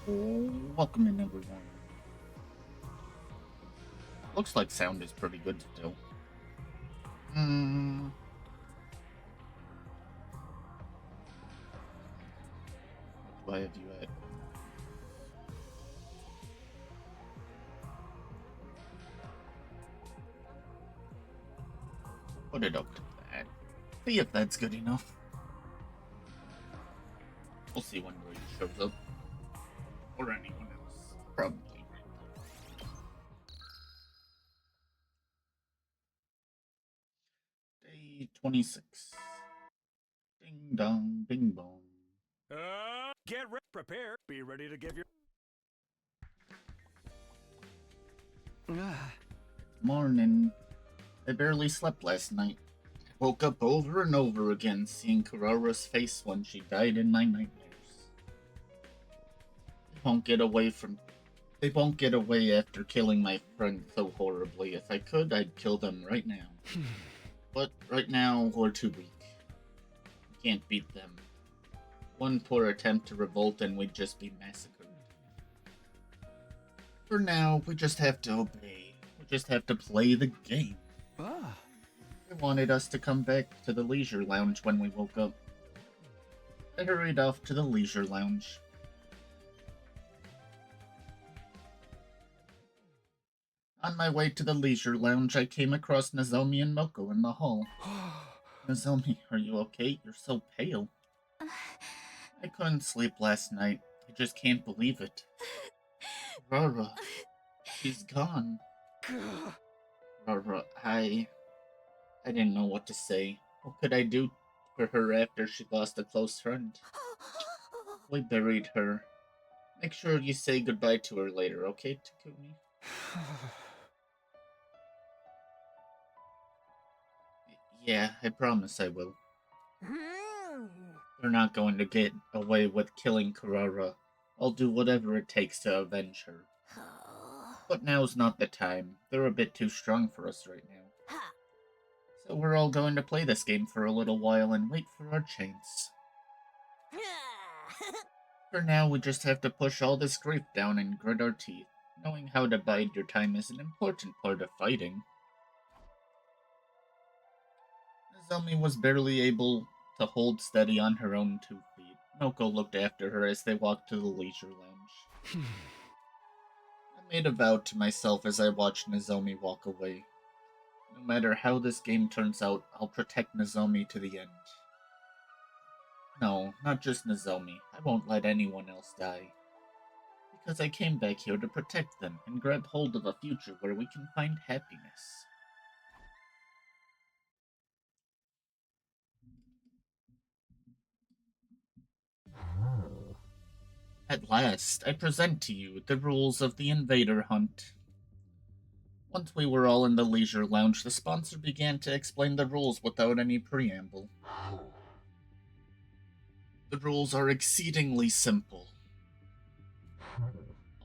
Welcome in, everyone. Looks like sound is pretty good still. Why have you at? Put it up to that. See if that's good enough. We'll see when Brady shows up. Or anyone else. Probably. Day 26. Ding dong, bing bong. Get prepared. Be ready to give your. Morning. I barely slept last night. I woke up over and over again seeing Karara's face when she died in my nightmares. They won't get away after killing my friend so horribly. If I could, I'd kill them right now. But right now, we're too weak. We can't beat them. One poor attempt to revolt and we'd just be massacred. For now, we just have to obey. We just have to play the game. They wanted us to come back to the leisure lounge when we woke up. I hurried off to the leisure lounge. On my way to the leisure lounge, I came across Nozomi and Moko in the hall. Nozomi, are you okay? You're so pale. I couldn't sleep last night. I just can't believe it. Rara, she's gone. Rara, I didn't know what to say. What could I do for her after she lost a close friend? We buried her. Make sure you say goodbye to her later, okay, Takumi? Yeah, I promise I will. They're not going to get away with killing Karara. I'll do whatever it takes to avenge her. But now's not the time. They're a bit too strong for us right now. So we're all going to play this game for a little while and wait for our chance. For now, we just have to push all this grief down and grit our teeth. Knowing how to bide your time is an important part of fighting. Nozomi was barely able to hold steady on her own 2 feet. Noko looked after her as they walked to the leisure lounge. I made a vow to myself as I watched Nozomi walk away. No matter how this game turns out, I'll protect Nozomi to the end. No, not just Nozomi. I won't let anyone else die. Because I came back here to protect them and grab hold of a future where we can find happiness. At last, I present to you the rules of the Invader Hunt. Once we were all in the leisure lounge, the sponsor began to explain the rules without any preamble. The rules are exceedingly simple.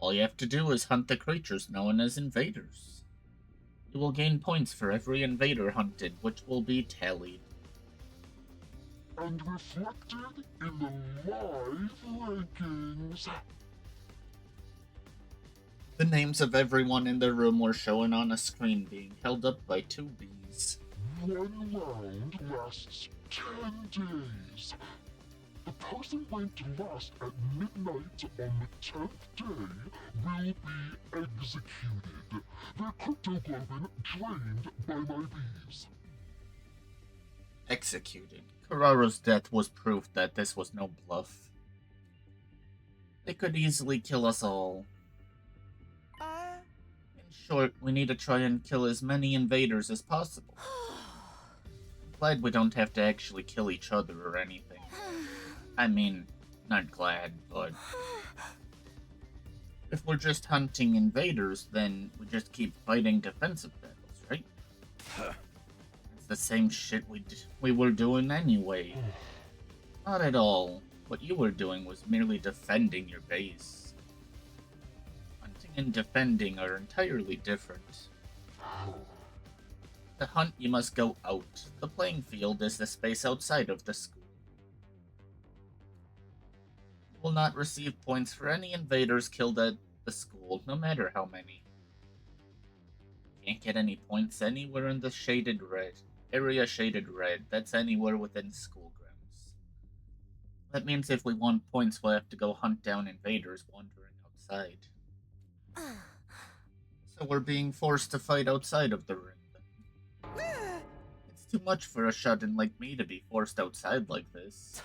All you have to do is hunt the creatures known as invaders. You will gain points for every invader hunted, which will be tallied. And reflected in the live rankings. The names of everyone in the room were shown on a screen being held up by 2 bees. One round lasts 10 days. The person ranked last at midnight on the 10th day will be executed. Their cryptoglobin drained by my bees. Executed. Karara's death was proof that this was no bluff. They could easily kill us all. In short, we need to try and kill as many invaders as possible. I'm glad we don't have to actually kill each other or anything. I mean, not glad, but if we're just hunting invaders, then we just keep fighting defensive battles, right? It's the same shit we were doing anyway. Not at all. What you were doing was merely defending your base. Hunting and defending are entirely different. To hunt, you must go out. The playing field is the space outside of the school. Will not receive points for any invaders killed at the school, no matter how many. Can't get any points anywhere in the shaded red. Area shaded red, that's anywhere within school grounds. That means if we want points, we'll have to go hunt down invaders wandering outside. So we're being forced to fight outside of the ring. It's too much for a shut-in like me to be forced outside like this.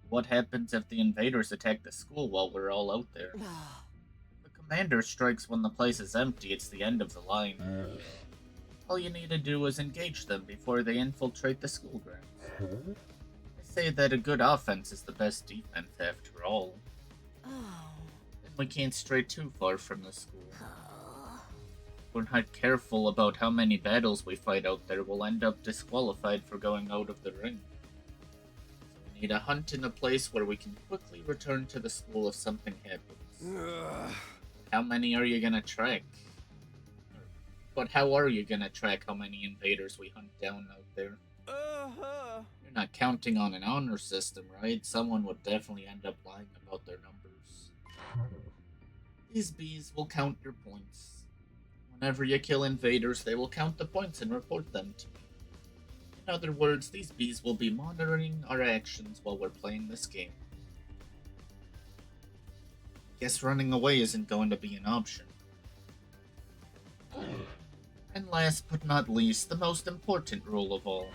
What happens if the invaders attack the school while we're all out there? The commander strikes when the place is empty, it's the end of the line. All you need to do is engage them before they infiltrate the school grounds. They say that a good offense is the best defense after all. And we can't stray too far from the school. If we're not careful about how many battles we fight out there, we'll end up disqualified for going out of the ring. So we need to hunt in a place where we can quickly return to the school if something happens. How many are you gonna track? But how are you gonna track how many invaders we hunt down out there? You're not counting on an honor system, right? Someone would definitely end up lying about their numbers. These bees will count your points. Whenever you kill invaders, they will count the points and report them to me. In other words, these bees will be monitoring our actions while we're playing this game. Guess running away isn't going to be an option. And last but not least, the most important rule of all.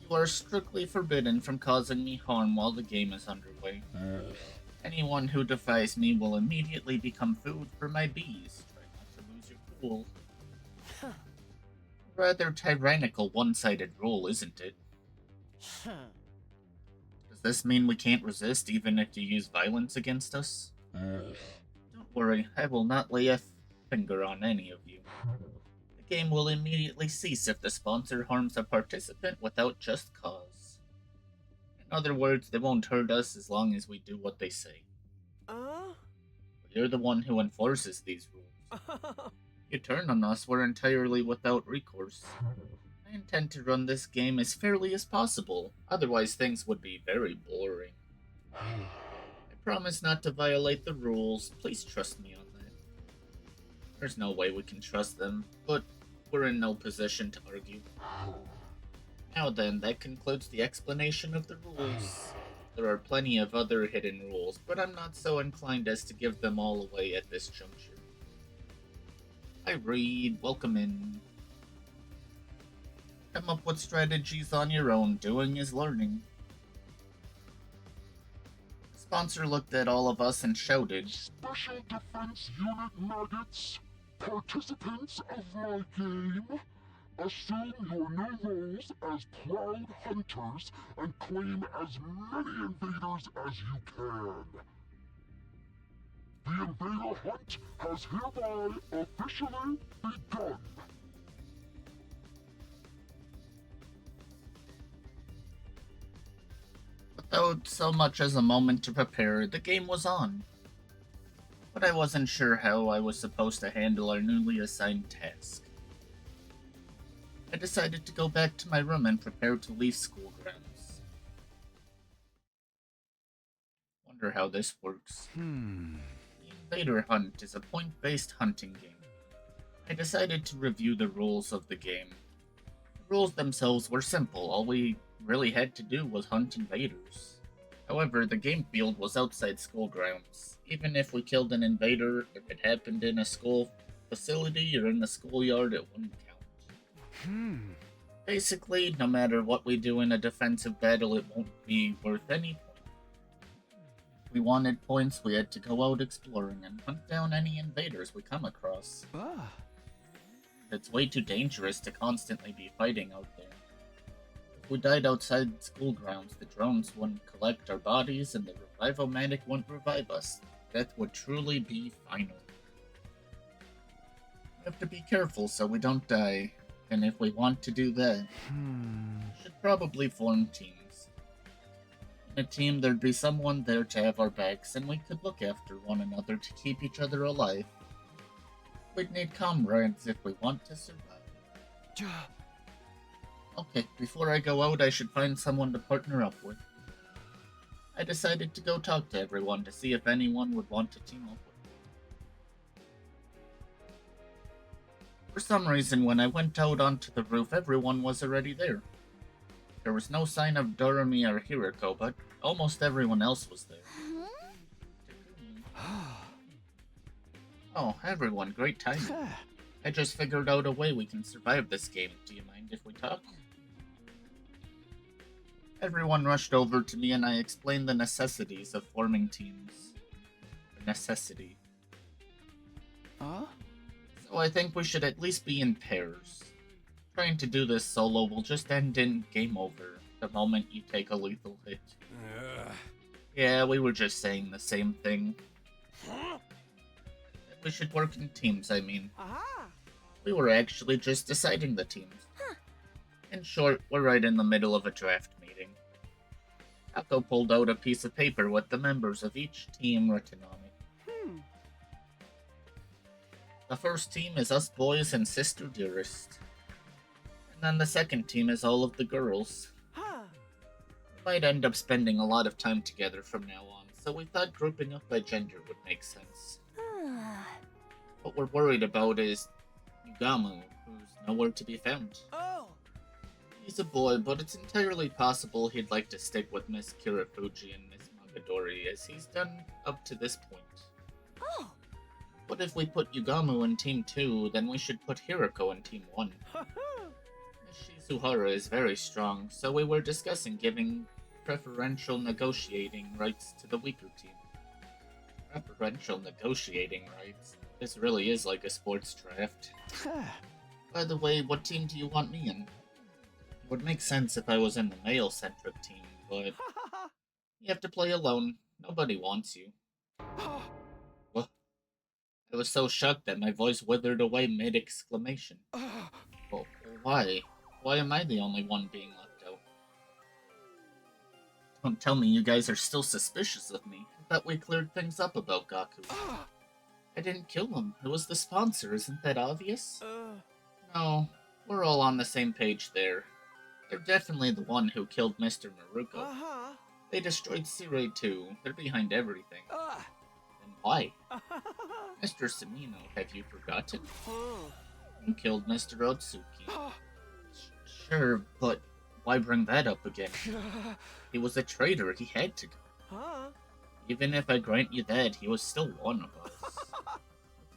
You are strictly forbidden from causing me harm while the game is underway. Anyone who defies me will immediately become food for my bees. Try not to lose your cool. Rather tyrannical one-sided rule, isn't it? Does this mean we can't resist even if you use violence against us? Don't worry, I will not lay a finger on any of you. The game will immediately cease if the sponsor harms a participant without just cause. In other words, they won't hurt us as long as we do what they say. You're the one who enforces these rules. You turn on us, we're entirely without recourse. I intend to run this game as fairly as possible, otherwise things would be very boring. I promise not to violate the rules, please trust me on that. There's no way we can trust them, but we're in no position to argue. Now then, that concludes the explanation of the rules. There are plenty of other hidden rules, but I'm not so inclined as to give them all away at this juncture. Hi Reed, welcome in. Come up with strategies on your own, doing is learning. The sponsor looked at all of us and shouted, Special Defense Unit maggots, participants of my game, assume your new roles as proud hunters and claim as many invaders as you can. The invader hunt has hereby officially begun. Without so much as a moment to prepare, the game was on. But I wasn't sure how I was supposed to handle our newly assigned task. I decided to go back to my room and prepare to leave school grounds. Wonder how this works. The Invader Hunt is a point-based hunting game. I decided to review the rules of the game. The rules themselves were simple, all we really had to do was hunt invaders. However, the game field was outside school grounds. Even if we killed an invader, if it happened in a school facility or in the schoolyard, it wouldn't count. Basically, no matter what we do in a defensive battle, it won't be worth any points. If we wanted points, we had to go out exploring and hunt down any invaders we come across. It's way too dangerous to constantly be fighting out there. If we died outside school grounds, the drones wouldn't collect our bodies and the revivomatic wouldn't revive us. That would truly be final. We have to be careful so we don't die, and if we want to do that, we should probably form teams. In a team, there'd be someone there to have our backs, and we could look after one another to keep each other alive. We'd need comrades if we want to survive. Okay, before I go out, I should find someone to partner up with. I decided to go talk to everyone to see if anyone would want to team up with me. For some reason, when I went out onto the roof, everyone was already there. There was no sign of Doremi or Hiriko, but almost everyone else was there. Oh, everyone, great timing. I just figured out a way we can survive this game. Do you mind if we talk? Everyone rushed over to me and I explained the necessities of forming teams. The necessity. Huh? So I think we should at least be in pairs. Trying to do this solo will just end in game over the moment you take a lethal hit. Yeah, we were just saying the same thing. We should work in teams, I mean. We were actually just deciding the teams. In short, we're right in the middle of a draft meeting. Kako pulled out a piece of paper with the members of each team written on it. The first team is us boys and Sister Dearest. And then the second team is all of the girls. We might end up spending a lot of time together from now on, so we thought grouping up by gender would make sense. What we're worried about is Yugamu, who's nowhere to be found. He's a boy, but it's entirely possible he'd like to stick with Miss Kirafuji and Miss Magadori, as he's done up to this point. But if we put Yugamu in Team 2, then we should put Hiriko in Team 1. Miss Shizuhara is very strong, so we were discussing giving preferential negotiating rights to the weaker team. Preferential negotiating rights? This really is like a sports draft. By the way, what team do you want me in? It would make sense if I was in the male-centric team, but you have to play alone. Nobody wants you. What? I was so shocked that my voice withered away mid-exclamation. Well, why? Why am I the only one being left out? Don't tell me you guys are still suspicious of me. I thought we cleared things up about Gaku. I didn't kill him. It was the sponsor, isn't that obvious? No, we're all on the same page there. They're definitely the one who killed Mr. Maruko. They destroyed Sirei too. They're behind everything. Then why? Mr. Samino, have you forgotten? You killed Mr. Otsuki. Sure, but why bring that up again? He was a traitor. He had to go. Even if I grant you that, he was still one of us.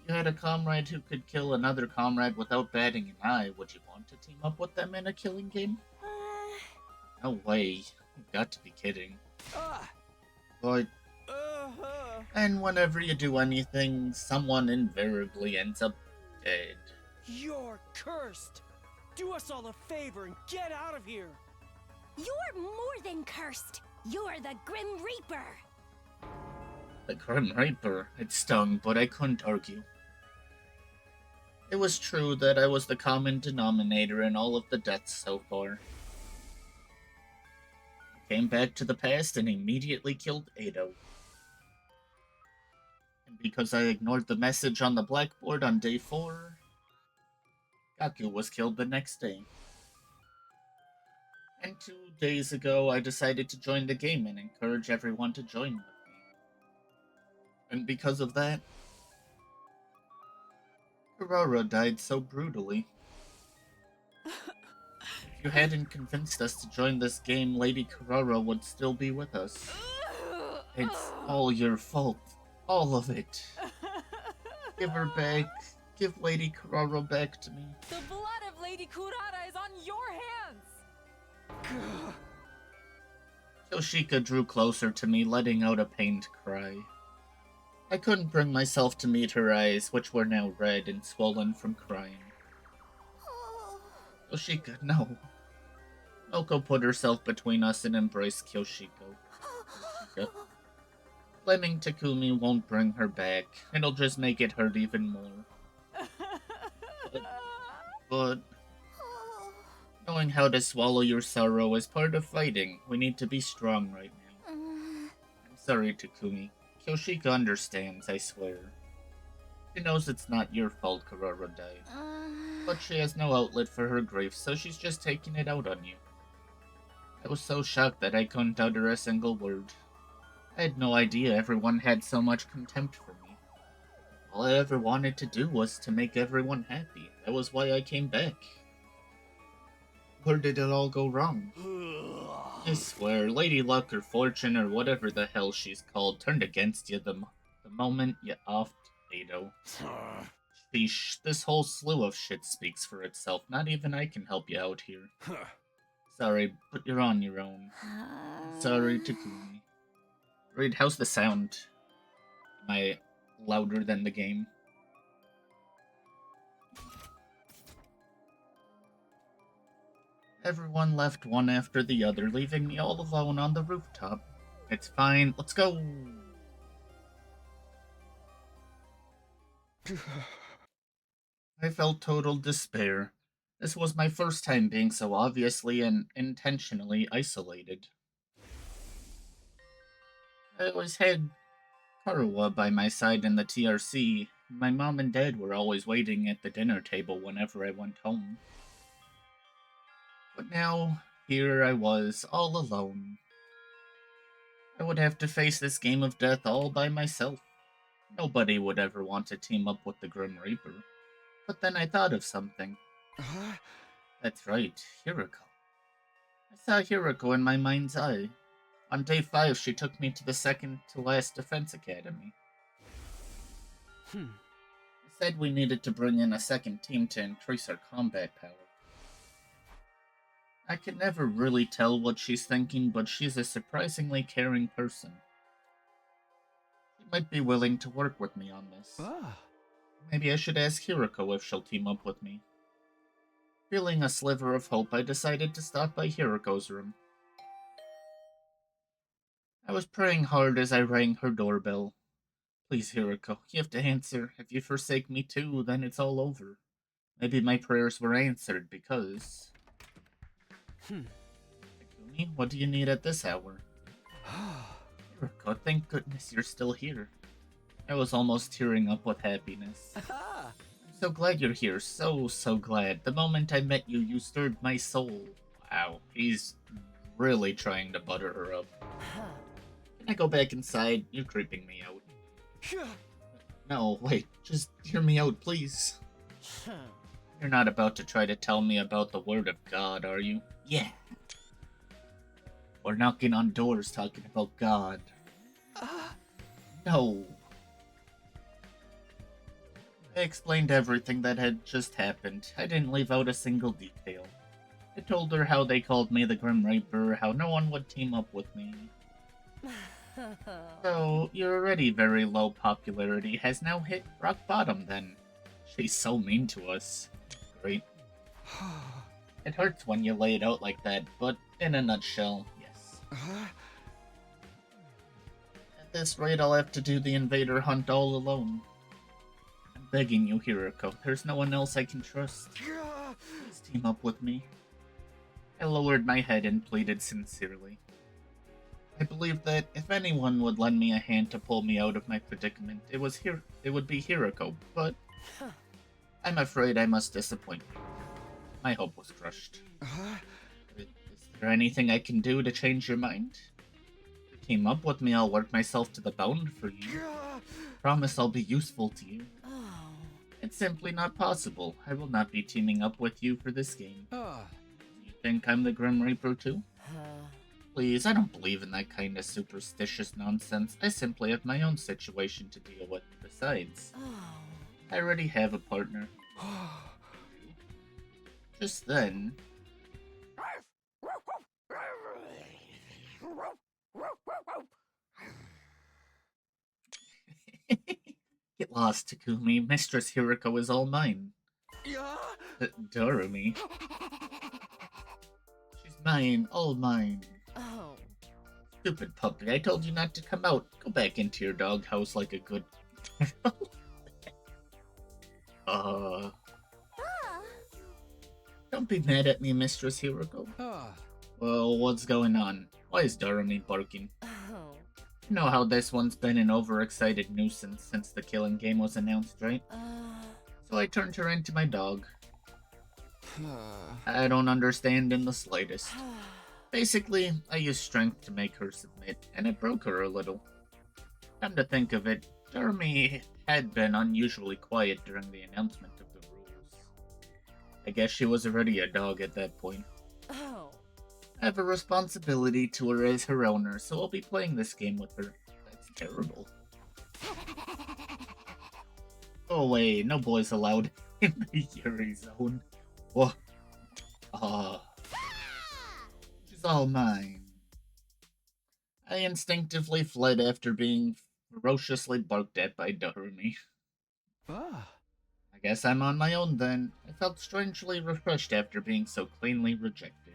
If you had a comrade who could kill another comrade without batting an eye, would you want to team up with them in a killing game? No way. You've got to be kidding. But... And whenever you do anything, someone invariably ends up dead. You're cursed! Do us all a favor and get out of here! You're more than cursed! You're the Grim Reaper! The Grim Reaper. It stung, but I couldn't argue. It was true that I was the common denominator in all of the deaths so far. I came back to the past and immediately killed Ado. And because I ignored the message on the blackboard on day 4, Gaku was killed the next day. And 2 days ago, I decided to join the game and encourage everyone to join with me. And because of that, Kurara died so brutally. If you hadn't convinced us to join this game, Lady Kurara would still be with us. It's all your fault. All of it. Give her back. Give Lady Kurara back to me. The blood of Lady Kurara is on your hands! Yoshika drew closer to me, letting out a pained cry. I couldn't bring myself to meet her eyes, which were now red and swollen from crying. Yoshika, no. Moko put herself between us and embraced Kyoshiko. Yoshika. Blaming Takumi won't bring her back. It'll just make it hurt even more. But knowing how to swallow your sorrow is part of fighting. We need to be strong right now. I'm sorry, Takumi. Kyoshika understands, I swear. She knows it's not your fault Kurara died. But she has no outlet for her grief, so she's just taking it out on you. I was so shocked that I couldn't utter a single word. I had no idea everyone had so much contempt for me. All I ever wanted to do was to make everyone happy. That was why I came back. Where did it all go wrong? I swear, Lady Luck or Fortune or whatever the hell she's called turned against you the moment you offed Ado. Sheesh, this whole slew of shit speaks for itself. Not even I can help you out here. Sorry, but you're on your own. Sorry, Takumi. Reed, how's the sound? Am I louder than the game? Everyone left one after the other, leaving me all alone on the rooftop. It's fine, let's go! I felt total despair. This was my first time being so obviously and intentionally isolated. I always had Karuwa by my side in the TRC. My mom and dad were always waiting at the dinner table whenever I went home. But now, here I was, all alone. I would have to face this game of death all by myself. Nobody would ever want to team up with the Grim Reaper. But then I thought of something. That's right, Hiroko. I saw Hiroko in my mind's eye. On day 5, she took me to the second-to-last defense academy. I said we needed to bring in a second team to increase our combat power. I can never really tell what she's thinking, but she's a surprisingly caring person. She might be willing to work with me on this. Maybe I should ask Hiroko if she'll team up with me. Feeling a sliver of hope, I decided to stop by Hiroko's room. I was praying hard as I rang her doorbell. Please, Hiroko, you have to answer. If you forsake me too, then it's all over. Maybe my prayers were answered because... Takumi, what do you need at this hour? Hiroko, thank goodness you're still here. I was almost tearing up with happiness. I'm so glad you're here, so glad. The moment I met you, you stirred my soul. Wow, he's really trying to butter her up. Can I go back inside? You're creeping me out. No, wait, just hear me out, please. You're not about to try to tell me about the word of God, are you? Yeah. Or knocking on doors talking about God. No. I explained everything that had just happened. I didn't leave out a single detail. I told her how they called me the Grim Reaper, how no one would team up with me. So, your already very low popularity has now hit rock bottom then. She's so mean to us. Great. It hurts when you lay it out like that, but in a nutshell, yes. At this rate, I'll have to do the invader hunt all alone. I'm begging you, Hiroko. There's no one else I can trust. Please team up with me. I lowered my head and pleaded sincerely. I believed that if anyone would lend me a hand to pull me out of my predicament, it would be Hiroko, but I'm afraid I must disappoint you. My hope was crushed. Is there anything I can do to change your mind? Team up with me, I'll work myself to the bone for you. Promise I'll be useful to you. It's simply not possible. I will not be teaming up with you for this game. Do you think I'm the Grim Reaper too? Please, I don't believe in that kind of superstitious nonsense. I simply have my own situation to deal with. Besides, I already have a partner. Just then... Get lost, Takumi. Mistress Hiroko is all mine. Dorumi. She's mine, all mine. Stupid puppy, I told you not to come out. Go back into your doghouse like a good... Don't be mad at me, Mistress Hiroko. Well, what's going on? Why is Dorumi barking? You know how this one's been an overexcited nuisance since the killing game was announced, right? So I turned her into my dog. I don't understand in the slightest. Basically, I used strength to make her submit, and it broke her a little. Come to think of it, Jeremy had been unusually quiet during the announcement of the rules. I guess she was already a dog at that point. Oh. I have a responsibility to her as her owner, so I'll be playing this game with her. That's terrible. Go away, no boys allowed in the Yuri zone. Whoa. She's all mine. I instinctively fled after being ferociously barked at by Darumi. Ah. I guess I'm on my own then. I felt strangely refreshed after being so cleanly rejected.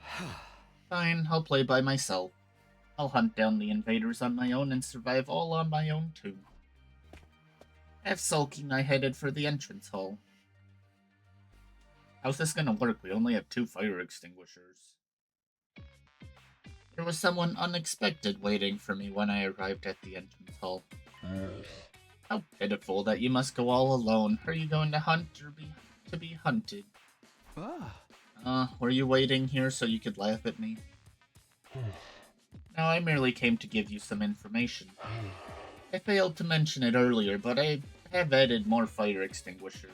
Fine, I'll play by myself. I'll hunt down the invaders on my own and survive all on my own too. Half sulking, I headed for the entrance hall. How's this gonna work? We only have 2 fire extinguishers. There was someone unexpected waiting for me when I arrived at the entrance hall. How pitiful that you must go all alone. Are you going to hunt or be hunted? Were you waiting here so you could laugh at me? No, I merely came to give you some information. I failed to mention it earlier, but I have added more fire extinguishers.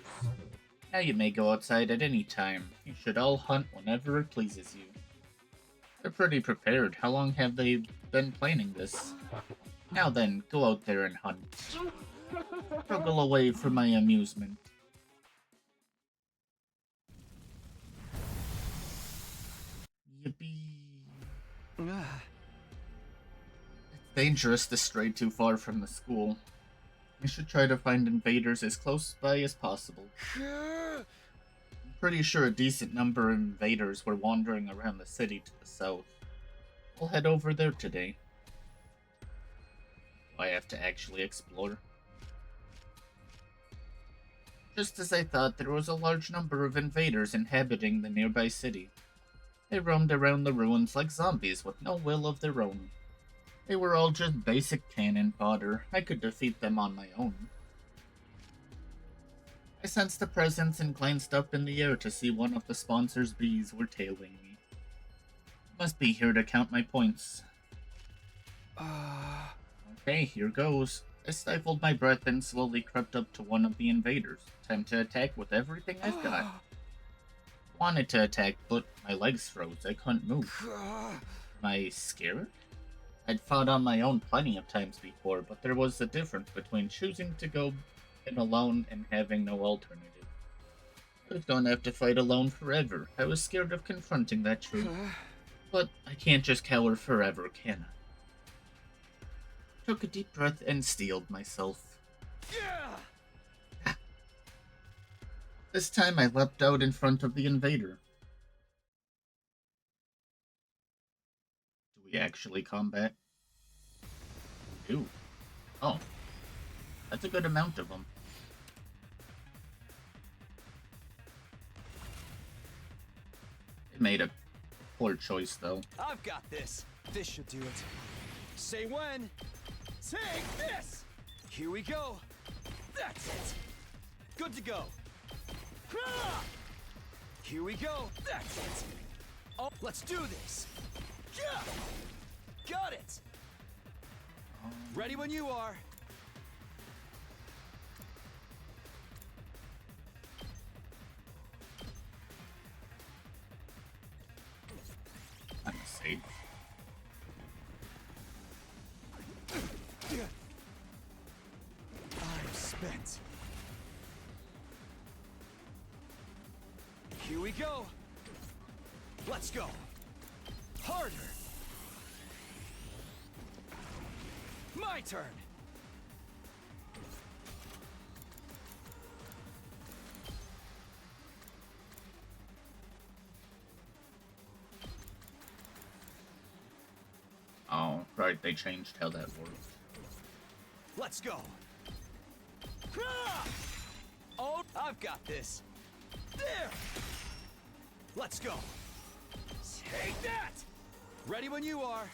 Now you may go outside at any time. You should all hunt whenever it pleases you. They're pretty prepared. How long have they been planning this? Now then, go out there and hunt. Struggle away for my amusement. Yippee. It's dangerous to stray too far from the school. I should try to find invaders as close by as possible. I'm pretty sure a decent number of invaders were wandering around the city to the south. We'll head over there today. Do I have to actually explore? Just as I thought, there was a large number of invaders inhabiting the nearby city. They roamed around the ruins like zombies with no will of their own. They were all just basic cannon fodder. I could defeat them on my own. I sensed a presence and glanced up in the air to see one of the sponsor's bees were tailing me. Must be here to count my points. Okay, here goes. I stifled my breath and slowly crept up to one of the invaders. Time to attack with everything I've got. Wanted to attack, but my legs froze. I couldn't move. Am I scared? I'd fought on my own plenty of times before, but there was a difference between choosing to go in alone and having no alternative. I was going to have to fight alone forever. I was scared of confronting that truth. But I can't just cower forever, can I? Took a deep breath and steeled myself. This time I leapt out in front of the invader. Do we actually combat? We do. Oh. That's a good amount of them. It made a poor choice, though. I've got this. This should do it. Say when. Take this! Here we go. That's it. Good to go. Here we go. That's it. Oh, let's do this. Yeah. Got it. Ready when you are. I'm safe. I'm spent. Here we go. Let's go. Harder. My turn. Oh, right, they changed how that worked. Let's go. Oh, I've got this. There. Let's go. Take that. Ready when you are.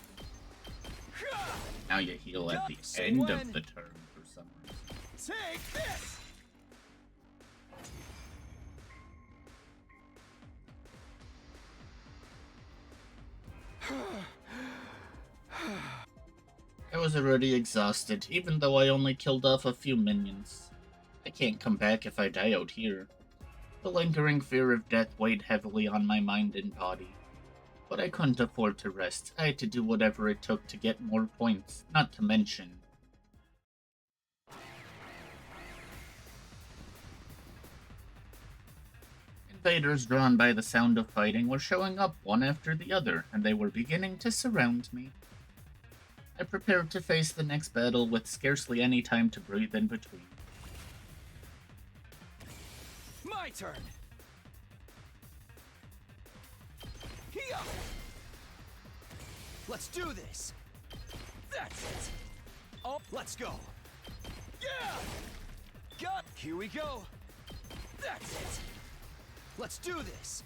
Now you heal at the Say end when. of the turn for some reason. Take this. That was already exhausted, even though I only killed off a few minions. I can't come back if I die out here. The lingering fear of death weighed heavily on my mind and body. But I couldn't afford to rest. I had to do whatever it took to get more points, not to mention. Invaders drawn by the sound of fighting were showing up one after the other, and they were beginning to surround me. I prepared to face the next battle with scarcely any time to breathe in between. My turn. Here. Let's do this. That's it. Oh, let's go. Yeah. Got. Here we go. That's it. Let's do this.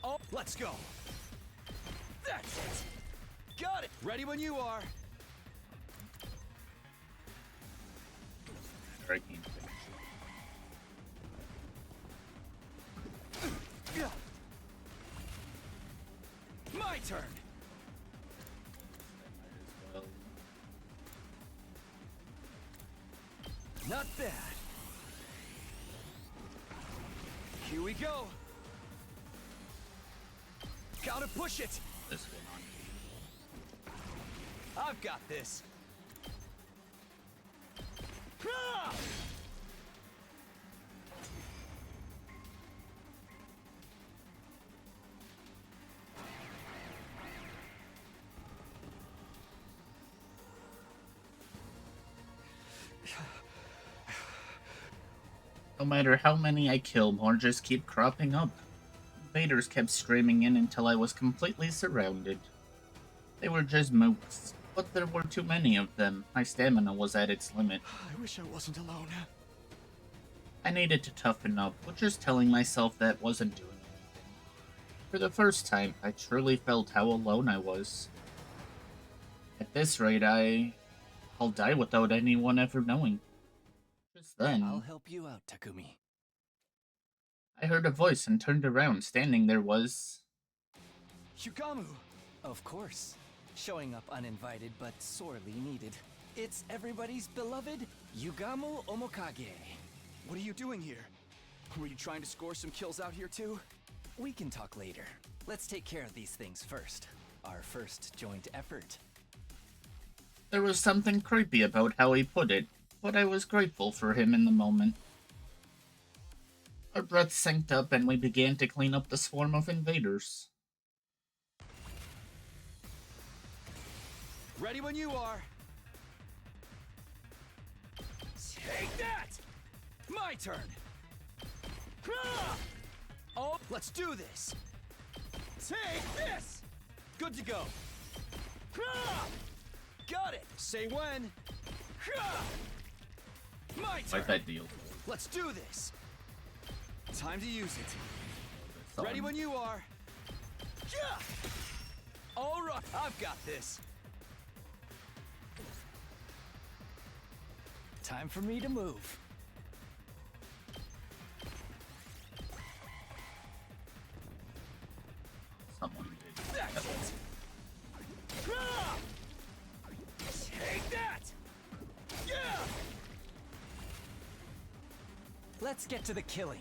Oh, let's go. That's it. Got it. Ready when you are. I can't finish it. My turn. Well, Not bad. Here we go. Gotta push it. this one on. I've got this. No matter how many I kill, more just keep cropping up. Invaders kept streaming in until I was completely surrounded. They were just mooks, but there were too many of them. My stamina was at its limit. I wish I wasn't alone. I needed to toughen up, but just telling myself that wasn't doing anything. For the first time, I truly felt how alone I was. At this rate, I'll die without anyone ever knowing. Just then, I'll help you out, Takumi. I heard a voice and turned around. Standing there was... Yugamu! Of course. Showing up uninvited but sorely needed. It's everybody's beloved Yugamu Omokage. What are you doing here? Were you trying to score some kills out here too? We can talk later. Let's take care of these things first. Our first joint effort. There was something creepy about how he put it, but I was grateful for him in the moment. Our breaths synced up and we began to clean up the swarm of invaders. Ready when you are. Take that! My turn! Oh, let's do this! Take this! Good to go! Got it! Say when! My turn! Like that deal. Let's do this! Time to use it. That's Ready on. when you are. All right, I've got this. Time for me to move. Someone did. That's it. Take that! Yeah! Let's get to the killing.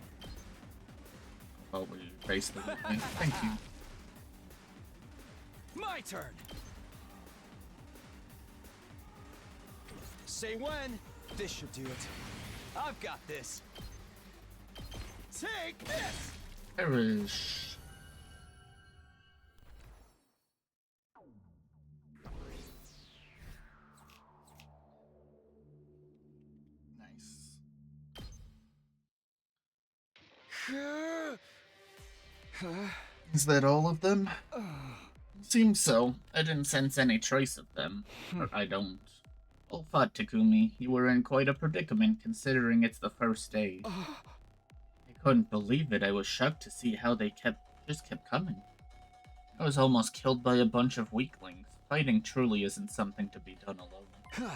Oh, we basically. Thank you. My turn. Say when. This should do it. I've got this. Take this! Perish. Nice. Is that all of them? Seems so. I didn't sense any trace of them. Or I don't. Well fought, Takumi. You were in quite a predicament considering it's the first day. I couldn't believe it. I was shocked to see how they just kept coming. I was almost killed by a bunch of weaklings. Fighting truly isn't something to be done alone.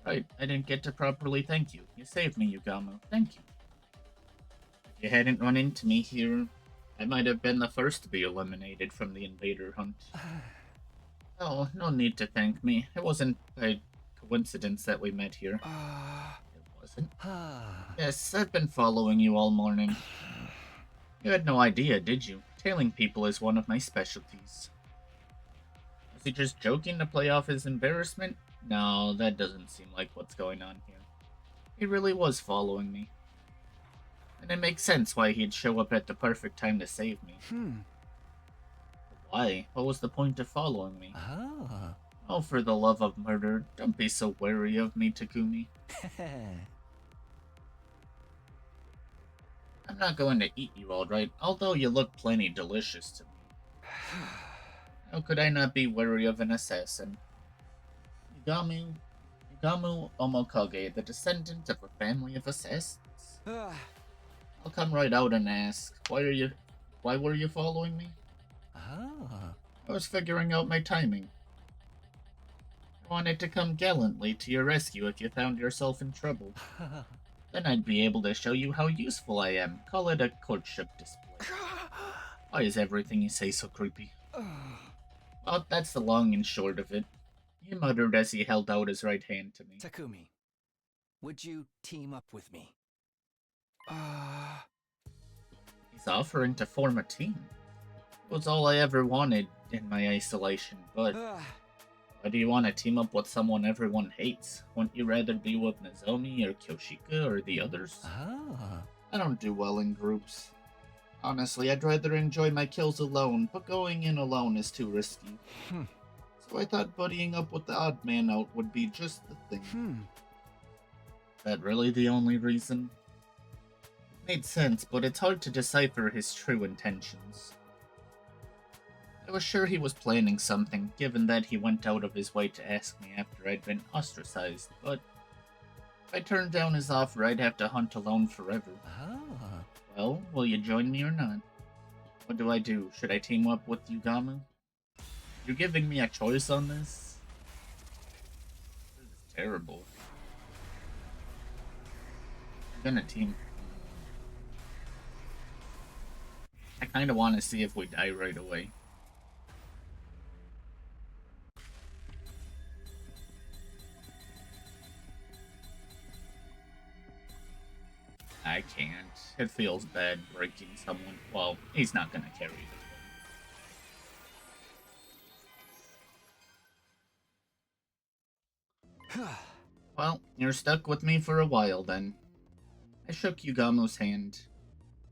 Right, I didn't get to properly thank you. You saved me, Yugamu. Thank you. If you hadn't run into me here, I might have been the first to be eliminated from the invader hunt. Oh, no need to thank me. It wasn't by coincidence that we met here. It wasn't. Yes, I've been following you all morning. You had no idea, did you? Tailing people is one of my specialties. Was he just joking to play off his embarrassment? No, that doesn't seem like what's going on here. He really was following me. And it makes sense why he'd show up at the perfect time to save me. Why? What was the point of following me? Oh, for the love of murder, don't be so wary of me, Takumi. I'm not going to eat you, alright, although you look plenty delicious to me. How could I not be wary of an assassin? Yugamu Omokage, the descendant of a family of assassins? I'll come right out and ask, why were you following me? I was figuring out my timing. I wanted to come gallantly to your rescue if you found yourself in trouble. Then I'd be able to show you how useful I am. Call it a courtship display. Why is everything you say so creepy? Well, that's the long and short of it. He muttered as he held out his right hand to me. Takumi, would you team up with me? He's offering to form a team. It was all I ever wanted in my isolation, but why do you want to team up with someone everyone hates? Wouldn't you rather be with Nozomi or Kyoshika or the others? I don't do well in groups. Honestly, I'd rather enjoy my kills alone, but going in alone is too risky. So I thought buddying up with the odd man out would be just the thing. Is that really the only reason? Made sense, but it's hard to decipher his true intentions. I was sure he was planning something, given that he went out of his way to ask me after I'd been ostracized, but if I turned down his offer, I'd have to hunt alone forever. Well, will you join me or not? What do I do? Should I team up with Yugamu? You're giving me a choice on this? This is terrible. I'm gonna team... I kinda wanna see if we die right away. I can't. It feels bad breaking someone. Well, he's not gonna carry this. Well, you're stuck with me for a while then. I shook Yugamu's hand.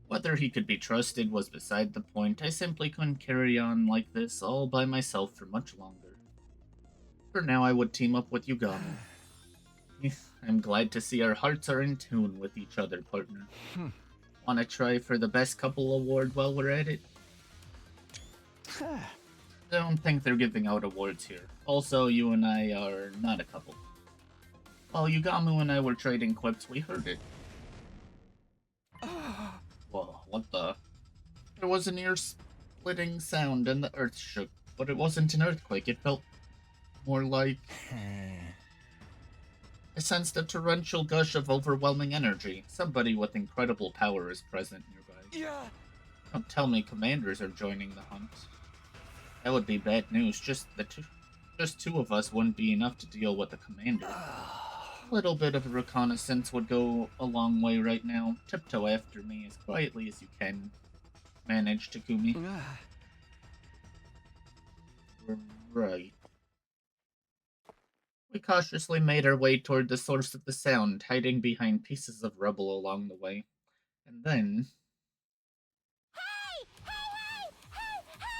Whether he could be trusted was beside the point. I simply couldn't carry on like this all by myself for much longer. For now, I would team up with Yugamu. I'm glad to see our hearts are in tune with each other, partner. Wanna try for the best couple award while we're at it? I don't think they're giving out awards here. Also, you and I are not a couple. While Yugamu and I were trading quips, we heard it. Whoa, what the? There was an ear-splitting sound and the earth shook, but it wasn't an earthquake. It felt more like... I sensed a torrential gush of overwhelming energy. Somebody with incredible power is present nearby. Don't tell me commanders are joining the hunt. That would be bad news. Just two of us wouldn't be enough to deal with the commander. A little bit of a reconnaissance would go a long way right now. Tiptoe after me as quietly as you can. Manage, Takumi. Right. We cautiously made our way toward the source of the sound, hiding behind pieces of rubble along the way. And then... Hey!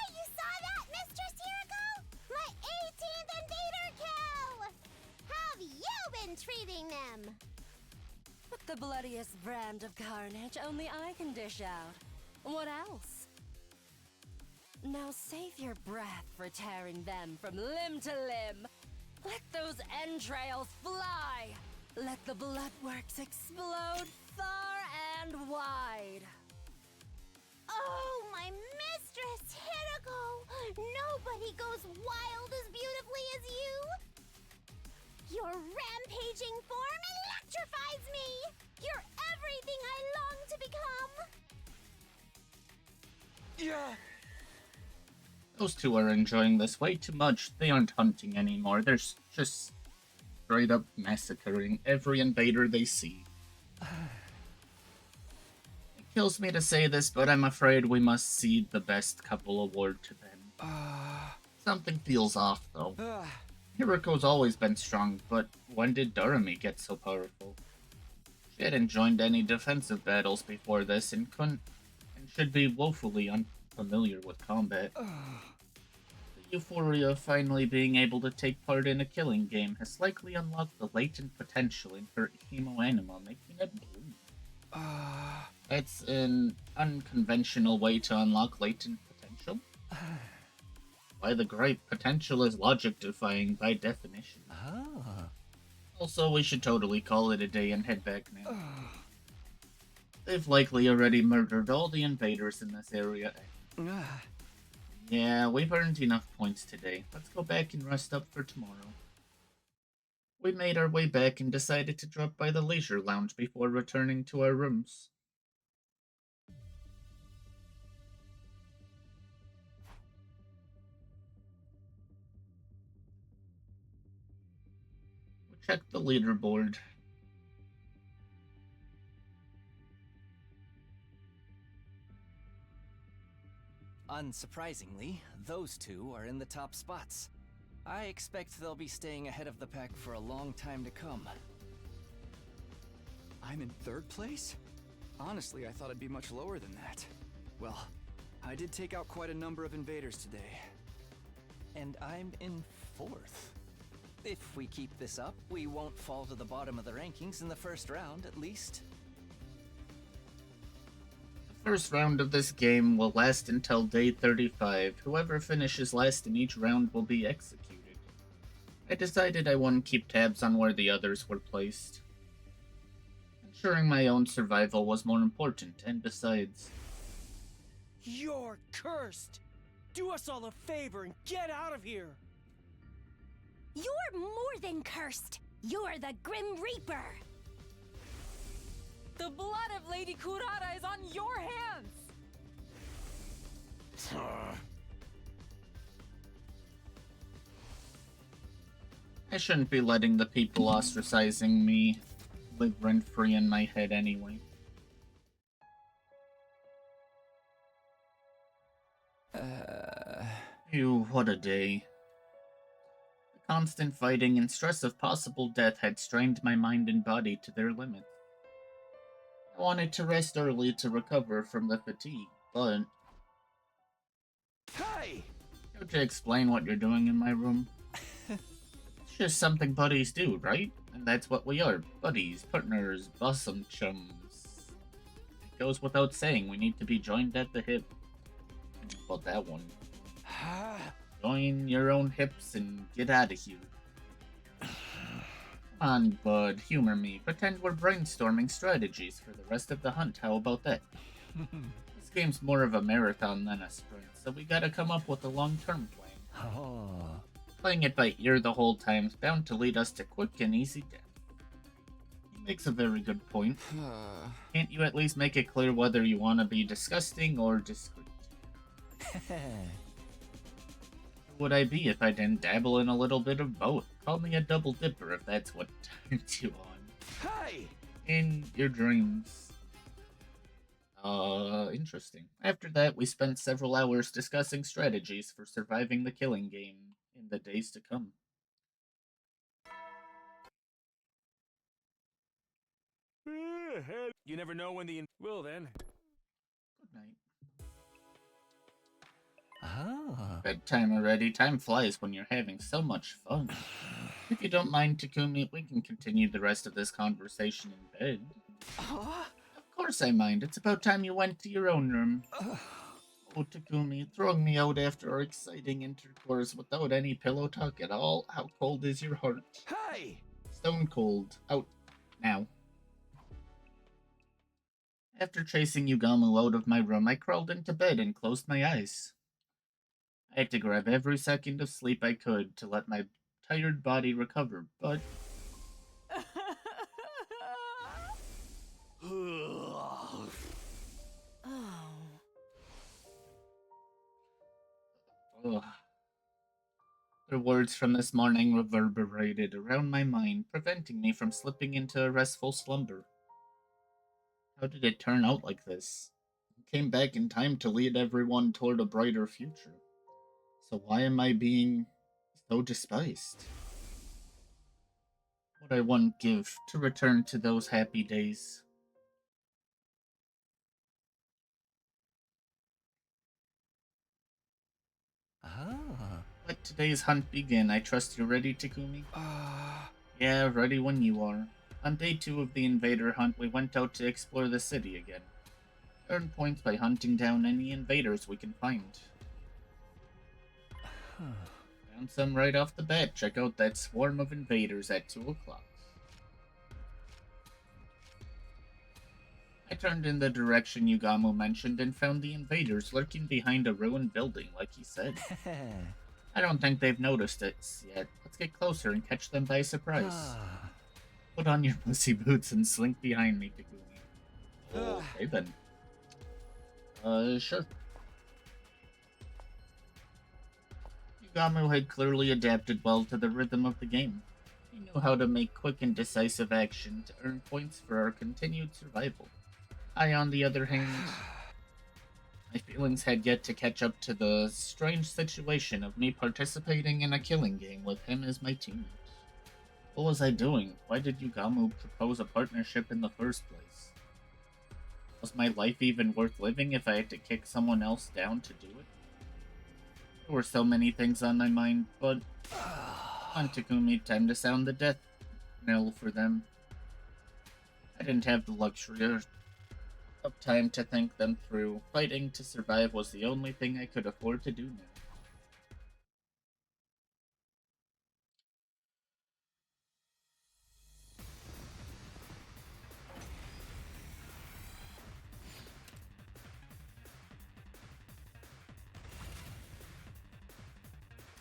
You saw that, Mistress Hiroko? My 18th Invader kill! How have you been treating them? With the bloodiest brand of carnage only I can dish out. What else? Now save your breath for tearing them from limb to limb. Let those entrails fly! Let the bloodworks explode far and wide! Oh, my Mistress Hiroko! Nobody goes wild as beautifully as you! Your rampaging form electrifies me! You're everything I long to become! Those two are enjoying this way too much. They aren't hunting anymore. They're just straight up massacring every invader they see. It kills me to say this, but I'm afraid we must cede the best couple award to them. Something feels off, though. Hiriko's always been strong, but when did Doremi get so powerful? She hadn't joined any defensive battles before this and should be woefully unfamiliar with combat. The euphoria of finally being able to take part in a killing game has likely unlocked the latent potential in her hemoanima, making it bloom. That's an unconventional way to unlock latent potential. Why the gripe? Potential is logic-defying by definition. Also, we should totally call it a day and head back now. They've likely already murdered all the invaders in this area. Yeah, we've earned enough points today. Let's go back and rest up for tomorrow. We made our way back and decided to drop by the leisure lounge before returning to our rooms. We checked the leaderboard. Unsurprisingly, those two are in the top spots. I expect they'll be staying ahead of the pack for a long time to come. I'm in third place? Honestly, I thought I'd be much lower than that. Well, I did take out quite a number of invaders today. And I'm in fourth. If we keep this up, we won't fall to the bottom of the rankings in the first round, at least. The first round of this game will last until day 35. Whoever finishes last in each round will be executed. I decided I wouldn't keep tabs on where the others were placed. Ensuring my own survival was more important, and besides... You're cursed! Do us all a favor and get out of here! You're more than cursed. You're the Grim Reaper. The blood of Lady Kurata is on your hands! I shouldn't be letting the people ostracizing me live rent-free in my head anyway. Phew, what a day. The constant fighting and stress of possible death had strained my mind and body to their limits. I wanted to rest early to recover from the fatigue, but... Hey! Don't you explain what you're doing in my room? It's just something buddies do, right? And that's what we are. Buddies, partners, bosom chums. It goes without saying, we need to be joined at the hip. How about that one? Join your own hips and get out of here. Come on, bud, humor me. Pretend we're brainstorming strategies for the rest of the hunt. How about that? This game's more of a marathon than a sprint, so we gotta come up with a long-term plan. Playing it by ear the whole time is bound to lead us to quick and easy death. He makes a very good point. Can't you at least make it clear whether you want to be disgusting or discreet? Who would I be if I didn't dabble in a little bit of both? Call me a double dipper if that's what turns you on. Hey! In your dreams. Interesting. After that, we spent several hours discussing strategies for surviving the killing game in the days to come. You never know when the... Well then. Good night. Ah. Bedtime already. Time flies when you're having so much fun. If you don't mind, Takumi, we can continue the rest of this conversation in bed. Of course I mind. It's about time you went to your own room. Oh, Takumi, throwing me out after our exciting intercourse without any pillow talk at all? How cold is your heart? Hey! Stone cold. Out. Now. After chasing Yugamu out of my room, I crawled into bed and closed my eyes. I had to grab every second of sleep I could to let my tired body recover, but... Ugh. The words from this morning reverberated around my mind, preventing me from slipping into a restful slumber. How did it turn out like this? I came back in time to lead everyone toward a brighter future. So why am I being so despised? What I wouldn't give to return to those happy days. Ah. Let today's hunt begin. I trust you're ready, Takumi? Yeah, ready when you are. On day 2 of the invader hunt, we went out to explore the city again. Earn points by hunting down any invaders we can find. Found some right off the bat. Check out that swarm of invaders at 2 o'clock. I turned in the direction Yugamo mentioned and found the invaders lurking behind a ruined building, like he said. I don't think they've noticed it yet. Let's get closer and catch them by surprise. Put on your pussy boots and slink behind me, Takumi. Okay then. Sure. Yugamo had clearly adapted well to the rhythm of the game. He knew how to make quick and decisive action to earn points for our continued survival. I, on the other hand, my feelings had yet to catch up to the strange situation of me participating in a killing game with him as my teammate. What was I doing? Why did Yugamo propose a partnership in the first place? Was my life even worth living if I had to kick someone else down to do it? There were so many things on my mind, but on Takumi, time to sound the death knell for them. I didn't have the luxury of time to think them through. Fighting to survive was the only thing I could afford to do now.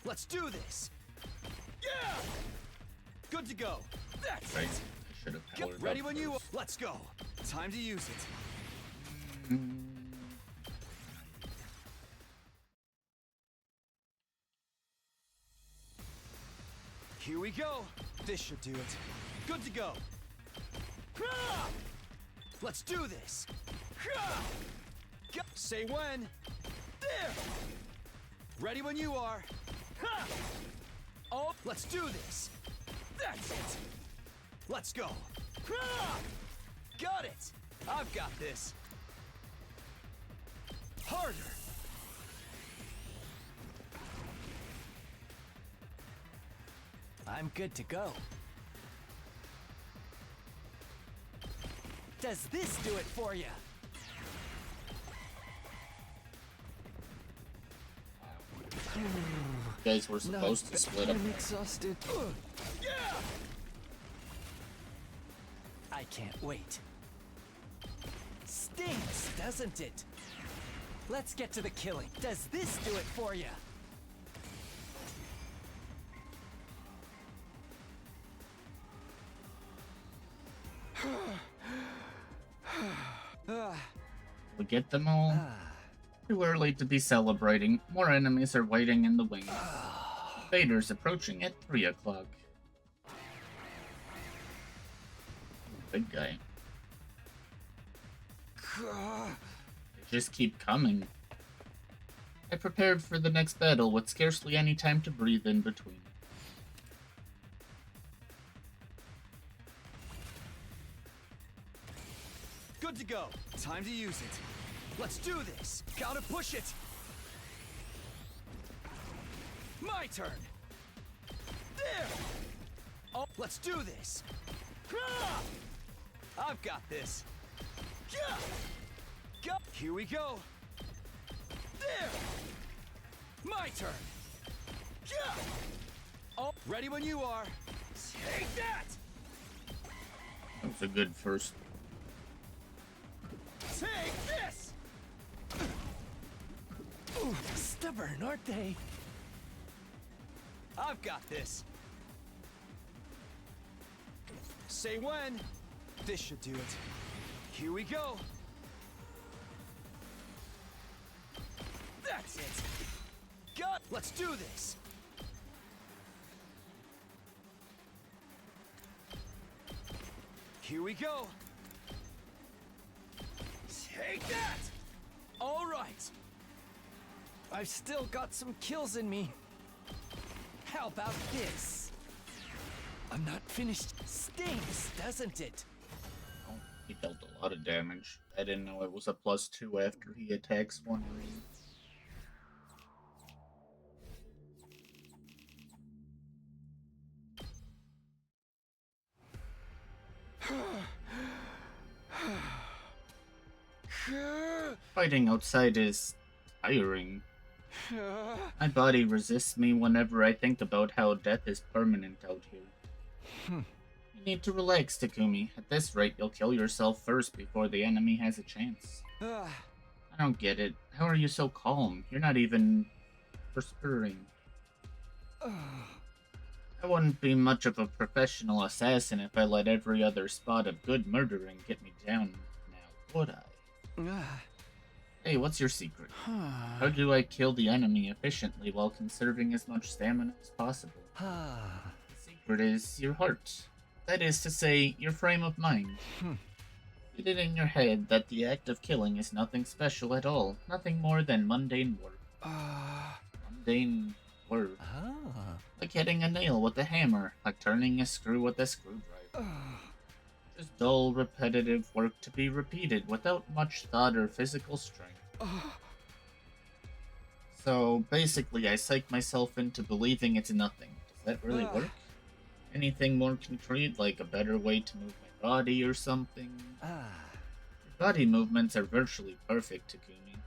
Let's do this! Yeah! Good to go. That's Right. it. I should have powered Ready up when you are. first. Let's go. Time to use it. Here we go. This should do it. Good to go. Hurrah! Let's do this. Hurrah! Say when. There. Ready when you are. Ha! Oh, let's do this. That's it. Let's go. Hurrah! Got it. I've got this. Harder. I'm good to go. Does this do it for you? You guys were supposed to split up. I'm exhausted. Yeah! I can't wait. Stinks, doesn't it? Let's get to the killing. Does this do it for you? We get them all. Too early to be celebrating. More enemies are waiting in the wings. Invaders approaching at 3 o'clock. Big guy. They just keep coming. I prepared for the next battle with scarcely any time to breathe in between. Good to go. Time to use it. Let's do this. Gotta push it. My turn. There. Oh, let's do this. Hurrah! I've got this. Yeah. Go. Here we go. There. My turn. Yeah. Oh, ready when you are. Take that. That was a good first. Take this. Ooh, stubborn, aren't they? I've got this. Say when. This should do it. Here we go. That's it. Got. Let's do this. Here we go. Take that! All right. I've still got some kills in me. How about this? I'm not finished. Stings, doesn't it? Oh, he dealt a lot of damage. I didn't know it was a +2 after he attacks one ring. Fighting outside is tiring. My body resists me whenever I think about how death is permanent out here. You need to relax, Takumi. At this rate, you'll kill yourself first before the enemy has a chance. I don't get it. How are you so calm? You're not even perspiring. I wouldn't be much of a professional assassin if I let every other spot of good murdering get me down now, would I? Hey, what's your secret? How do I kill the enemy efficiently while conserving as much stamina as possible? The secret is your heart. That is to say, your frame of mind. Get it in your head that the act of killing is nothing special at all, nothing more than mundane work. Mundane work. Like hitting a nail with a hammer, like turning a screw with a screwdriver. Just dull, repetitive work to be repeated without much thought or physical strength. So, basically, I psych myself into believing it's nothing. Does that really work? Anything more concrete, like a better way to move my body or something? Your body movements are virtually perfect, Takumi.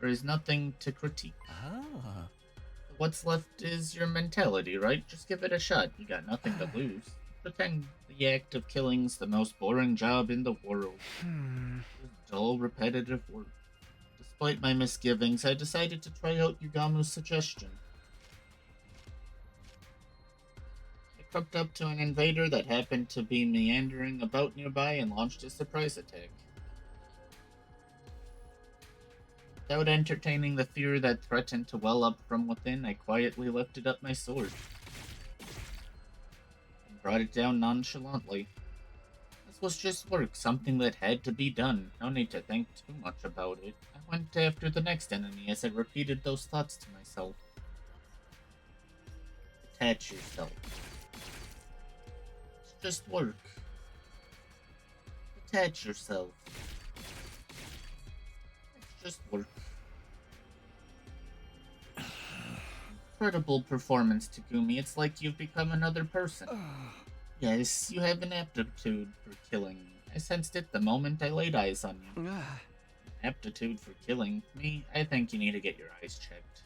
There is nothing to critique. What's left is your mentality, right? Just give it a shot. You got nothing to lose. Pretend the act of killing's the most boring job in the world. Just dull, repetitive work. Despite my misgivings, I decided to try out Yugamu's suggestion. I crept up to an invader that happened to be meandering about nearby and launched a surprise attack. Without entertaining the fear that threatened to well up from within, I quietly lifted up my sword and brought it down nonchalantly. This was just work, something that had to be done. No need to think too much about it. I went after the next enemy as I repeated those thoughts to myself. Detach yourself. It's just work. Detach yourself. Just work. Incredible performance, Takumi. It's like you've become another person. Yes, you have an aptitude for killing. I sensed it the moment I laid eyes on you. Aptitude for killing? Me? I think you need to get your eyes checked.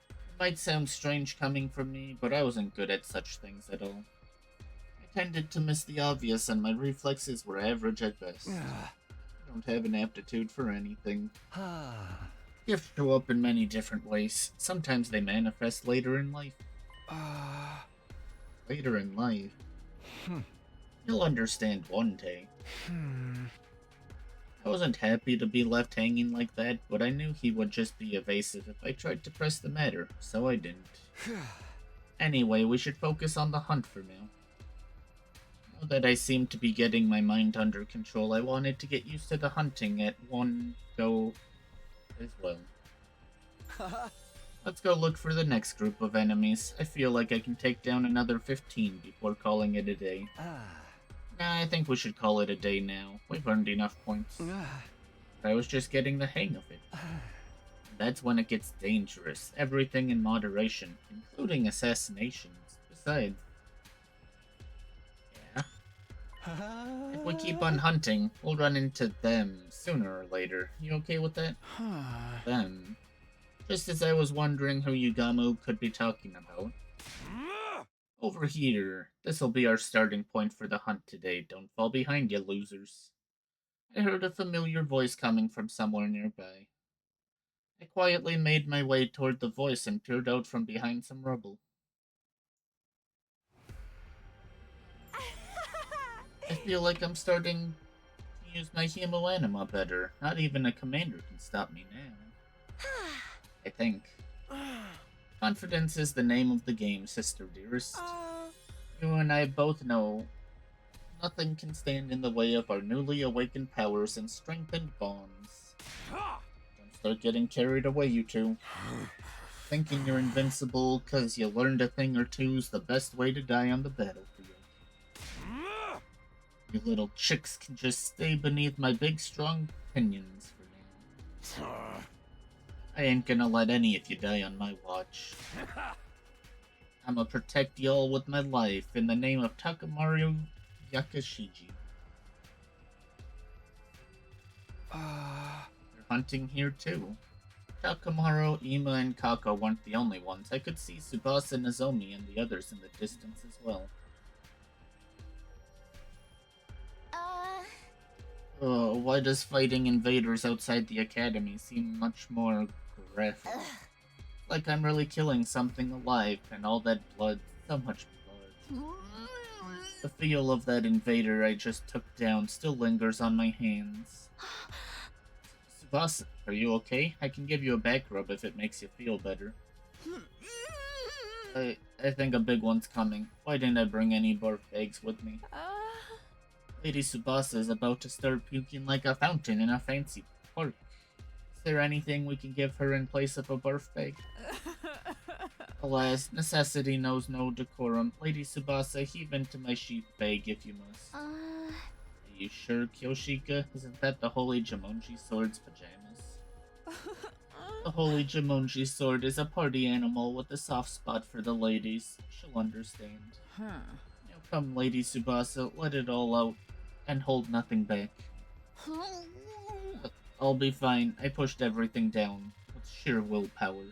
It might sound strange coming from me, but I wasn't good at such things at all. I tended to miss the obvious, and my reflexes were average at best. I don't have an aptitude for anything. Gifts show up in many different ways. Sometimes they manifest later in life. Later in life? You'll understand one day. I wasn't happy to be left hanging like that, but I knew he would just be evasive if I tried to press the matter, so I didn't. Anyway, we should focus on the hunt for now. Now that I seem to be getting my mind under control, I wanted to get used to the hunting at one go as well. Let's go look for the next group of enemies. I feel like I can take down another 15 before calling it a day. Nah, I think we should call it a day now. We've earned enough points. I was just getting the hang of it. That's when it gets dangerous. Everything in moderation, including assassinations. Besides, if we keep on hunting, we'll run into them sooner or later. You okay with that? Them. Just as I was wondering who Yugamu could be talking about. Over here. This'll be our starting point for the hunt today. Don't fall behind, you losers. I heard a familiar voice coming from somewhere nearby. I quietly made my way toward the voice and peered out from behind some rubble. I feel like I'm starting to use my hemo anima better. Not even a commander can stop me now. I think. Confidence is the name of the game, sister dearest. You and I both know nothing can stand in the way of our newly awakened powers and strengthened bonds. Don't start getting carried away, you two. Thinking you're invincible because you learned a thing or two's the best way to die on the battlefield. You little chicks can just stay beneath my big strong pinions for now. I ain't gonna let any of you die on my watch. I'ma protect y'all with my life in the name of Takamaru Yakashiji. They're hunting here too. Takamaru, Ima, and Kako weren't the only ones. I could see Tsubasa, Nozomi, and the others in the distance as well. Why does fighting invaders outside the academy seem much more graphic? Like I'm really killing something alive, and all that blood, so much blood. The feel of that invader I just took down still lingers on my hands. Tsubasa, are you okay? I can give you a back rub if it makes you feel better. I think a big one's coming. Why didn't I bring any barf bags with me? Lady Tsubasa is about to start puking like a fountain in a fancy park. Is there anything we can give her in place of a barf bag? Alas, necessity knows no decorum. Lady Tsubasa, heave into my sheath bag if you must. Are you sure, Kyoshika? Isn't that the Holy Jamonji Sword's pajamas? The Holy Jamonji Sword is a party animal with a soft spot for the ladies. She'll understand. Now come, Lady Tsubasa, let it all out, and hold nothing back. I'll be fine. I pushed everything down with sheer willpower.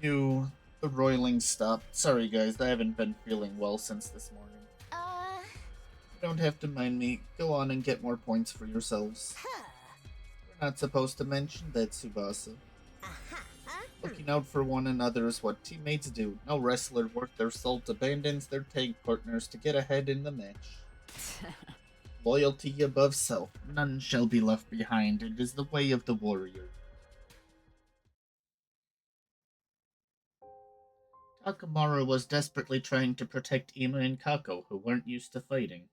The roiling stopped. Sorry guys, I haven't been feeling well since this morning. You don't have to mind me. Go on and get more points for yourselves. We're not supposed to mention that, Tsubasa. Looking out for one another is what teammates do. No wrestler worth their salt abandons their tag partners to get ahead in the match. Loyalty above self. None shall be left behind. It is the way of the warrior. Takamaru was desperately trying to protect Ima and Kako, who weren't used to fighting.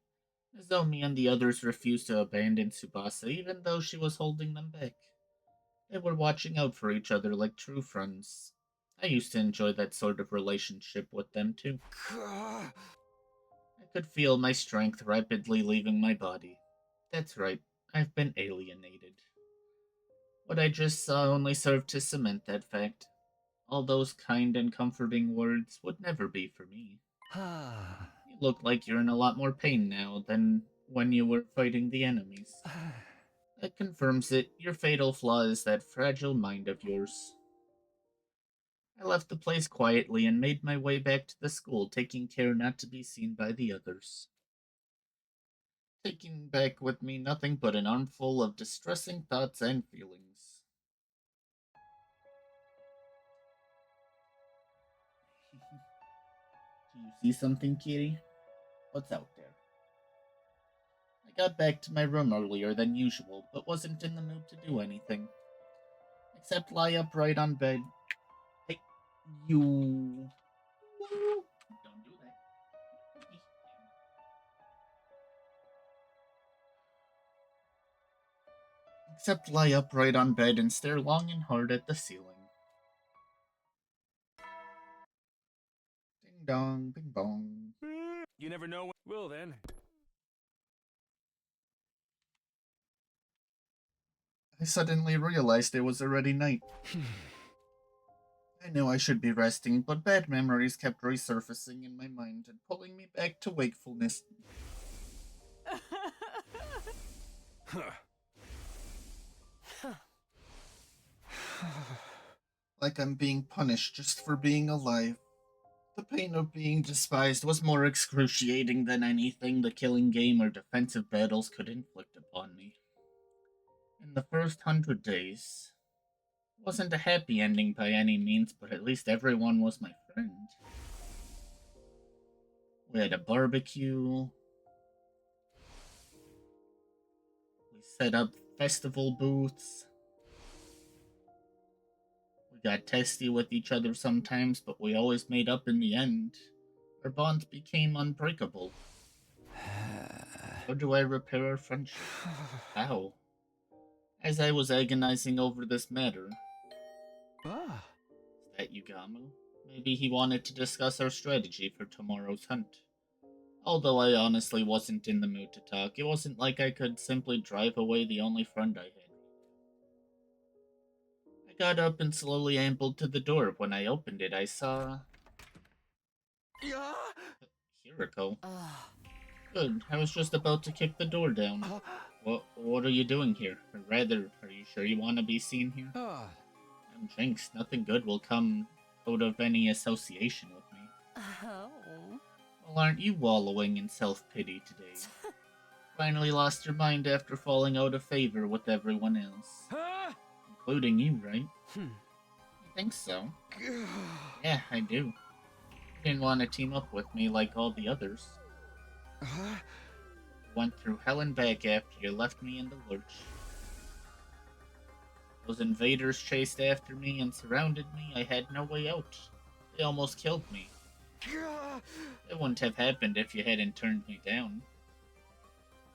Nozomi and the others refused to abandon Tsubasa, even though she was holding them back. They were watching out for each other like true friends. I used to enjoy that sort of relationship with them, too. I could feel my strength rapidly leaving my body. That's right, I've been alienated. What I just saw only served to cement that fact. All those kind and comforting words would never be for me. You look like you're in a lot more pain now than when you were fighting the enemies. That confirms it. Your fatal flaw is that fragile mind of yours. I left the place quietly and made my way back to the school, taking care not to be seen by the others. Taking back with me nothing but an armful of distressing thoughts and feelings. Do you see something, Kitty? What's out there? I got back to my room earlier than usual, but wasn't in the mood to do anything. Except lie upright on bed. Hey, you... Don't do that. Except lie upright on bed and stare long and hard at the ceiling. Ding dong, bing bong. You never know when. Well then. I suddenly realized it was already night. I knew I should be resting, but bad memories kept resurfacing in my mind and pulling me back to wakefulness. Like I'm being punished just for being alive. The pain of being despised was more excruciating than anything the killing game or defensive battles could inflict upon me. In the first 100 days, it wasn't a happy ending by any means, but at least everyone was my friend. We had a barbecue. We set up festival booths. We got testy with each other sometimes, but we always made up in the end. Our bond became unbreakable. How do I repair our friendship? How? As I was agonizing over this matter, Ah. is that Yugamu? Maybe he wanted to discuss our strategy for tomorrow's hunt. Although I honestly wasn't in the mood to talk, it wasn't like I could simply drive away the only friend I had. I got up and slowly ambled to the door. When I opened it, I saw Yeah. Hiriko. Ugh. Good. I was just about to kick the door down. What are you doing here? Or rather, are you sure you want to be seen here? Ah. I'm Jinx. Nothing good will come out of any association with me. Oh. Well, aren't you wallowing in self-pity today? Finally lost your mind after falling out of favor with everyone else. Huh? Including you, right? Hmm. I think so. Yeah, I do. You didn't want to team up with me like all the others. Huh? Went through hell and back after you left me in the lurch. Those invaders chased after me and surrounded me. I had no way out. They almost killed me. It wouldn't have happened if you hadn't turned me down.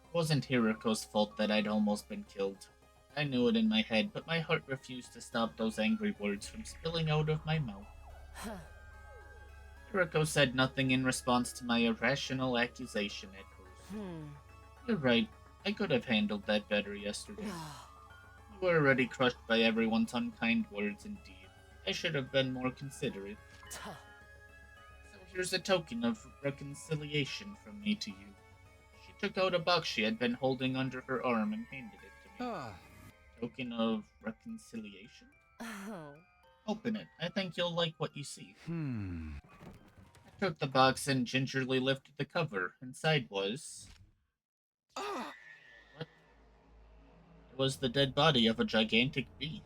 It wasn't Hiriko's fault that I'd almost been killed. I knew it in my head, but my heart refused to stop those angry words from spilling out of my mouth. Huh. Hiriko said nothing in response to my irrational accusation at first. You're right. I could have handled that better yesterday. You were already crushed by everyone's unkind words indeed. I should have been more considerate. So here's a token of reconciliation from me to you. She took out a box she had been holding under her arm and handed it to me. Ah. Token of reconciliation? Oh. Open it. I think you'll like what you see. I took the box and gingerly lifted the cover. Inside was... Ah. What? It was the dead body of a gigantic bee.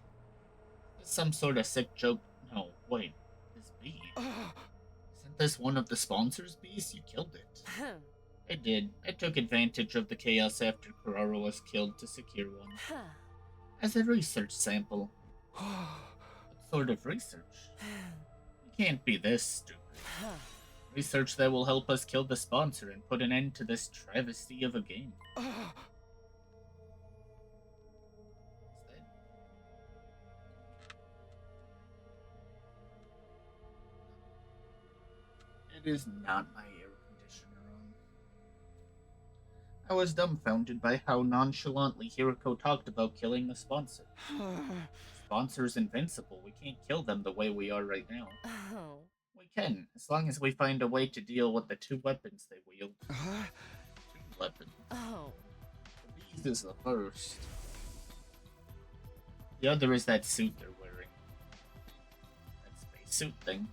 Is some sort of sick joke? No, wait. This bee? Ah. Isn't this one of the sponsors' bees? You killed it. Huh. I did. I took advantage of the chaos after Kuraro was killed to secure one. Huh. As a research sample. What sort of research? You can't be this stupid. Huh. Research that will help us kill the sponsor and put an end to this travesty of a game. Ah. Is that... It is not my air conditioner on. I was dumbfounded by how nonchalantly Hiriko talked about killing the sponsor. Sponsor's invincible. We can't kill them the way we are right now. Oh. We can, as long as we find a way to deal with the two weapons they wield. Ah. Two weapons. Oh. The bees is the first. The other is that suit they're wearing. That spacesuit thing.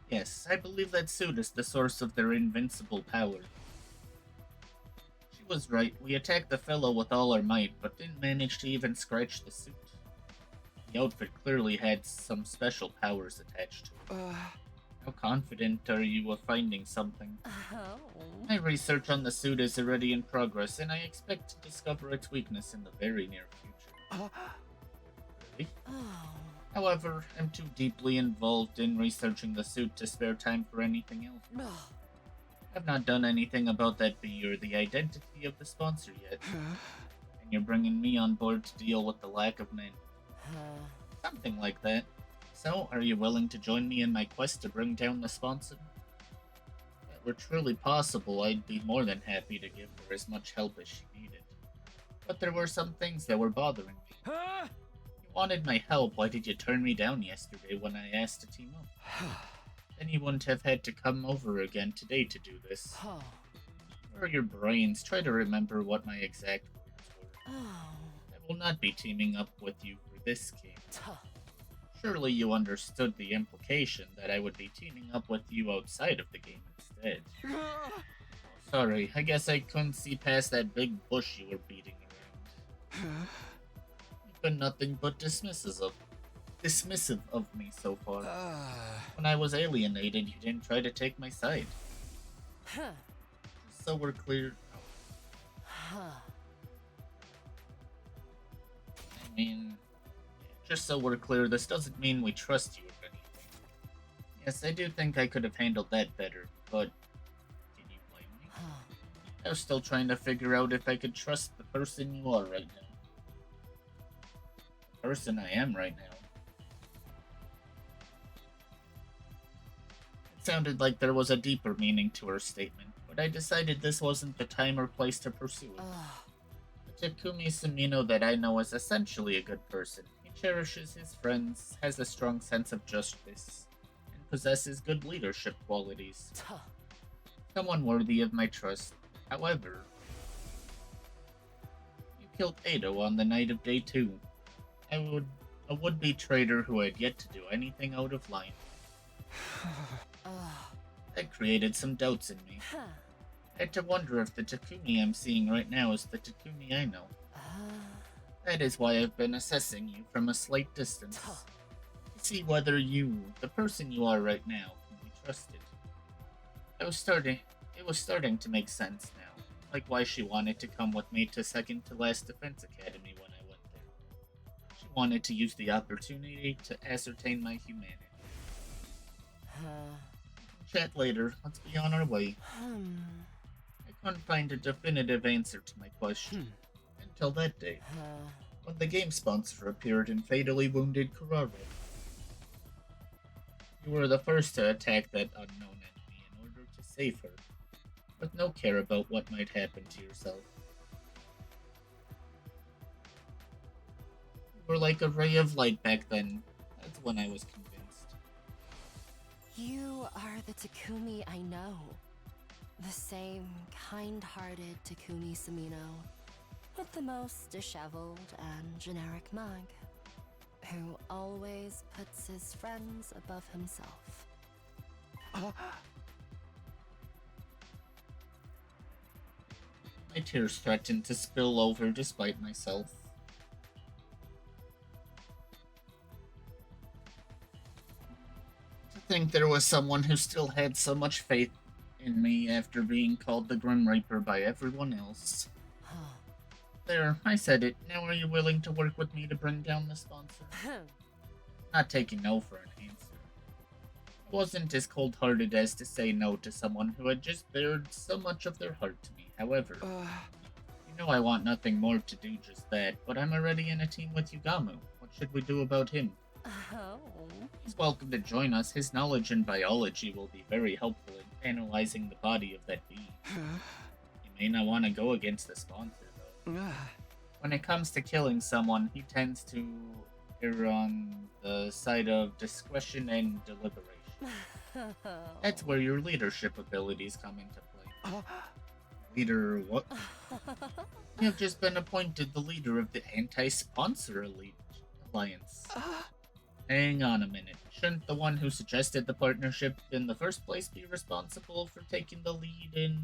Yes, I believe that suit is the source of their invincible power. She was right. We attacked the fellow with all our might, but didn't manage to even scratch the suit. The outfit clearly had some special powers attached to it. How confident are you of finding something? Oh. My research on the suit is already in progress, and I expect to discover its weakness in the very near future. Really? Oh. However, I'm too deeply involved in researching the suit to spare time for anything else. Oh. I've not done anything about that bee or the identity of the sponsor yet, and you're bringing me on board to deal with the lack of men. Something like that. So, are you willing to join me in my quest to bring down the sponsor? If that were truly possible, I'd be more than happy to give her as much help as she needed. But there were some things that were bothering me. Huh? You wanted my help, why did you turn me down yesterday when I asked to team up? Then you wouldn't have had to come over again today to do this. Oh. Or your brains, try to remember what my exact words were. Oh. I will not be teaming up with you for this game. Tuh. Surely you understood the implication that I would be teaming up with you outside of the game instead. Sorry, I guess I couldn't see past that big bush you were beating around. You've been nothing but dismissive of me so far. When I was alienated, you didn't try to take my side. Huh. So we're clear. Huh. I mean, just so we're clear, this doesn't mean we trust you or anything. Yes, I do think I could have handled that better, but can you blame me? I was still trying to figure out if I could trust the person you are right now. The person I am right now. It sounded like there was a deeper meaning to her statement, but I decided this wasn't the time or place to pursue it. The Takumi Sumino that I know is essentially a good person. He cherishes his friends, has a strong sense of justice, and possesses good leadership qualities. Someone worthy of my trust. However, you killed Ado on the night of day 2. A would-be traitor who had yet to do anything out of line. That created some doubts in me. I had to wonder if the Takumi I'm seeing right now is the Takumi I know. That is why I've been assessing you from a slight distance. To see whether you, the person you are right now, can be trusted. It was starting to make sense now, like why she wanted to come with me to second to last defense academy when I went there. She wanted to use the opportunity to ascertain my humanity. Chat later, let's be on our way. I couldn't find a definitive answer to my question until that day, when the game sponsor appeared and fatally wounded Kurara. You were the first to attack that unknown enemy in order to save her, with no care about what might happen to yourself. You were like a ray of light back then. That's when I was convinced. You are the Takumi I know. The same kind-hearted Takumi Sumino, with the most disheveled and generic mug, who always puts his friends above himself. My tears threatened to spill over despite myself. To think there was someone who still had so much faith in me after being called the Grim Reaper by everyone else. There, I said it. Now are you willing to work with me to bring down the sponsor? Not taking no for an answer. I wasn't as cold-hearted as to say no to someone who had just bared so much of their heart to me. However, you know I want nothing more to do just that, but I'm already in a team with Yugamu. What should we do about him? He's welcome to join us. His knowledge in biology will be very helpful in analyzing the body of that being. You may not want to go against the sponsor, though. When it comes to killing someone, he tends to err on the side of discretion and deliberation. That's where your leadership abilities come into play. Leader what? You have just been appointed the leader of the Anti-Sponsor Elite Alliance. Hang on a minute. Shouldn't the one who suggested the partnership in the first place be responsible for taking the lead in...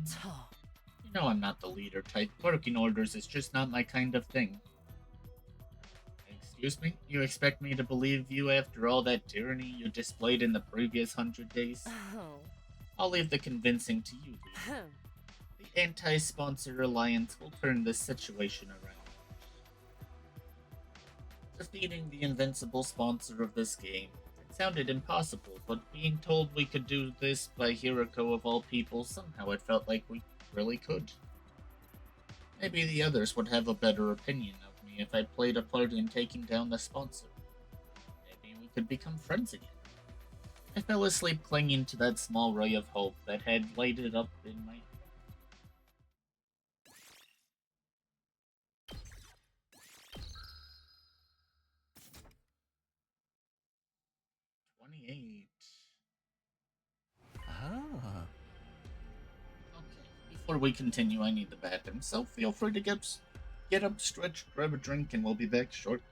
You know I'm not the leader type. Working orders is just not my kind of thing. Excuse me? You expect me to believe you after all that tyranny you displayed in the previous 100 days? I'll leave the convincing to you, leader. The Anti-Sponsor Alliance will turn this situation around. Defeating the invincible sponsor of this game. It sounded impossible, but being told we could do this by Hiroko of all people, somehow it felt like we really could. Maybe the others would have a better opinion of me if I played a part in taking down the sponsor. Maybe we could become friends again. I fell asleep clinging to that small ray of hope that had lighted up in my head. 28. Okay, before we continue, I need the bathroom, so feel free to get up, stretch, grab a drink, and we'll be back shortly.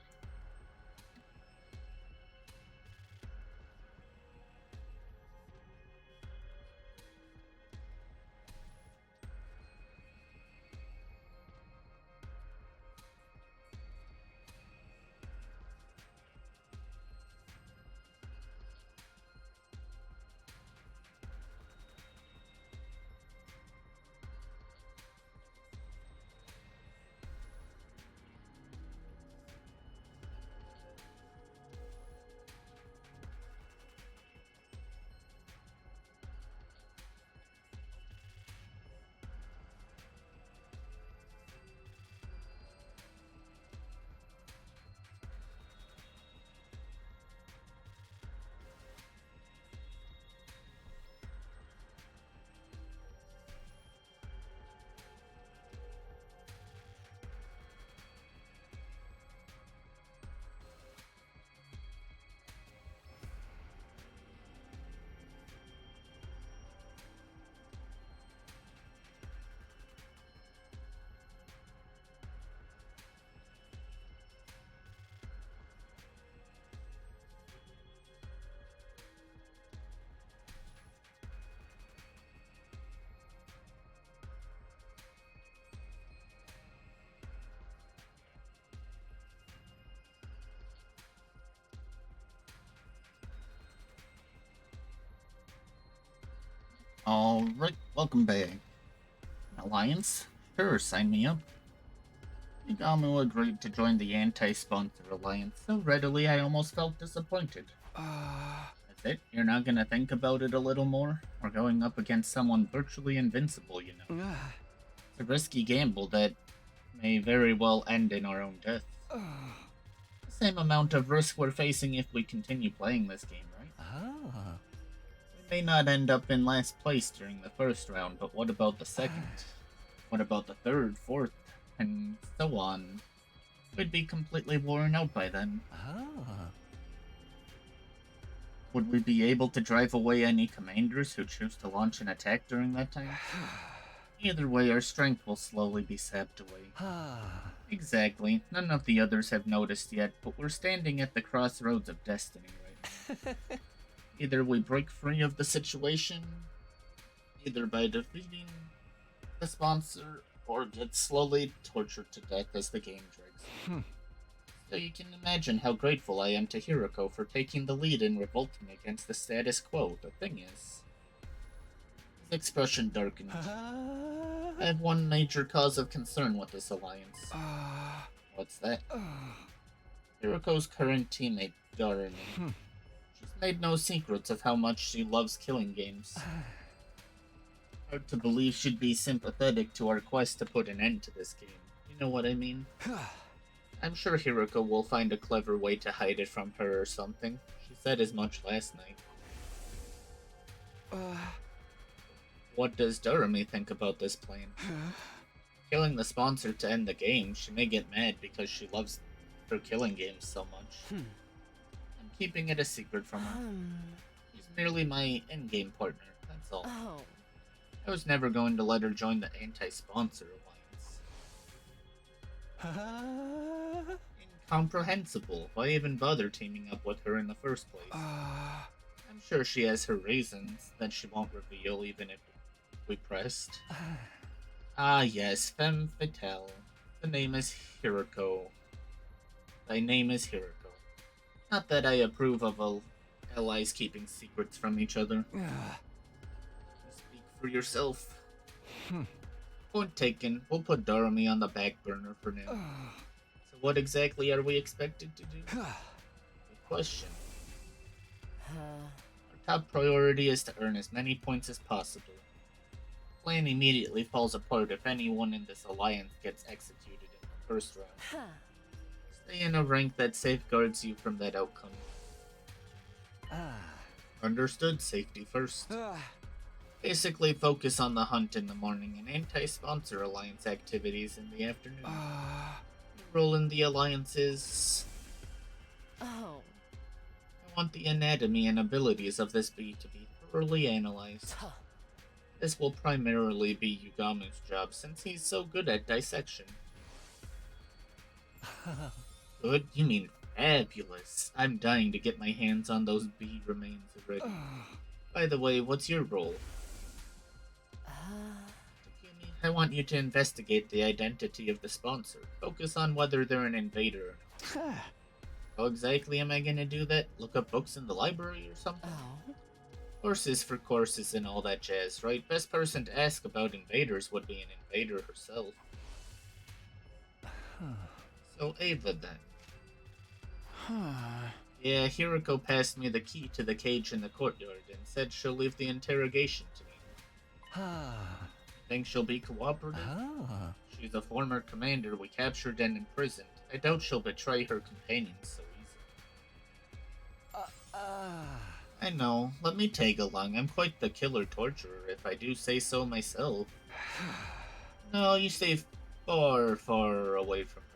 Alright, welcome back. Alliance? Sure, sign me up. Igamu agreed to join the anti-sponsor alliance so readily I almost felt disappointed. That's it? You're not gonna think about it a little more? We're going up against someone virtually invincible, you know. It's a risky gamble that may very well end in our own death. The same amount of risk we're facing if we continue playing this game, right? We may not end up in last place during the first round, but what about the second? What about the third, fourth, and so on? We'd be completely worn out by then. Would we be able to drive away any commanders who choose to launch an attack during that time? Either way, our strength will slowly be sapped away. Exactly. None of the others have noticed yet, but we're standing at the crossroads of destiny right now. Either we break free of the situation, either by defeating the sponsor, or get slowly tortured to death as the game drags. So you can imagine how grateful I am to Hiroko for taking the lead in revolting against the status quo. The thing is, his expression darkened. I have one major cause of concern with this alliance. What's that? Hiroko's current teammate, Darumi. She's made no secrets of how much she loves killing games. Hard to believe she'd be sympathetic to our quest to put an end to this game. You know what I mean? I'm sure Hiroko will find a clever way to hide it from her or something. She said as much last night. What does Darumi think about this plan? Killing the sponsor to end the game, she may get mad because she loves her killing games so much. I'm keeping it a secret from her. She's merely my in-game partner, that's all. I was never going to let her join the anti-sponsor alliance. Incomprehensible. Why even bother teaming up with her in the first place? I'm sure she has her reasons that she won't reveal even if we pressed. Ah yes, femme fatale. The name is Hiroko. Thy name is Hiroko. Not that I approve of allies keeping secrets from each other. Speak for yourself. Point taken. We'll put Darumi on the back burner for now. So what exactly are we expected to do? Good question. Our top priority is to earn as many points as possible. The plan immediately falls apart if anyone in this alliance gets executed in the first round. Stay in a rank that safeguards you from that outcome. Understood. Safety first. Basically, focus on the hunt in the morning and anti-sponsor alliance activities in the afternoon. Your role in the alliance is... I want the anatomy and abilities of this bee to be thoroughly analyzed. This will primarily be Yugamu's job since he's so good at dissection. Good? You mean fabulous. I'm dying to get my hands on those bee remains already. By the way, what's your role? Takumi, I want you to investigate the identity of the sponsor. Focus on whether they're an invader or not. How exactly am I gonna do that? Look up books in the library or something? Horses for courses and all that jazz, right? Best person to ask about invaders would be an invader herself. So Ava then. Yeah, Hiroko passed me the key to the cage in the courtyard and said she'll leave the interrogation to me. Think she'll be cooperative? She's a former commander we captured and imprisoned. I doubt she'll betray her companions so easily. I know. Let me tag along. I'm quite the killer torturer, if I do say so myself. No, you stay far, far away from her.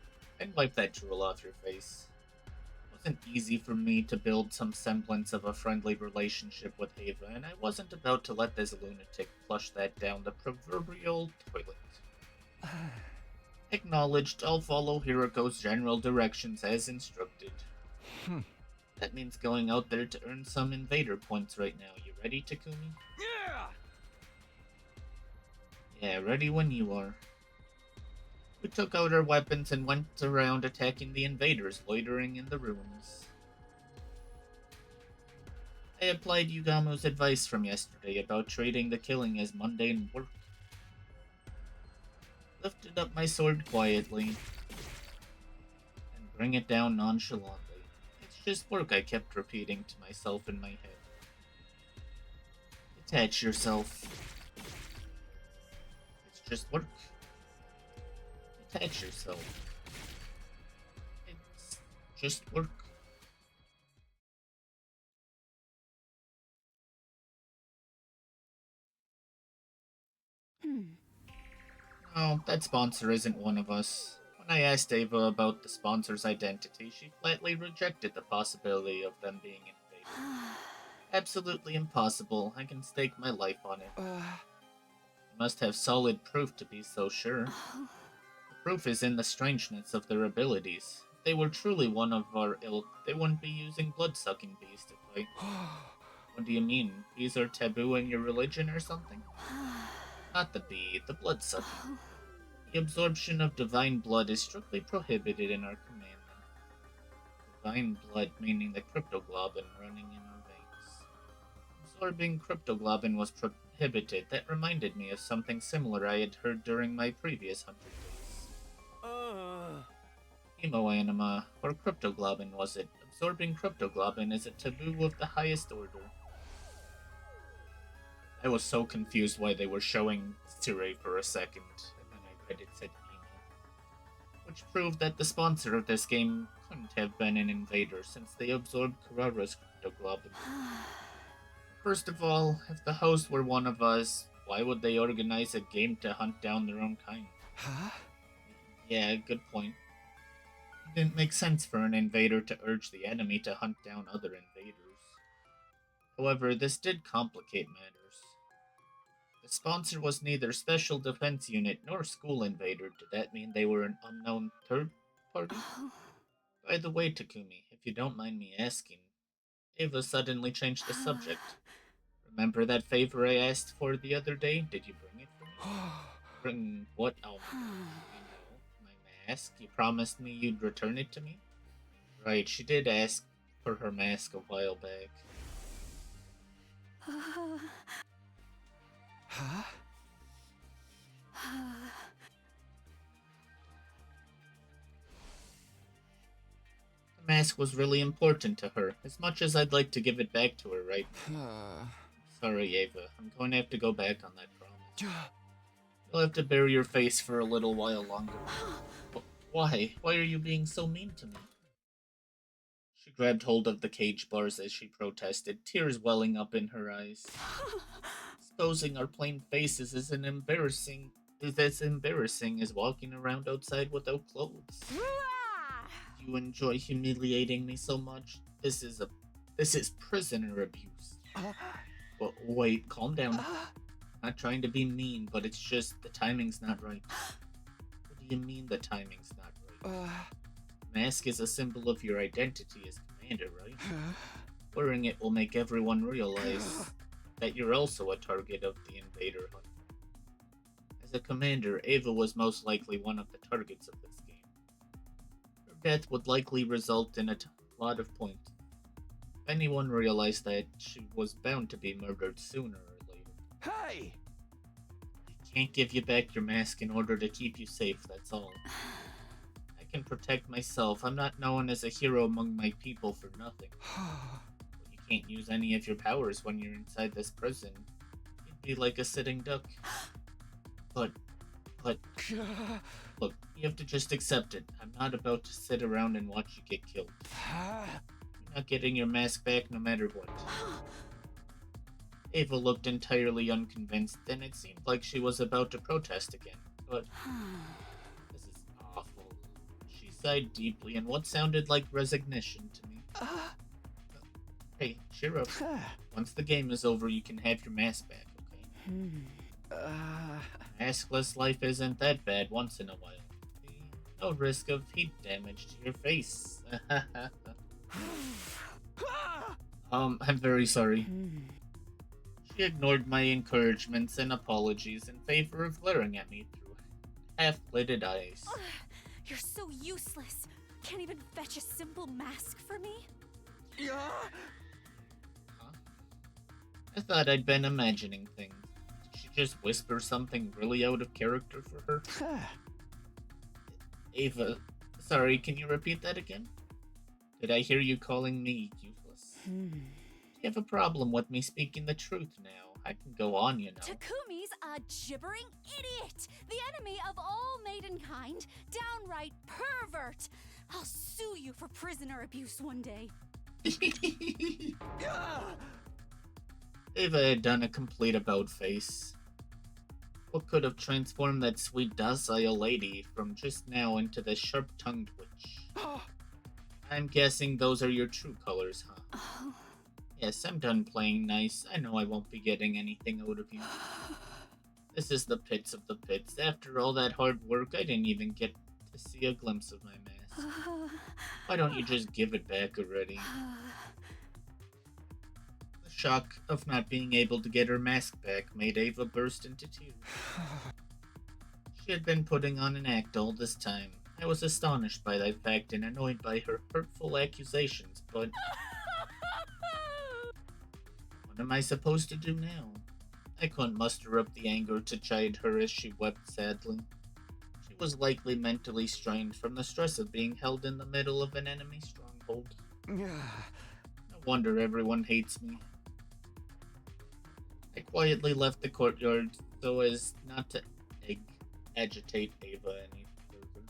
And wipe that drool off your face. It wasn't easy for me to build some semblance of a friendly relationship with Ava, and I wasn't about to let this lunatic flush that down the proverbial toilet. Acknowledged. I'll follow Hiroko's general directions as instructed. That means going out there to earn some invader points right now. You ready, Takumi? Yeah, ready when you are. We took out our weapons and went around attacking the invaders loitering in the ruins. I applied Yugamo's advice from yesterday about treating the killing as mundane work. Lifted up my sword quietly and bring it down nonchalantly. It's just work, I kept repeating to myself in my head. Detach yourself. It's just work. Detach yourself. It's just work. No, that sponsor isn't one of us. When I asked Ava about the sponsor's identity, she flatly rejected the possibility of them being invaders. Absolutely impossible. I can stake my life on it. You must have solid proof to be so sure. The proof is in the strangeness of their abilities. If they were truly one of our ilk, they wouldn't be using blood-sucking bees to fight. What do you mean? Bees are taboo in your religion or something? Not the bee, the blood-sucking. The absorption of divine blood is strictly prohibited in our commandment. Divine blood meaning the cryptoglobin running in our veins. Absorbing cryptoglobin was prohibited. That reminded me of something similar I had heard during my previous 100 days. Hemoanima, or cryptoglobin was it? Absorbing cryptoglobin is a taboo of the highest order. I was so confused why they were showing Tsire for a second, and then I read it said Emo. Which proved that the sponsor of this game couldn't have been an invader since they absorbed Karara's cryptoglobin. First of all, if the host were one of us, why would they organize a game to hunt down their own kind? Huh? Yeah, good point. It didn't make sense for an invader to urge the enemy to hunt down other invaders. However, this did complicate matters. The sponsor was neither Special Defense Unit nor School Invader. Did that mean they were an unknown third party? By the way, Takumi, if you don't mind me asking, Ava suddenly changed the subject. Remember that favor I asked for the other day? Did you bring it for me? Bring what? Oh my god. You know, my mask? You promised me you'd return it to me? Right, she did ask for her mask a while back. Huh? The mask was really important to her, as much as I'd like to give it back to her right now. Sorry, Ava. I'm going to have to go back on that promise. You'll have to bury your face for a little while longer. Why? Why are you being so mean to me? She grabbed hold of the cage bars as she protested, tears welling up in her eyes. Exposing our plain faces is as embarrassing as walking around outside without clothes. You enjoy humiliating me so much? This is prisoner abuse. But wait, calm down. Not trying to be mean, but it's just the timing's not right. What do you mean the timing's not right? Mask is a symbol of your identity as commander, right? Wearing it will make everyone realize that you're also a target of the invader hunt. As a commander, Ava was most likely one of the targets of this game. Her death would likely result in a lot of points. If anyone realized that, she was bound to be murdered sooner or later. Hey! I can't give you back your mask in order to keep you safe, that's all. I can protect myself. I'm not known as a hero among my people for nothing. But you can't use any of your powers when you're inside this prison. You'd be like a sitting duck. But, look, you have to just accept it. I'm not about to sit around and watch you get killed. You're not getting your mask back no matter what. Ava looked entirely unconvinced, and it seemed like she was about to protest again. But this is awful. She sighed deeply in what sounded like resignation to me. Hey, cheer up. Once the game is over, you can have your mask back, okay? Maskless life isn't that bad once in a while. No risk of heat damage to your face. I'm very sorry. She ignored my encouragements and apologies in favor of glaring at me through half-lidded eyes. You're so useless. Can't even fetch a simple mask for me? Huh? I thought I'd been imagining things. Did she just whisper something really out of character for her? Ava, sorry, can you repeat that again? Did I hear you calling me useless? Do you have a problem with me speaking the truth now? I can go on, you know. Takumi's a gibbering idiot, the enemy of all maidenkind, downright pervert. I'll sue you for prisoner abuse one day. Ava had done a complete about face. What could have transformed that sweet, docile lady from just now into this sharp-tongued witch? I'm guessing those are your true colors, huh? Oh. Yes, I'm done playing nice. I know I won't be getting anything out of you. This is the pits of the pits. After all that hard work, I didn't even get to see a glimpse of my mask. Why don't you just give it back already? The shock of not being able to get her mask back made Ava burst into tears. She had been putting on an act all this time. I was astonished by that fact and annoyed by her hurtful accusations, but what am I supposed to do now? I couldn't muster up the anger to chide her as she wept sadly. She was likely mentally strained from the stress of being held in the middle of an enemy stronghold. No wonder everyone hates me. I quietly left the courtyard so as not to agitate Ava any further.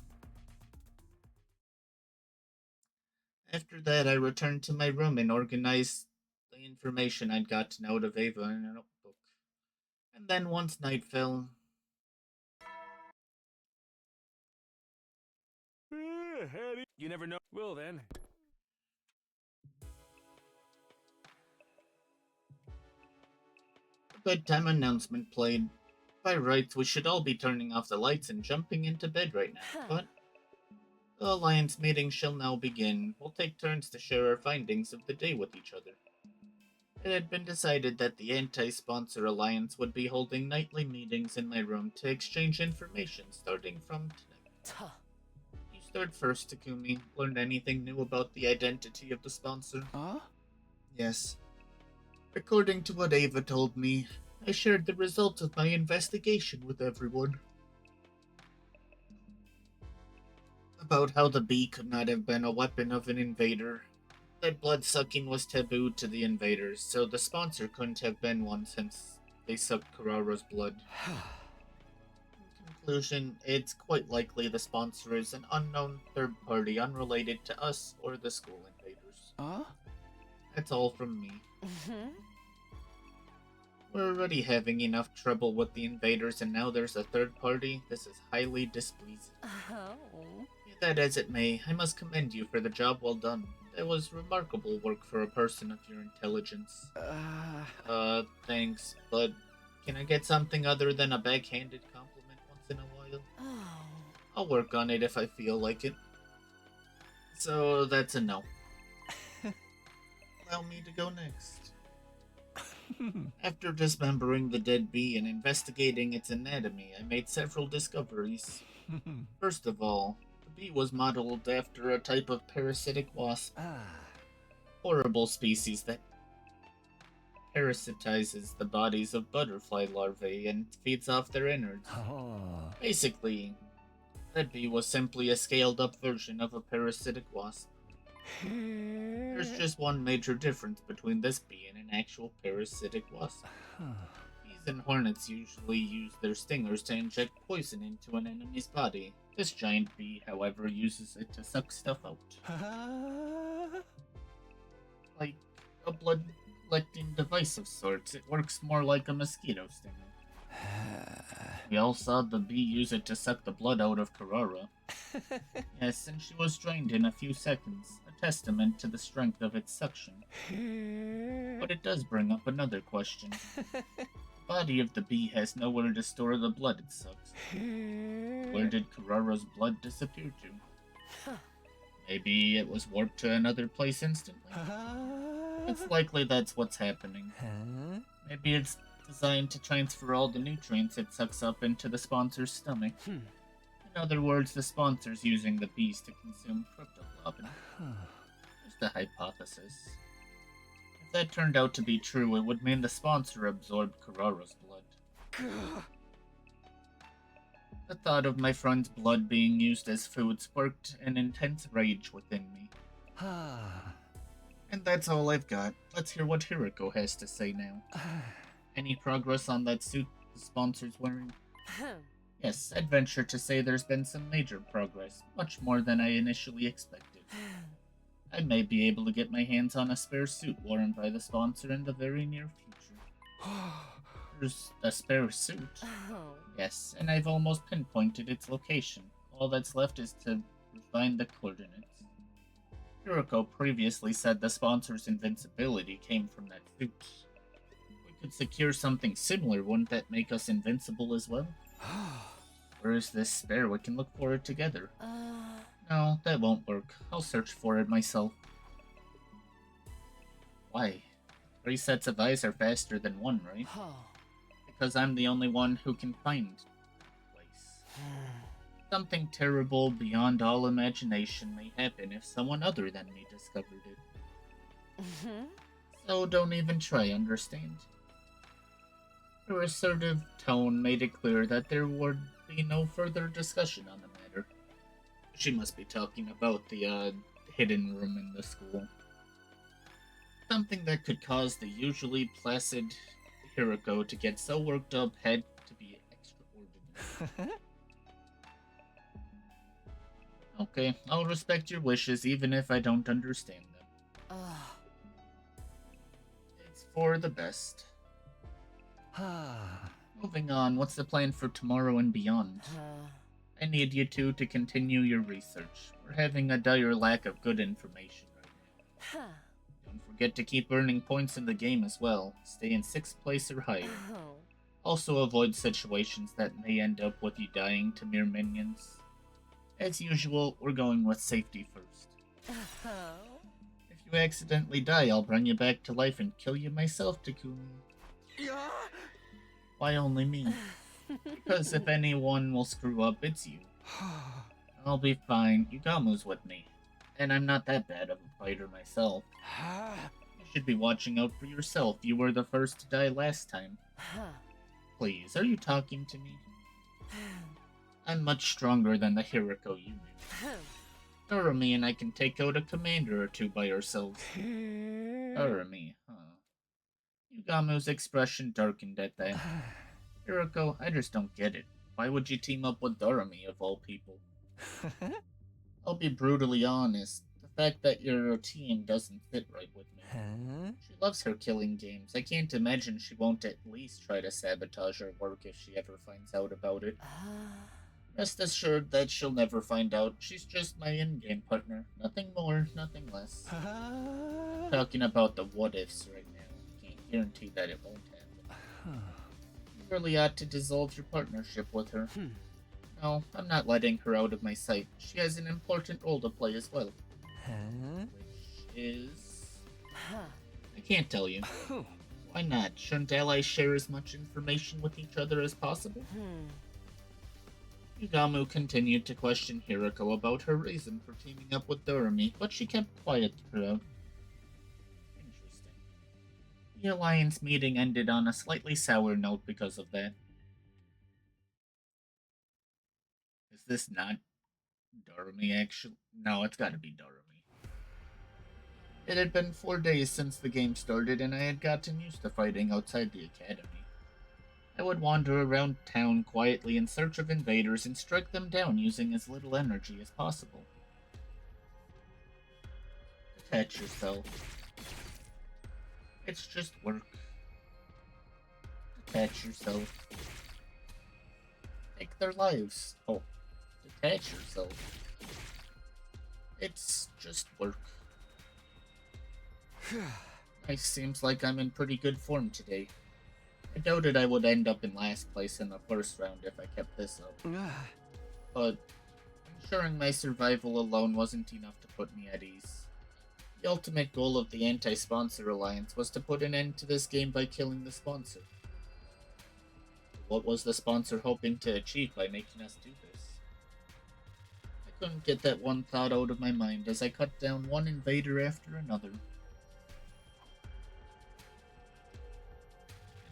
After that, I returned to my room and organized the information I'd gotten out of Ava in a notebook. And then once night fell, You never know. Well then. a bedtime announcement played. By rights, we should all be turning off the lights and jumping into bed right now, but the Alliance meeting shall now begin. We'll take turns to share our findings of the day with each other. It had been decided that the Anti-Sponsor Alliance would be holding nightly meetings in my room to exchange information starting from tonight. You start first, Takumi. Learned anything new about the identity of the sponsor? Yes. According to what Ava told me, I shared the results of my investigation with everyone. About how the bee could not have been a weapon of an invader. That blood-sucking was taboo to the invaders, so the sponsor couldn't have been one since they sucked Karara's blood. In conclusion, it's quite likely the sponsor is an unknown third party unrelated to us or the school invaders. That's all from me. We're already having enough trouble with the invaders, and now there's a third party. This is highly displeasing. Be that as it may, I must commend you for the job well done. That was remarkable work for a person of your intelligence. Thanks, but can I get something other than a backhanded compliment once in a while? I'll work on it if I feel like it. So that's a no. Allow me to go next. After dismembering the dead bee and investigating its anatomy, I made several discoveries. First of all, the bee was modeled after a type of parasitic wasp. Horrible species that parasitizes the bodies of butterfly larvae and feeds off their innards. Basically, that bee was simply a scaled-up version of a parasitic wasp. There's just one major difference between this bee and an actual parasitic wasp. Bees and hornets usually use their stingers to inject poison into an enemy's body. This giant bee, however, uses it to suck stuff out. Like a blood-collecting device of sorts. It works more like a mosquito stinger. We all saw the bee use it to suck the blood out of Karara. Yes, and she was drained in a few seconds, a testament to the strength of its suction. But it does bring up another question. The body of the bee has nowhere to store the blood it sucks. Where did Karara's blood disappear to? Maybe it was warped to another place instantly? It's likely that's what's happening. Maybe it's designed to transfer all the nutrients it sucks up into the sponsor's stomach. In other words, the sponsor's using the bees to consume cryptoglobin. Just a hypothesis. If that turned out to be true, it would mean the sponsor absorbed Carrara's blood. The thought of my friend's blood being used as food sparked an intense rage within me. And that's all I've got. Let's hear what Hiroko has to say now. Any progress on that suit the sponsor's wearing? Yes, I'd venture to say there's been some major progress, much more than I initially expected. I may be able to get my hands on a spare suit worn by the sponsor in the very near future. There's a spare suit? Yes, and I've almost pinpointed its location. All that's left is to find the coordinates. Hiroko previously said the sponsor's invincibility came from that suit. If we could secure something similar, wouldn't that make us invincible as well? Where is this spare? We can look for it together. No, that won't work. I'll search for it myself. Why? 3 sets of eyes are faster than 1, right? Because I'm the only one who can find the place. Something terrible beyond all imagination may happen if someone other than me discovered it. So don't even try, understand? Her assertive tone made it clear that there would be no further discussion on the matter. She must be talking about the hidden room in the school. Something that could cause the usually placid Hiroko to get so worked up had to be extraordinary. Okay, I'll respect your wishes even if I don't understand them. It's for the best. Moving on, what's the plan for tomorrow and beyond? I need you two to continue your research. We're having a dire lack of good information right now. Don't forget to keep earning points in the game as well. Stay in 6th place or higher. Also avoid situations that may end up with you dying to mere minions. As usual, we're going with safety first. If you accidentally die, I'll bring you back to life and kill you myself, Takumi. Why only me? Because if anyone will screw up, it's you. I'll be fine. Yugamu's with me. And I'm not that bad of a fighter myself. You should be watching out for yourself. You were the first to die last time. Please, are you talking to me? I'm much stronger than the Hiroko you knew. Doremi and I can take out a commander or 2 by ourselves. Doremi, huh? Yugamu's expression darkened at that. Hiroko, I just don't get it. Why would you team up with Doremi, of all people? I'll be brutally honest. The fact that you're a team doesn't fit right with me. She loves her killing games. I can't imagine she won't at least try to sabotage her work if she ever finds out about it. Rest assured that she'll never find out. She's just my in-game partner. Nothing more, nothing less. Talking about the what-ifs right now. Can't guarantee that it won't happen. You really ought to dissolve your partnership with her. No, I'm not letting her out of my sight. She has an important role to play as well. Which is... I can't tell you. Why not? Shouldn't allies share as much information with each other as possible? Yugamu continued to question Hiroko about her reason for teaming up with Doremi, but she kept quiet throughout. Interesting. The alliance meeting ended on a slightly sour note because of that. Is this not Doremi, actually? No, it's gotta be Doremi. It had been 4 days since the game started, and I had gotten used to fighting outside the academy. I would wander around town quietly in search of invaders and strike them down using as little energy as possible. Detach yourself. It's just work. Detach yourself. Take their lives. Oh, detach yourself. It's just work. Seems like I'm in pretty good form today. I doubted I would end up in last place in the first round if I kept this up. But ensuring my survival alone wasn't enough to put me at ease. The ultimate goal of the Anti-Sponsor Alliance was to put an end to this game by killing the sponsor. What was the sponsor hoping to achieve by making us do this? I couldn't get that one thought out of my mind as I cut down one invader after another.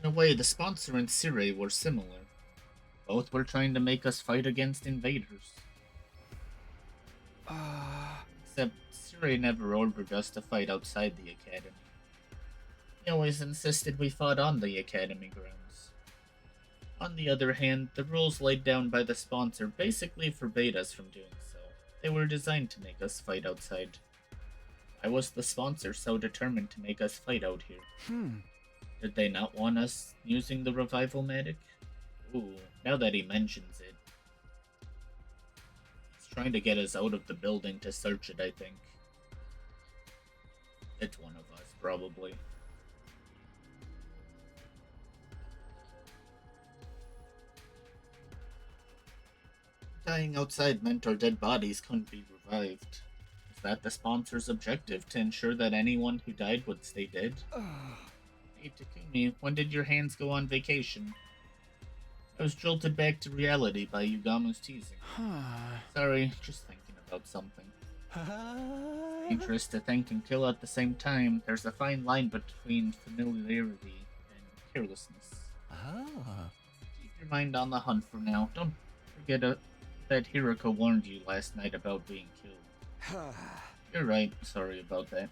a way, the sponsor and Sire were similar. Both were trying to make us fight against invaders. Except Sire never ordered us to fight outside the academy. He always insisted we fought on the academy grounds. On the other hand, the rules laid down by the sponsor basically forbade us from doing so. They were designed to make us fight outside. Why was the sponsor so determined to make us fight out here? Did they not want us using the revival magic? Ooh, now that he mentions it. He's trying to get us out of the building to search it, I think. It's one of us, probably. Dying outside meant our dead bodies couldn't be revived. Is that the sponsor's objective, to ensure that anyone who died would stay dead? Hey Takumi, when did your hands go on vacation? I was jolted back to reality by Yugamu's teasing. Sorry, just thinking about something. Dangerous to think and kill at the same time. There's a fine line between familiarity and carelessness. Keep your mind on the hunt for now. Don't forget that Hiroko warned you last night about being killed. You're right, sorry about that.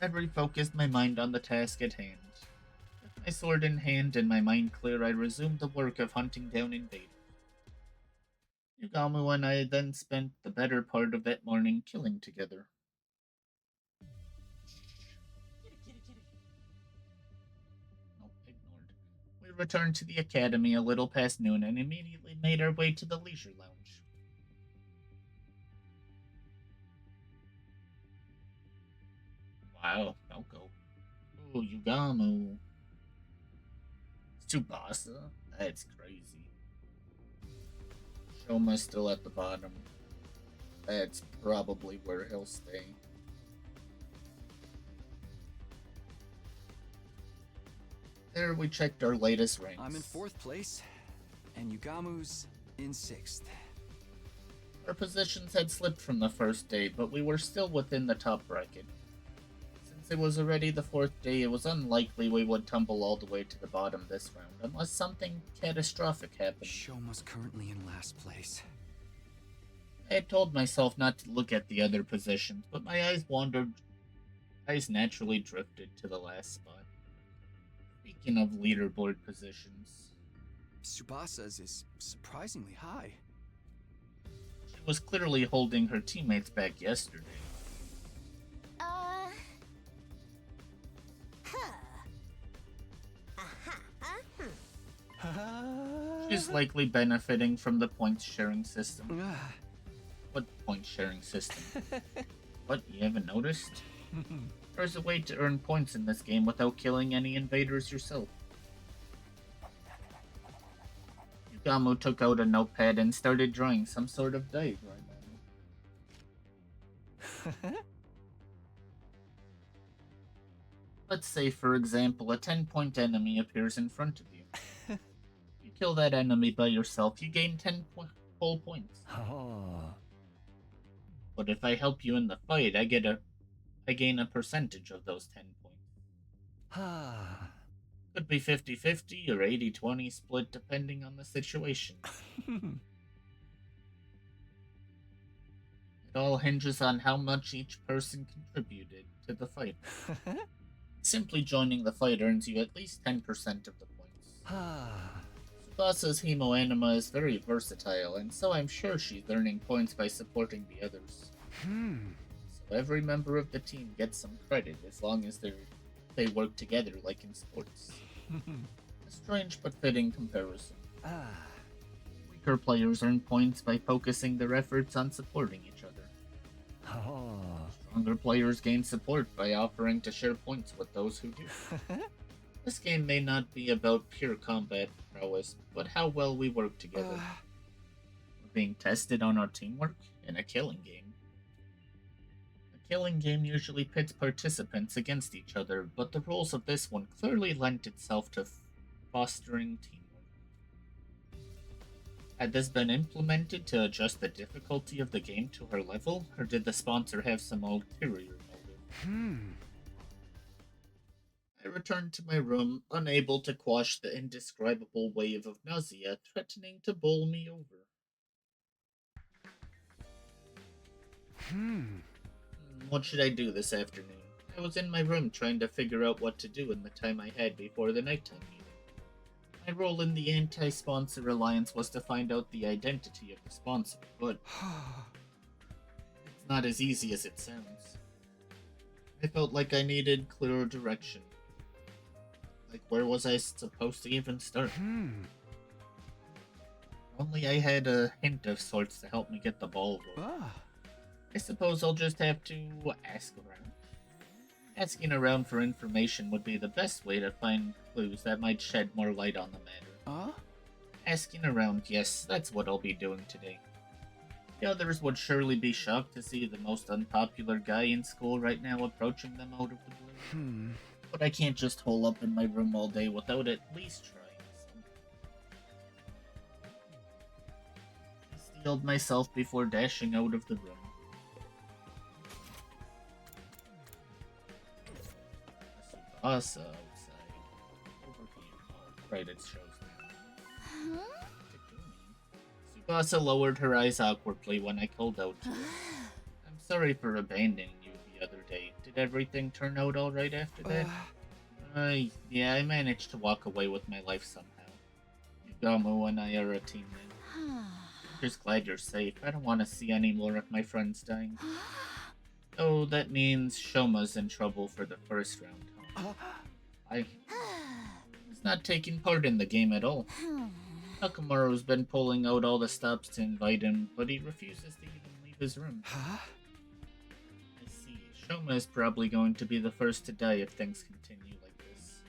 I refocused my mind on the task at hand. With my sword in hand and my mind clear, I resumed the work of hunting down invaders. Yugamu and I then spent the better part of that morning killing together. Nope, ignored. We returned to the academy a little past noon and immediately made our way to the leisure lounge. Wow, Falco. Oh, Yugamu. Tsubasa? That's crazy. Shoma's still at the bottom. That's probably where he'll stay. There we checked our latest ranks. I'm in 4th place, and Yugamu's in 6th. Our positions had slipped from the first day, but we were still within the top bracket. Since it was already the 4th day, it was unlikely we would tumble all the way to the bottom this round, unless something catastrophic happened. Shoma's currently in last place. I had told myself not to look at the other positions, but my eyes naturally drifted to the last spot. Speaking of leaderboard positions, Tsubasa's is surprisingly high. she was clearly holding her teammates back yesterday. She's likely benefiting from the points sharing system. What points sharing system? What, you haven't noticed? There's a way to earn points in this game without killing any invaders yourself. Yugamu took out a notepad and started drawing some sort of diagram. Let's say, for example, a 10-point enemy appears in front of you. You kill that enemy by yourself, you gain 10 whole points. But if I help you in the fight, I gain a percentage of those 10 points. Could be 50-50 or 80-20 split depending on the situation. It all hinges on how much each person contributed to the fight. Simply joining the fight earns you at least 10% of the points. Tsubasa's Hemoanima is very versatile, and so I'm sure she's earning points by supporting the others. So every member of the team gets some credit as long as they work together like in sports. A strange but fitting comparison. Weaker players earn points by focusing their efforts on supporting each other. Stronger players gain support by offering to share points with those who do. This game may not be about pure combat prowess, but how well we work together. We're being tested on our teamwork in a killing game. A killing game usually pits participants against each other, but the rules of this one clearly lent itself to fostering teamwork. Had this been implemented to adjust the difficulty of the game to her level, or did the sponsor have some ulterior motive? I returned to my room, unable to quash the indescribable wave of nausea threatening to bowl me over. What should I do this afternoon? I was in my room trying to figure out what to do in the time I had before the nighttime meeting. My role in the anti-sponsor alliance was to find out the identity of the sponsor, but it's not as easy as it sounds. I felt like I needed clearer direction. Like, where was I supposed to even start? Only I had a hint of sorts to help me get the ball rolling. I suppose I'll just have to ask around. Asking around for information would be the best way to find clues that might shed more light on the matter. Asking around, yes, that's what I'll be doing today. The others would surely be shocked to see the most unpopular guy in school right now approaching them out of the blue. But I can't just hole up in my room all day without at least trying something. I steeled myself before dashing out of the room. Us outside. Over here. Oh, right, it shows now. Tsubasa lowered her eyes awkwardly when I called out to her. I'm sorry for abandoning you the other day. Did everything turn out alright after that? Yeah, I managed to walk away with my life somehow. Yugamu and I are a team now. I'm just glad you're safe. I don't want to see any more of my friends dying. Oh, that means Shoma's in trouble for the first round. I was not taking part in the game at all. Nakamura's been pulling out all the stops to invite him, but he refuses to even leave his room. I see. Shoma is probably going to be the first to die if things continue like this.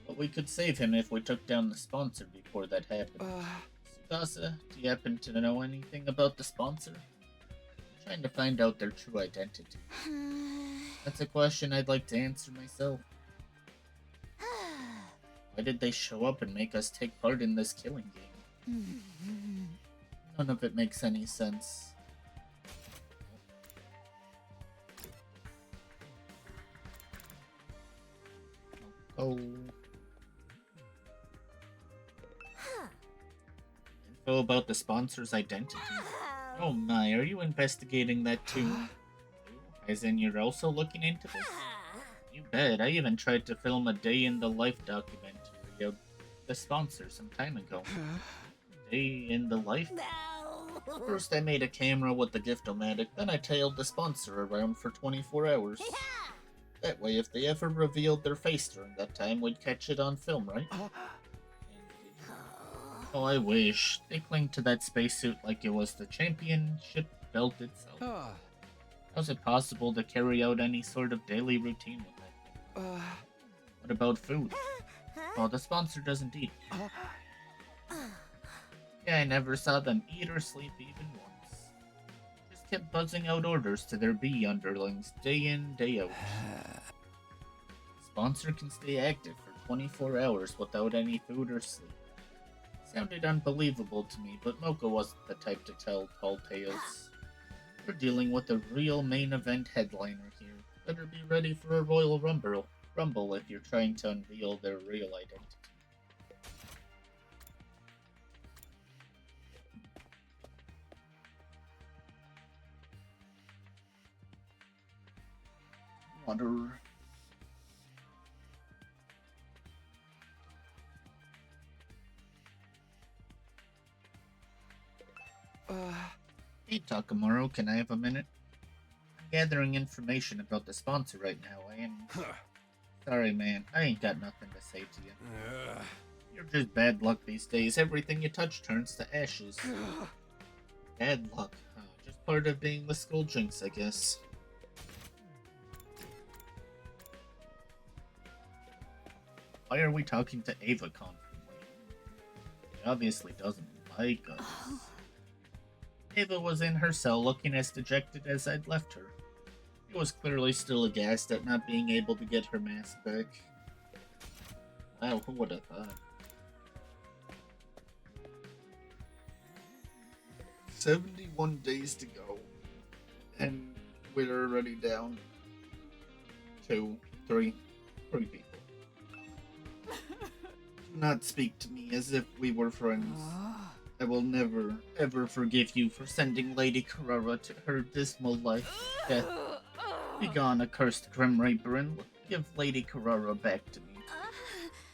But we could save him if we took down the sponsor before that happened. Tsubasa, do you happen to know anything about the sponsor? I'm trying to find out their true identity. That's a question I'd like to answer myself. Why did they show up and make us take part in this killing game? None of it makes any sense. Oh. Info about the sponsor's identity. Oh my, are you investigating that too? As in, you're also looking into this? You bet. I even tried to film a day in the life documentary of the sponsor some time ago. Day in the life? First I made a camera with the gift-o-matic, then I tailed the sponsor around for 24 hours. That way, if they ever revealed their face during that time, we'd catch it on film, right? Oh, I wish. They cling to that spacesuit like it was the championship belt itself. How's it possible to carry out any sort of daily routine with that thing? What about food? Oh, the sponsor doesn't eat. Yeah, I never saw them eat or sleep even once. Just kept buzzing out orders to their bee underlings day in, day out. Sponsor can stay active for 24 hours without any food or sleep. Sounded unbelievable to me, but Moko wasn't the type to tell tall tales. We're dealing with a real main event headliner here. Better be ready for a Royal Rumble if you're trying to unveil their real identity. Water. Hey Takamaro, can I have a minute? I'm gathering information about the sponsor right now, and... Sorry man, I ain't got nothing to say to you. You're just bad luck these days. Everything you touch turns to ashes. Bad luck. Just part of being the school jinx, I guess. Why are we talking to Ava constantly? She obviously doesn't like us. Ava was in her cell looking as dejected as I'd left her. She was clearly still aghast at not being able to get her mask back. Wow, who would have thought? 71 days to go. And we're already down 2, 3, Sorry, people. Do not speak to me as if we were friends. I will never, ever forgive you for sending Lady Carrara to her dismal life death. Begone, accursed Grim Reaper, and give Lady Carrara back to me.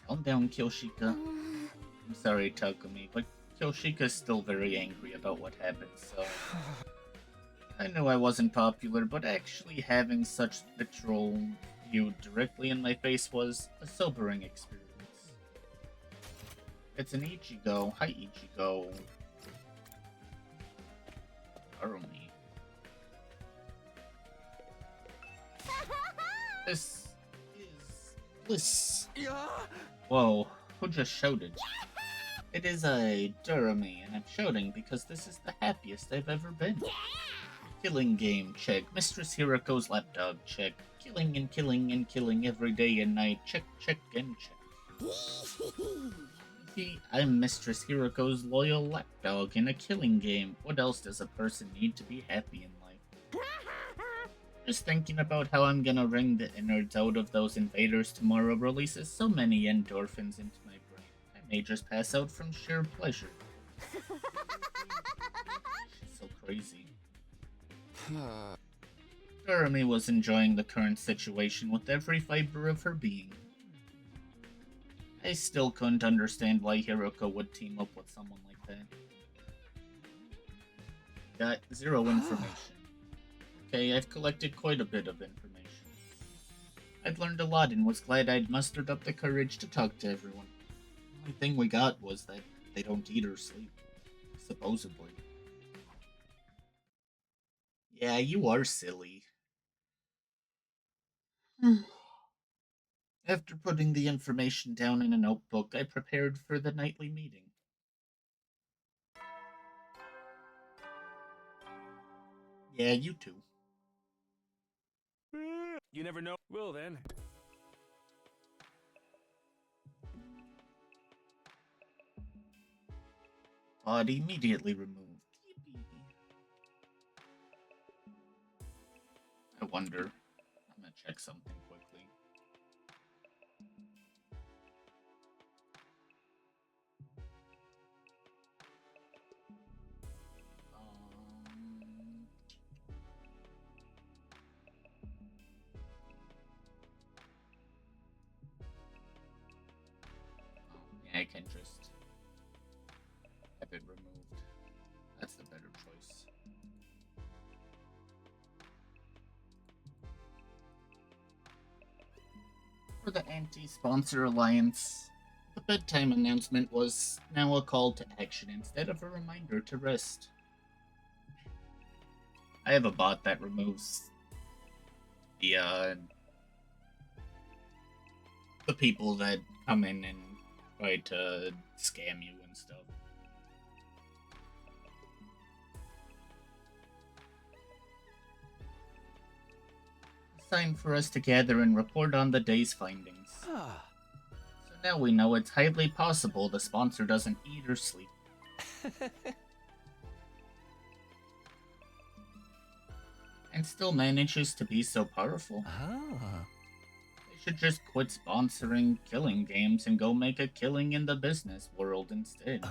Calm down, Kyoshika. I'm sorry, Takumi, but Kyoshika's still very angry about what happened, so... I knew I wasn't popular, but actually having such vitriol viewed directly in my face was a sobering experience. It's an Ichigo. Hi, Ichigo. Arumi. This is bliss. Whoa, who just shouted? It is a Durami, and I'm shouting because this is the happiest I've ever been. Killing game, check. Mistress Hiroko's lapdog, check. Killing and killing and killing every day and night, check, check, and check. I'm Mistress Hiroko's loyal lapdog in a killing game. What else does a person need to be happy in life? Just thinking about how I'm gonna wring the innards out of those invaders tomorrow releases so many endorphins into my brain. I may just pass out from sheer pleasure. She's so crazy. Jeremy was enjoying the current situation with every fiber of her being. I still couldn't understand why Hiroko would team up with someone like that. Got zero information. Okay, I've collected quite a bit of information. I'd learned a lot and was glad I'd mustered up the courage to talk to everyone. The only thing we got was that they don't eat or sleep. Supposedly. Yeah, you are silly. After putting the information down in a notebook, I prepared for the nightly meeting. Yeah, you too. You never know. Well then. VOD immediately removed. I wonder. I'm gonna check something quickly. Yeah, I can just have it removed. That's the better choice. For the Anti-Sponsor Alliance, the bedtime announcement was now a call to action instead of a reminder to rest. I have a bot that removes the people that come in and try to scam you and stuff. It's time for us to gather and report on the day's findings. So now we know it's highly possible the sponsor doesn't eat or sleep. And still manages to be so powerful. They should just quit sponsoring killing games and go make a killing in the business world instead.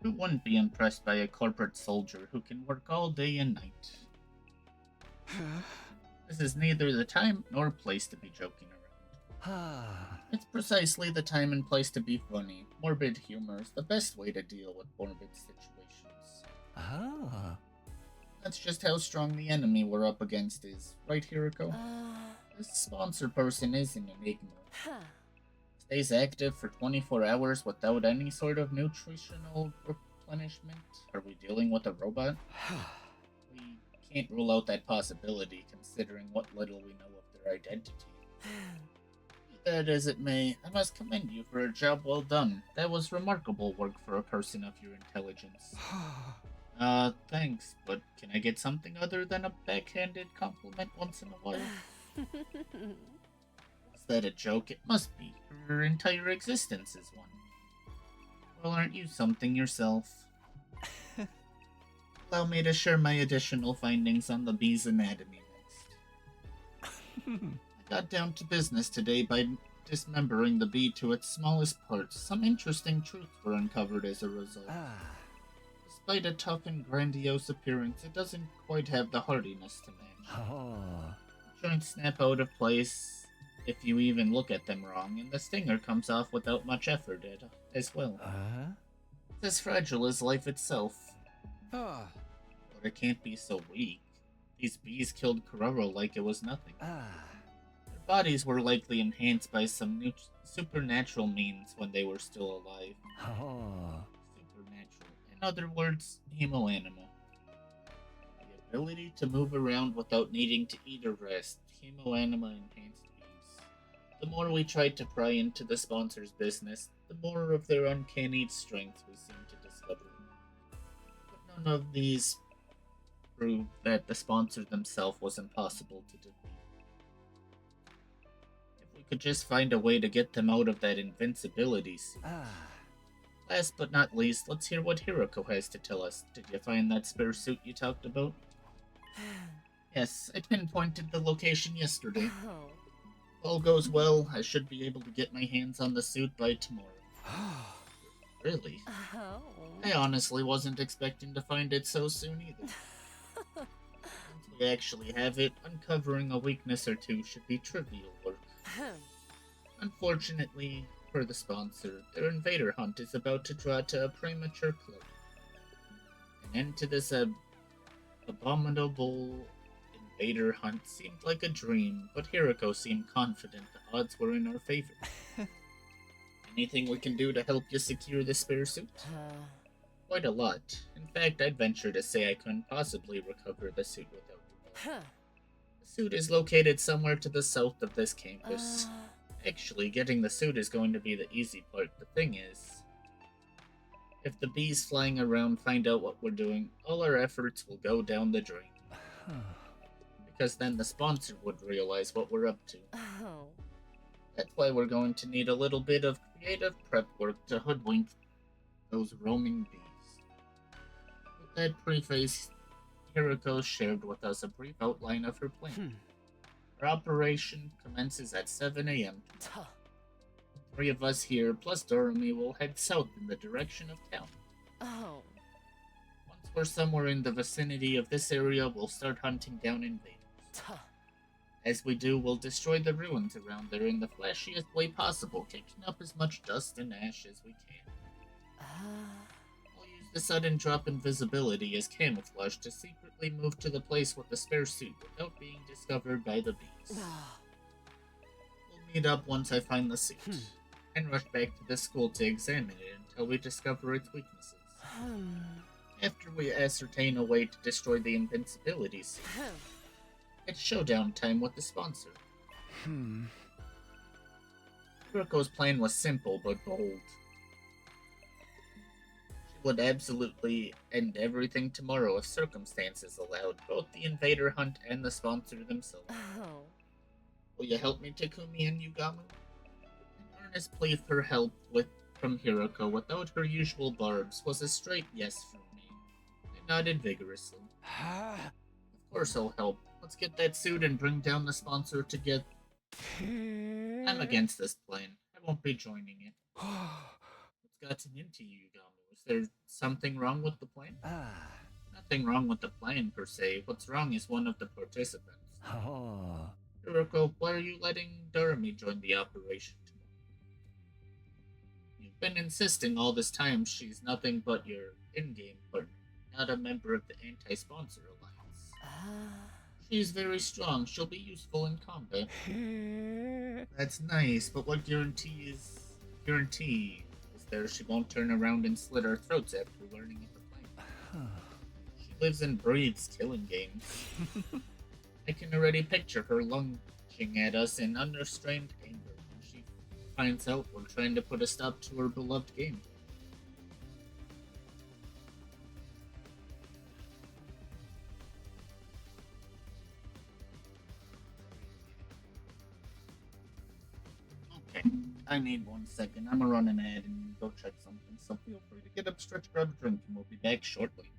Who wouldn't be impressed by a corporate soldier who can work all day and night? This is neither the time nor place to be joking around. It's precisely the time and place to be funny. Morbid humor is the best way to deal with morbid situations. That's just how strong the enemy we're up against is, right, Hiroko? This sponsor person is an enigma. Stays active for 24 hours without any sort of nutritional replenishment. Are we dealing with a robot? We can't rule out that possibility, considering what little we know of their identity. Be that as it may, I must commend you for a job well done. That was remarkable work for a person of your intelligence. Thanks, but can I get something other than a backhanded compliment once in a while? Is that a joke? It must be. Her entire existence is one. Well, aren't you something yourself? Allow me to share my additional findings on the bee's anatomy next. I Got down to business today by dismembering the bee to its smallest parts. Some interesting truths were uncovered as a result. Despite a tough and grandiose appearance, it doesn't quite have the hardiness to match. Joints snap out of place if you even look at them wrong, and the stinger comes off without much effort as well. It's as fragile as life itself. But it can't be so weak. These bees killed Kuroro like it was nothing. Their bodies were likely enhanced by some supernatural means when they were still alive. Supernatural. In other words, hemoanimal. The ability to move around without needing to eat or rest. Hemoanima enhanced bees. The more we tried to pry into the sponsor's business, the more of their uncanny strength we seemed to discover. But none of these prove that the sponsor themselves was impossible to defeat. If we could just find a way to get them out of that invincibility suit. Last but not least, let's hear what Hiroko has to tell us. Did you find that spare suit you talked about? Yes, I pinpointed the location yesterday. If all goes well, I should be able to get my hands on the suit by tomorrow. Really? I honestly wasn't expecting to find it so soon either. Once we actually have it, uncovering a weakness or two should be trivial work. Unfortunately, for the sponsor, their invader hunt is about to draw to a premature close. An end to this abominable invader hunt seemed like a dream, but Hiroko seemed confident the odds were in our favor. Anything we can do to help you secure the spare suit? Quite a lot. In fact, I'd venture to say I couldn't possibly recover the suit without your help. The suit is located somewhere to the south of this campus. Actually, getting the suit is going to be the easy part. The thing is, if the bees flying around find out what we're doing, all our efforts will go down the drain. Because then the sponsor would realize what we're up to. That's why we're going to need a little bit of creative prep work to hoodwink those roaming bees. With that preface, Hiroko shared with us a brief outline of her plan. Our operation commences at 7 a.m. Three of us here, plus Doremi, will head south in the direction of town. Once we're somewhere in the vicinity of this area, we'll start hunting down invaders. As we do, we'll destroy the ruins around there in the flashiest way possible, kicking up as much dust and ash as we can. We'll use the sudden drop in visibility as camouflage to secretly move to the place with the spare suit without being discovered by the bees. We'll meet up once I find the suit, and rush back to the school to examine it until we discover its weaknesses. After we ascertain a way to destroy the invincibility suit, it's showdown time with the sponsor. Hiroko's plan was simple but bold. She would absolutely end everything tomorrow if circumstances allowed, both the invader hunt and the sponsor themselves. Will you help me, Takumi and Yugamo? An earnest plea for help from Hiroko without her usual barbs was a straight yes from me. I nodded vigorously. Of course I'll help. Let's get that suit and bring down the sponsor together. I'm against this plan. I won't be joining it. What's gotten into you, Yugamo? Is there something wrong with the plan? Nothing wrong with the plan, per se. What's wrong is one of the participants. Hiroko, why are you letting Doremi join the operation tomorrow? You've been insisting all this time she's nothing but your in-game partner, not a member of the Anti-Sponsor Alliance. She's very strong. She'll be useful in combat. That's nice, but what guarantee is there she won't turn around and slit our throats after learning of the plan? She lives and breathes killing games. I can already picture her lunging at us in unrestrained anger when she finds out we're trying to put a stop to her beloved game. Okay, I need 1 second. I'm gonna run an ad and go check something, so feel free to get up, stretch, grab a drink, and we'll be back shortly.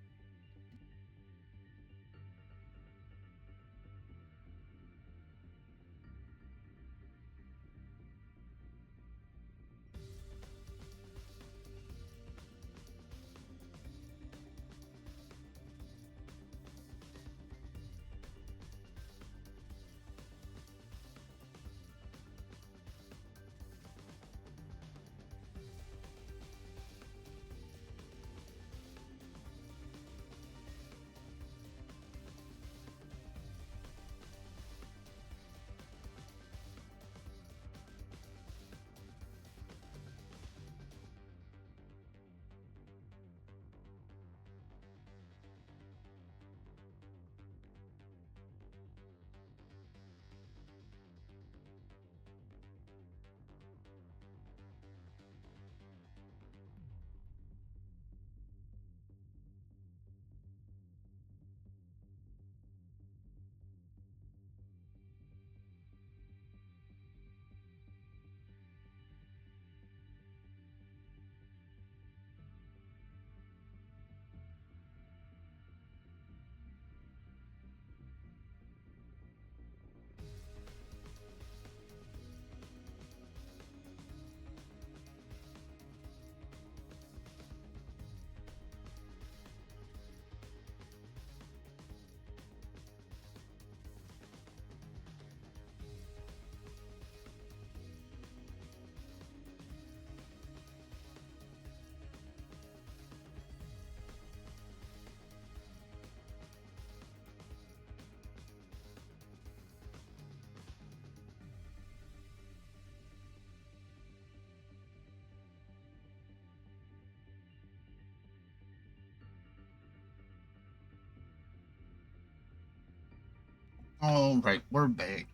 Alright, we're back.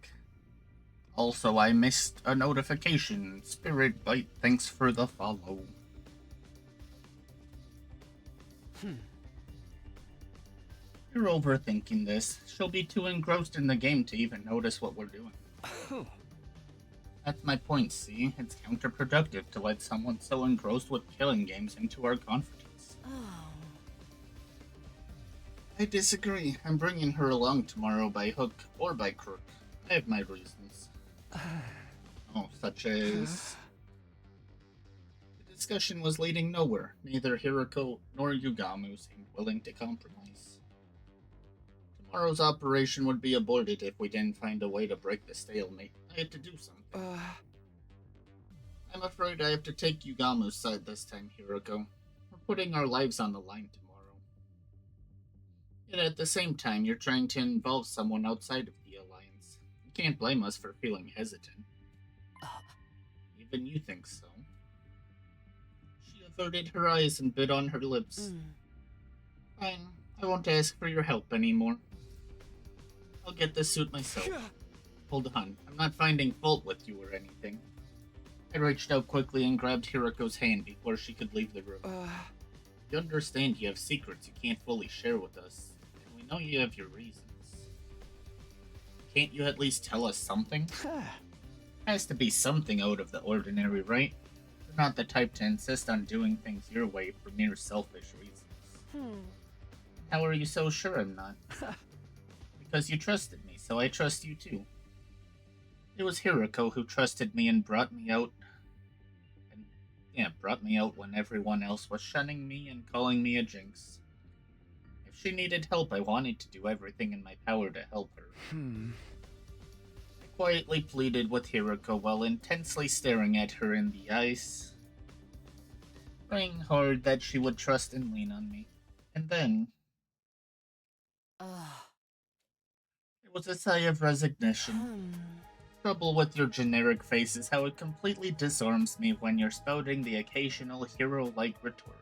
Also, I missed a notification. Spirit Bite, thanks for the follow. You're overthinking this. She'll be too engrossed in the game to even notice what we're doing. That's my point, see? It's counterproductive to let someone so engrossed with killing games into our confidence. Oh. I disagree. I'm bringing her along tomorrow by hook or by crook. I have my reasons. Such as... The discussion was leading nowhere. Neither Hiroko nor Yugamu seemed willing to compromise. Tomorrow's operation would be aborted if we didn't find a way to break the stalemate. I had to do something. I'm afraid I have to take Yugamu's side this time, Hiroko. We're putting our lives on the line tomorrow. Yet at the same time, you're trying to involve someone outside of the Alliance. You can't blame us for feeling hesitant. Even you think so. She averted her eyes and bit on her lips. Fine, I won't ask for your help anymore. I'll get this suit myself. Hold on, I'm not finding fault with you or anything. I reached out quickly and grabbed Hiroko's hand before she could leave the room. You understand you have secrets you can't fully share with us, and we know you have your reasons. Can't you at least tell us something? Has to be something out of the ordinary, right? You're not the type to insist on doing things your way for mere selfish reasons. How are you so sure I'm not? Because you trusted me, so I trust you too. It was Hiroko who trusted me and brought me out. Brought me out when everyone else was shunning me and calling me a jinx. If she needed help, I wanted to do everything in my power to help her. I quietly pleaded with Hiroko while intensely staring at her in the eyes, praying hard that she would trust and lean on me. And then... It was a sigh of resignation. Trouble with your generic face is how it completely disarms me when you're spouting the occasional hero-like retort.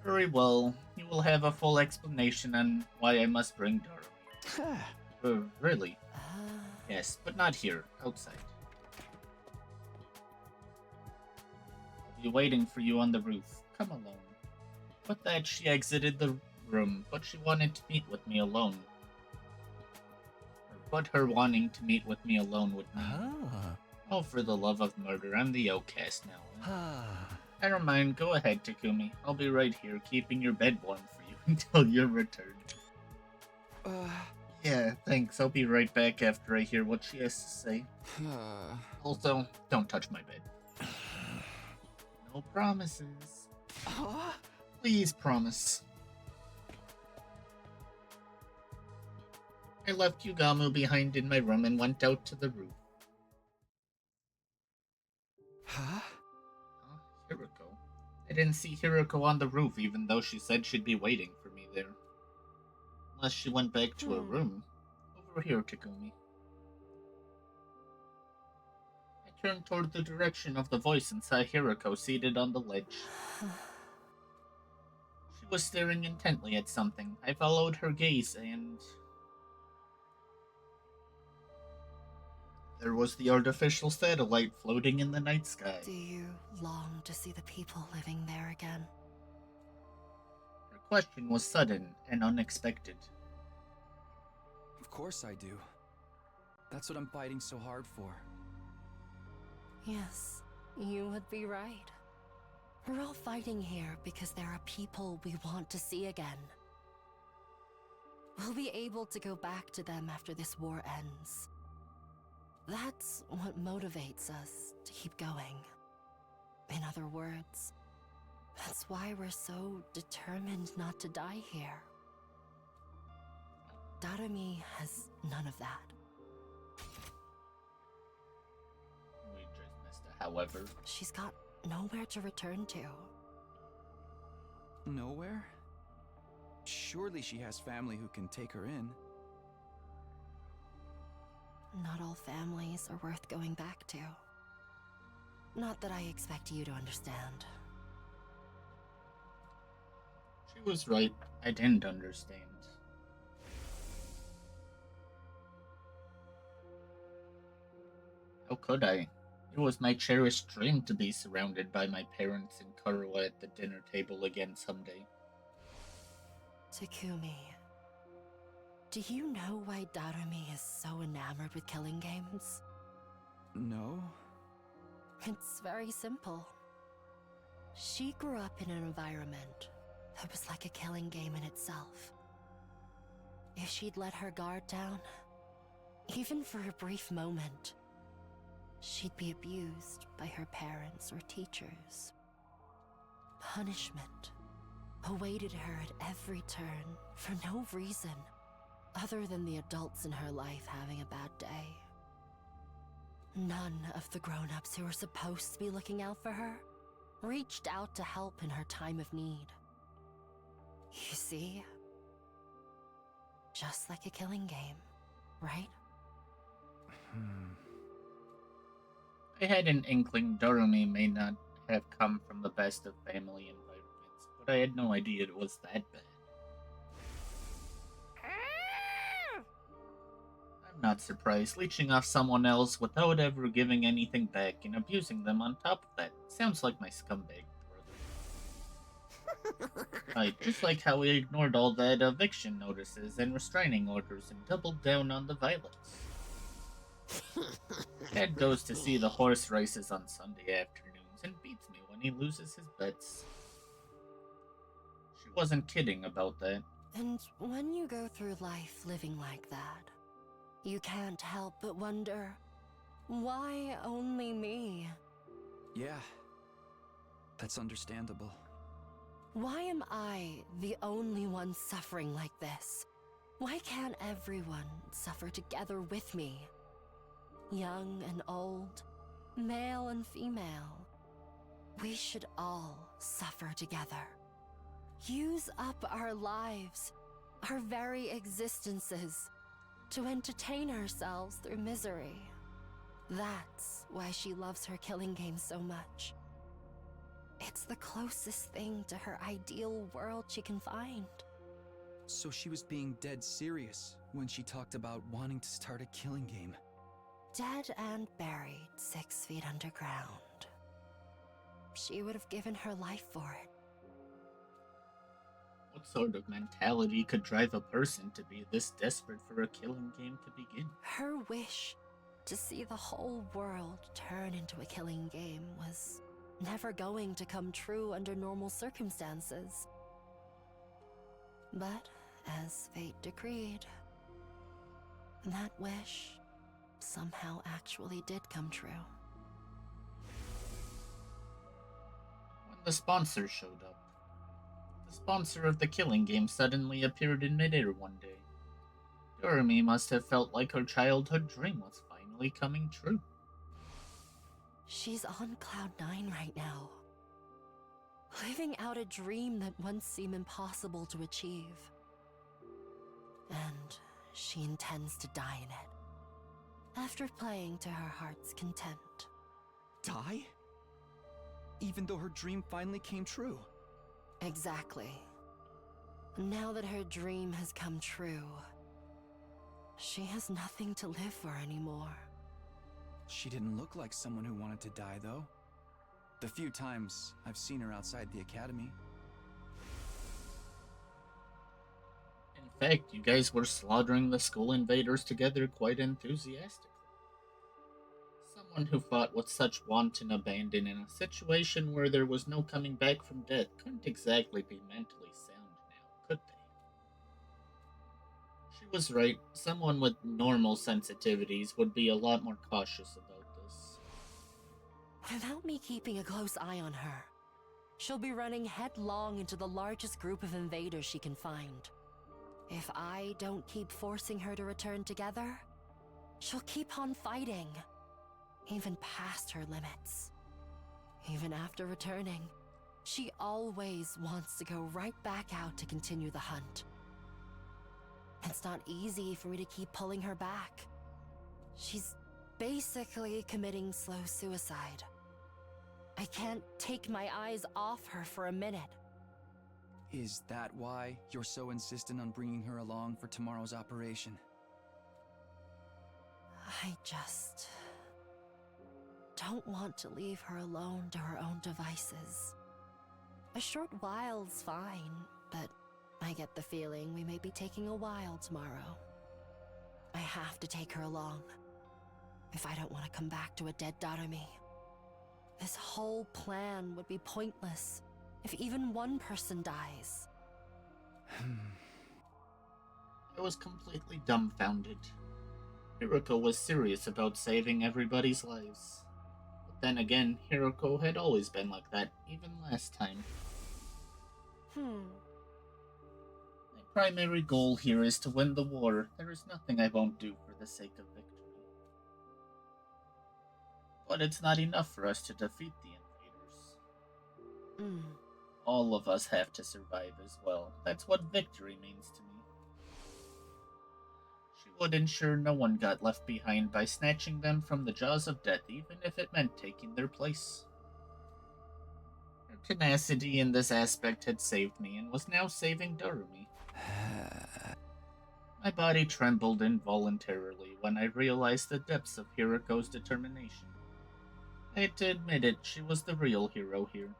Very well, you will have a full explanation on why I must bring Darumi. Really? Yes, but not here, outside. I'll be waiting for you on the roof. Come alone. With that, she exited the room, but she wanted to meet with me alone. But her wanting to meet with me alone would mean... Oh, for the love of murder, I'm the outcast now. Never mind, go ahead, Takumi. I'll be right here, keeping your bed warm for you until your return. Yeah, thanks. I'll be right back after I hear what she has to say. Also, don't touch my bed. No promises. Please promise. I left Yugamu behind in my room and went out to the roof. Hiroko? I didn't see Hiroko on the roof even though she said she'd be waiting for me there. Unless she went back to her room. Over here, Takumi. I turned toward the direction of the voice and saw Hiroko seated on the ledge. She was staring intently at something. I followed her gaze and... There was the artificial satellite floating in the night sky. Do you long to see the people living there again? Her question was sudden and unexpected. Of course I do. That's what I'm fighting so hard for. Yes, you would be right. We're all fighting here because there are people we want to see again. We'll be able to go back to them after this war ends. That's what motivates us to keep going. In other words, that's why we're so determined not to die here. Darumi has none of that. We just missed a however. She's got nowhere to return to. Nowhere? Surely she has family who can take her in. Not all families are worth going back to. Not that I expect you to understand. She was right. I didn't understand. How could I? It was my cherished dream to be surrounded by my parents and cuddle at the dinner table again someday. Takumi, do you know why Darumi is so enamored with killing games? No? It's very simple. She grew up in an environment that was like a killing game in itself. If she'd let her guard down, even for a brief moment, she'd be abused by her parents or teachers. Punishment awaited her at every turn for no reason other than the adults in her life having a bad day. None of the grown-ups who were supposed to be looking out for her reached out to help in her time of need. You see? Just like a killing game, right? I had an inkling Doremi may not have come from the best of family environments, but I had no idea it was that bad. I'm not surprised. Leeching off someone else without ever giving anything back and abusing them on top of that sounds like my scumbag brother. Right, just like how we ignored all that eviction notices and restraining orders and doubled down on the violence. Dad goes to see the horse races on Sunday afternoons and beats me when he loses his bets. She wasn't kidding about that. And when you go through life living like that, you can't help but wonder, why only me? Yeah. That's understandable. Why am I the only one suffering like this? Why can't everyone suffer together with me? Young and old, male and female. We should all suffer together. Use up our lives, our very existences, to entertain ourselves through misery. That's why she loves her killing game so much. It's the closest thing to her ideal world she can find. So she was being dead serious when she talked about wanting to start a killing game. Dead and buried 6 feet underground. She would have given her life for it. What sort of mentality could drive a person to be this desperate for a killing game to begin? Her wish to see the whole world turn into a killing game was never going to come true under normal circumstances. But as fate decreed, that wish somehow actually did come true. When the sponsor showed up, the sponsor of the killing game suddenly appeared in midair one day. Doremi must have felt like her childhood dream was finally coming true. She's on cloud 9 right now, living out a dream that once seemed impossible to achieve. And she intends to die in it, after playing to her heart's content. Die? Even though her dream finally came true? Exactly. Now that her dream has come true, she has nothing to live for anymore. She didn't look like someone who wanted to die, though. The few times I've seen her outside the academy. In fact, you guys were slaughtering the school invaders together quite enthusiastically. Someone who fought with such wanton abandon in a situation where there was no coming back from death couldn't exactly be mentally sound now, could they? She was right. Someone with normal sensitivities would be a lot more cautious about this. Without me keeping a close eye on her, she'll be running headlong into the largest group of invaders she can find. If I don't keep forcing her to return together, she'll keep on fighting, even past her limits. Even after returning, she always wants to go right back out to continue the hunt. It's not easy for me to keep pulling her back. She's basically committing slow suicide. I can't take my eyes off her for a minute. Is that why you're so insistent on bringing her along for tomorrow's operation? I just don't want to leave her alone to her own devices. A short while's fine, but I get the feeling we may be taking a while tomorrow. I have to take her along, if I don't want to come back to a dead Darumi. This whole plan would be pointless if even one person dies. I was completely dumbfounded. Hiroko was serious about saving everybody's lives. But then again, Hiroko had always been like that, even last time. My primary goal here is to win the war. There is nothing I won't do for the sake of victory. But it's not enough for us to defeat the invaders. All of us have to survive as well. That's what victory means to me. She would ensure no one got left behind by snatching them from the jaws of death, even if it meant taking their place. Her tenacity in this aspect had saved me and was now saving Darumi. My body trembled involuntarily when I realized the depths of Hiroko's determination. I had to admit it, she was the real hero here.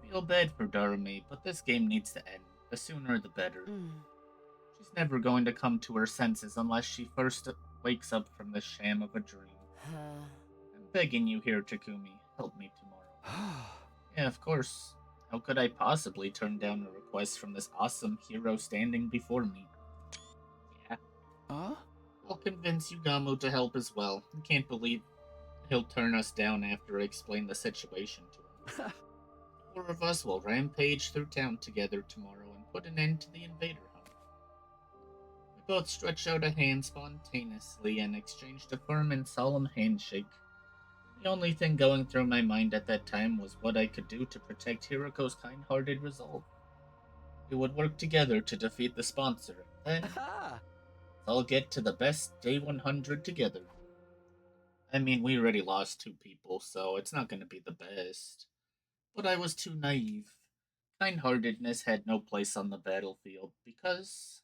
I feel bad for Darumi, but this game needs to end. The sooner the better. She's never going to come to her senses unless she first wakes up from the sham of a dream. I'm begging you here, Takumi. Help me tomorrow. Yeah, of course. How could I possibly turn down a request from this awesome hero standing before me? Yeah. I'll convince Yugamu to help as well. I can't believe he'll turn us down after I explain the situation to him. The 4 of us will rampage through town together tomorrow and put an end to the invader hunt. We both stretched out a hand spontaneously and exchanged a firm and solemn handshake. The only thing going through my mind at that time was what I could do to protect Hiroko's kind-hearted resolve. We would work together to defeat the sponsor, then I'll get to the best day 100 together. I mean, we already lost 2 people, so it's not going to be the best. But I was too naive. Kind-heartedness had no place on the battlefield, because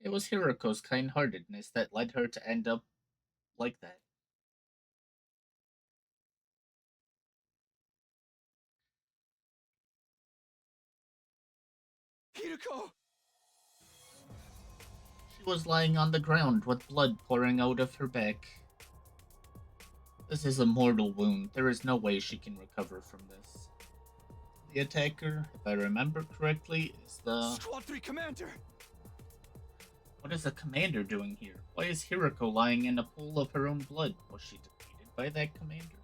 it was Hiroko's kind-heartedness that led her to end up like that. Hiroko! She was lying on the ground with blood pouring out of her back. This is a mortal wound. There is no way she can recover from this. The attacker, if I remember correctly, is the... Squad 3 Commander! What is a commander doing here? Why is Hiroko lying in a pool of her own blood? Was she defeated by that commander?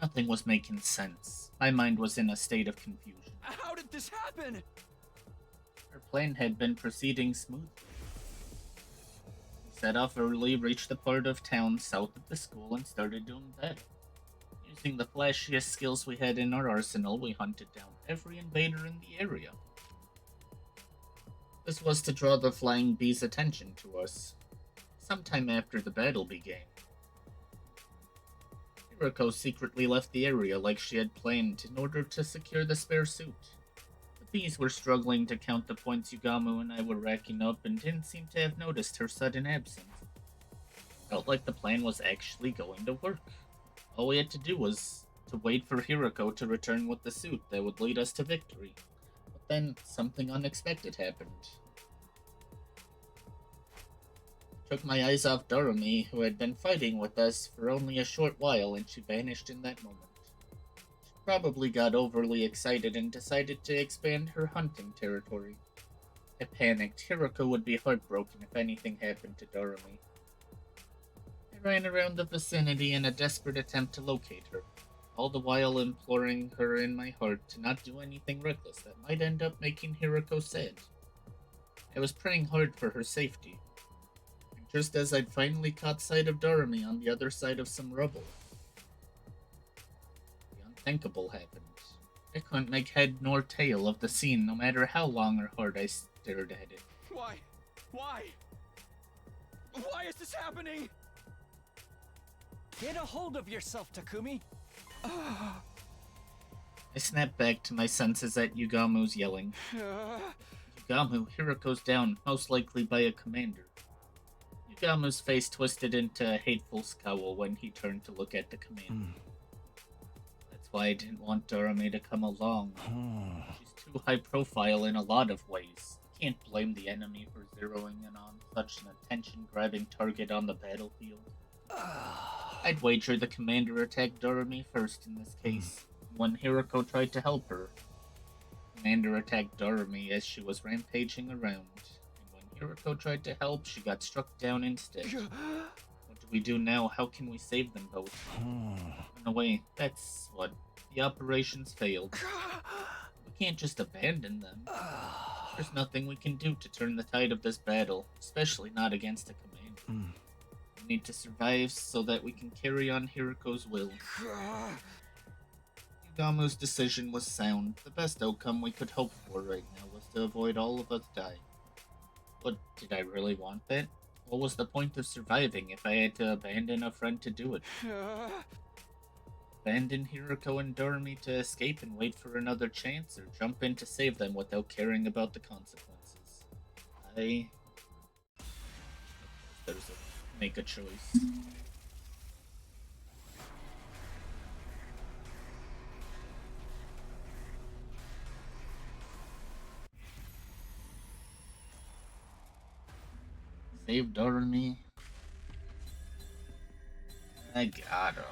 Nothing was making sense. My mind was in a state of confusion. How did this happen? Our plan had been proceeding smoothly. We set off early, reached the part of town south of the school, and started doing battle. Using the flashiest skills we had in our arsenal, we hunted down every invader in the area. This was to draw the Flying Bee's attention to us. Sometime after the battle began, Hiroko secretly left the area like she had planned in order to secure the spare suit. The bees were struggling to count the points Yugamu and I were racking up and didn't seem to have noticed her sudden absence. Felt like the plan was actually going to work. All we had to do was to wait for Hiroko to return with the suit that would lead us to victory. But then something unexpected happened. I took my eyes off Darumi, who had been fighting with us for only a short while, and she vanished in that moment. She probably got overly excited and decided to expand her hunting territory. I panicked. Hiroko would be heartbroken if anything happened to Darumi. I ran around the vicinity in a desperate attempt to locate her, all the while imploring her in my heart to not do anything reckless that might end up making Hiroko sad. I was praying hard for her safety. And just as I'd finally caught sight of Darumi on the other side of some rubble, the unthinkable happened. I couldn't make head nor tail of the scene no matter how long or hard I stared at it. Why? Why? Why is this happening? Get a hold of yourself, Takumi. I snapped back to my senses at Yugamu's yelling. Yugamu, Hiriko's down, most likely by a commander. Yugamu's face twisted into a hateful scowl when he turned to look at the commander. That's why I didn't want Dorame to come along. She's too high profile in a lot of ways. Can't blame the enemy for zeroing in on such an attention-grabbing target on the battlefield. I'd wager the commander attacked Dorame first in this case, when Hiriko tried to help her. Commander attacked Dorame as she was rampaging around, and when Hiriko tried to help, she got struck down instead. What do we do now? How can we save them both? In a way, that's what. The operations failed. We can't just abandon them. There's nothing we can do to turn the tide of this battle, especially not against a commander. We need to survive so that we can carry on Hiriko's will. Yugamu's decision was sound. The best outcome we could hope for right now was to avoid all of us dying. But did I really want that? What was the point of surviving if I had to abandon a friend to do it? Abandon Hiriko and Dorame to escape and wait for another chance, or jump in to save them without caring about the consequences? Make a choice. Save Dorame. I gotta.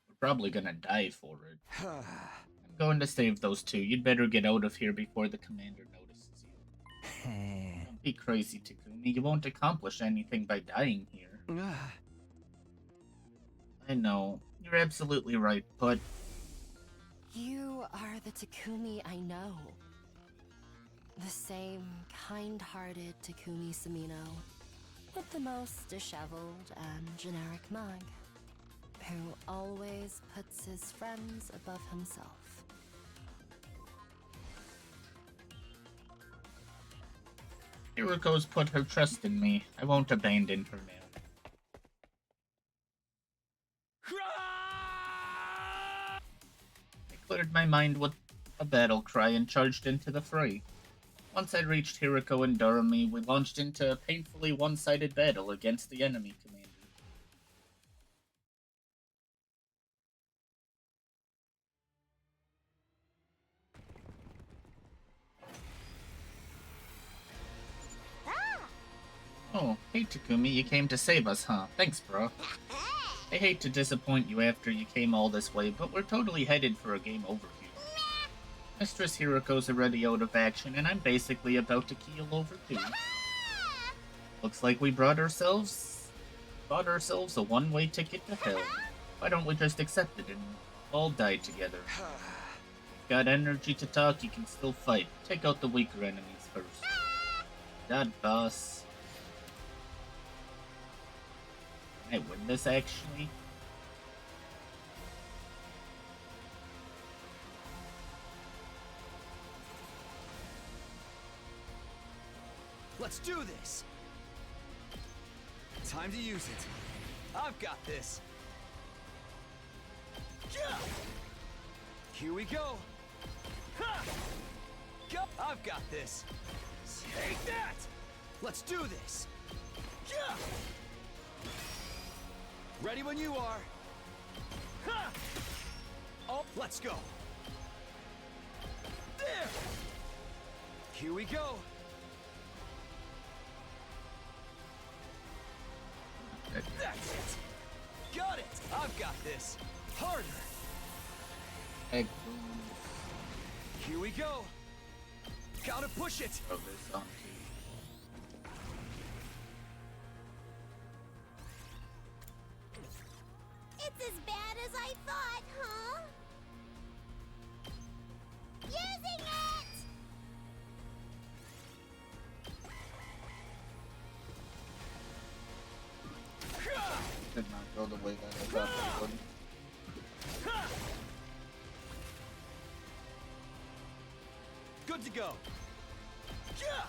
We're probably gonna die for it. I'm going to save those two. You'd better get out of here before the commander notices you. Don't be crazy, Takumi. You won't accomplish anything by dying here. I know. You're absolutely right, but... You are the Takumi I know. The same kind-hearted Takumi Sumino, with the most disheveled and generic mug, who always puts his friends above himself. Hiriko's put her trust in me. I won't abandon her now. I cleared my mind with a battle cry and charged into the fray. Once I reached Hiriko and Dorame, we launched into a painfully one-sided battle against the enemy commander. Oh, hey Takumi, you came to save us, huh? Thanks, bro. I hate to disappoint you after you came all this way, but we're totally headed for a game over here. Mistress Hiriko's already out of action, and I'm basically about to keel over too. Looks like we bought ourselves a one-way ticket to hell. Why don't we just accept it and all die together? If you've got energy to talk, you can still fight. Take out the weaker enemies first. God, boss. Can I win this, actually? Let's do this! Time to use it. I've got this. Yeah! Here we go. Ha! Go! I've got this. Take that! Let's do this. Yeah! Ready when you are. Ha! Oh, let's go. There! Here we go. That's it! Got it! I've got this! Harder! Egg. Here we go! Gotta push it! Throw this on too. It's as bad as I thought, huh? Using it! Did not go the way that I thought it would. Good to go! Yeah!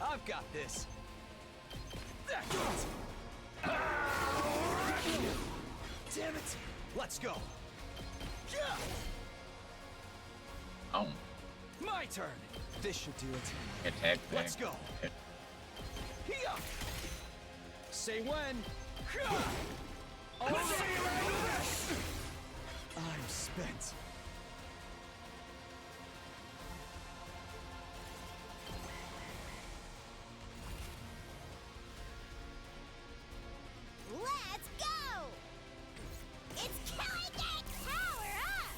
I've got this! That's it! Damn it! Let's go! Yeah! Oh, My turn! This should do it. attack back. Let's go! Here! Say when! Hyah! All right. I'm spent. Let's go! It's Kelly Gang Power Up!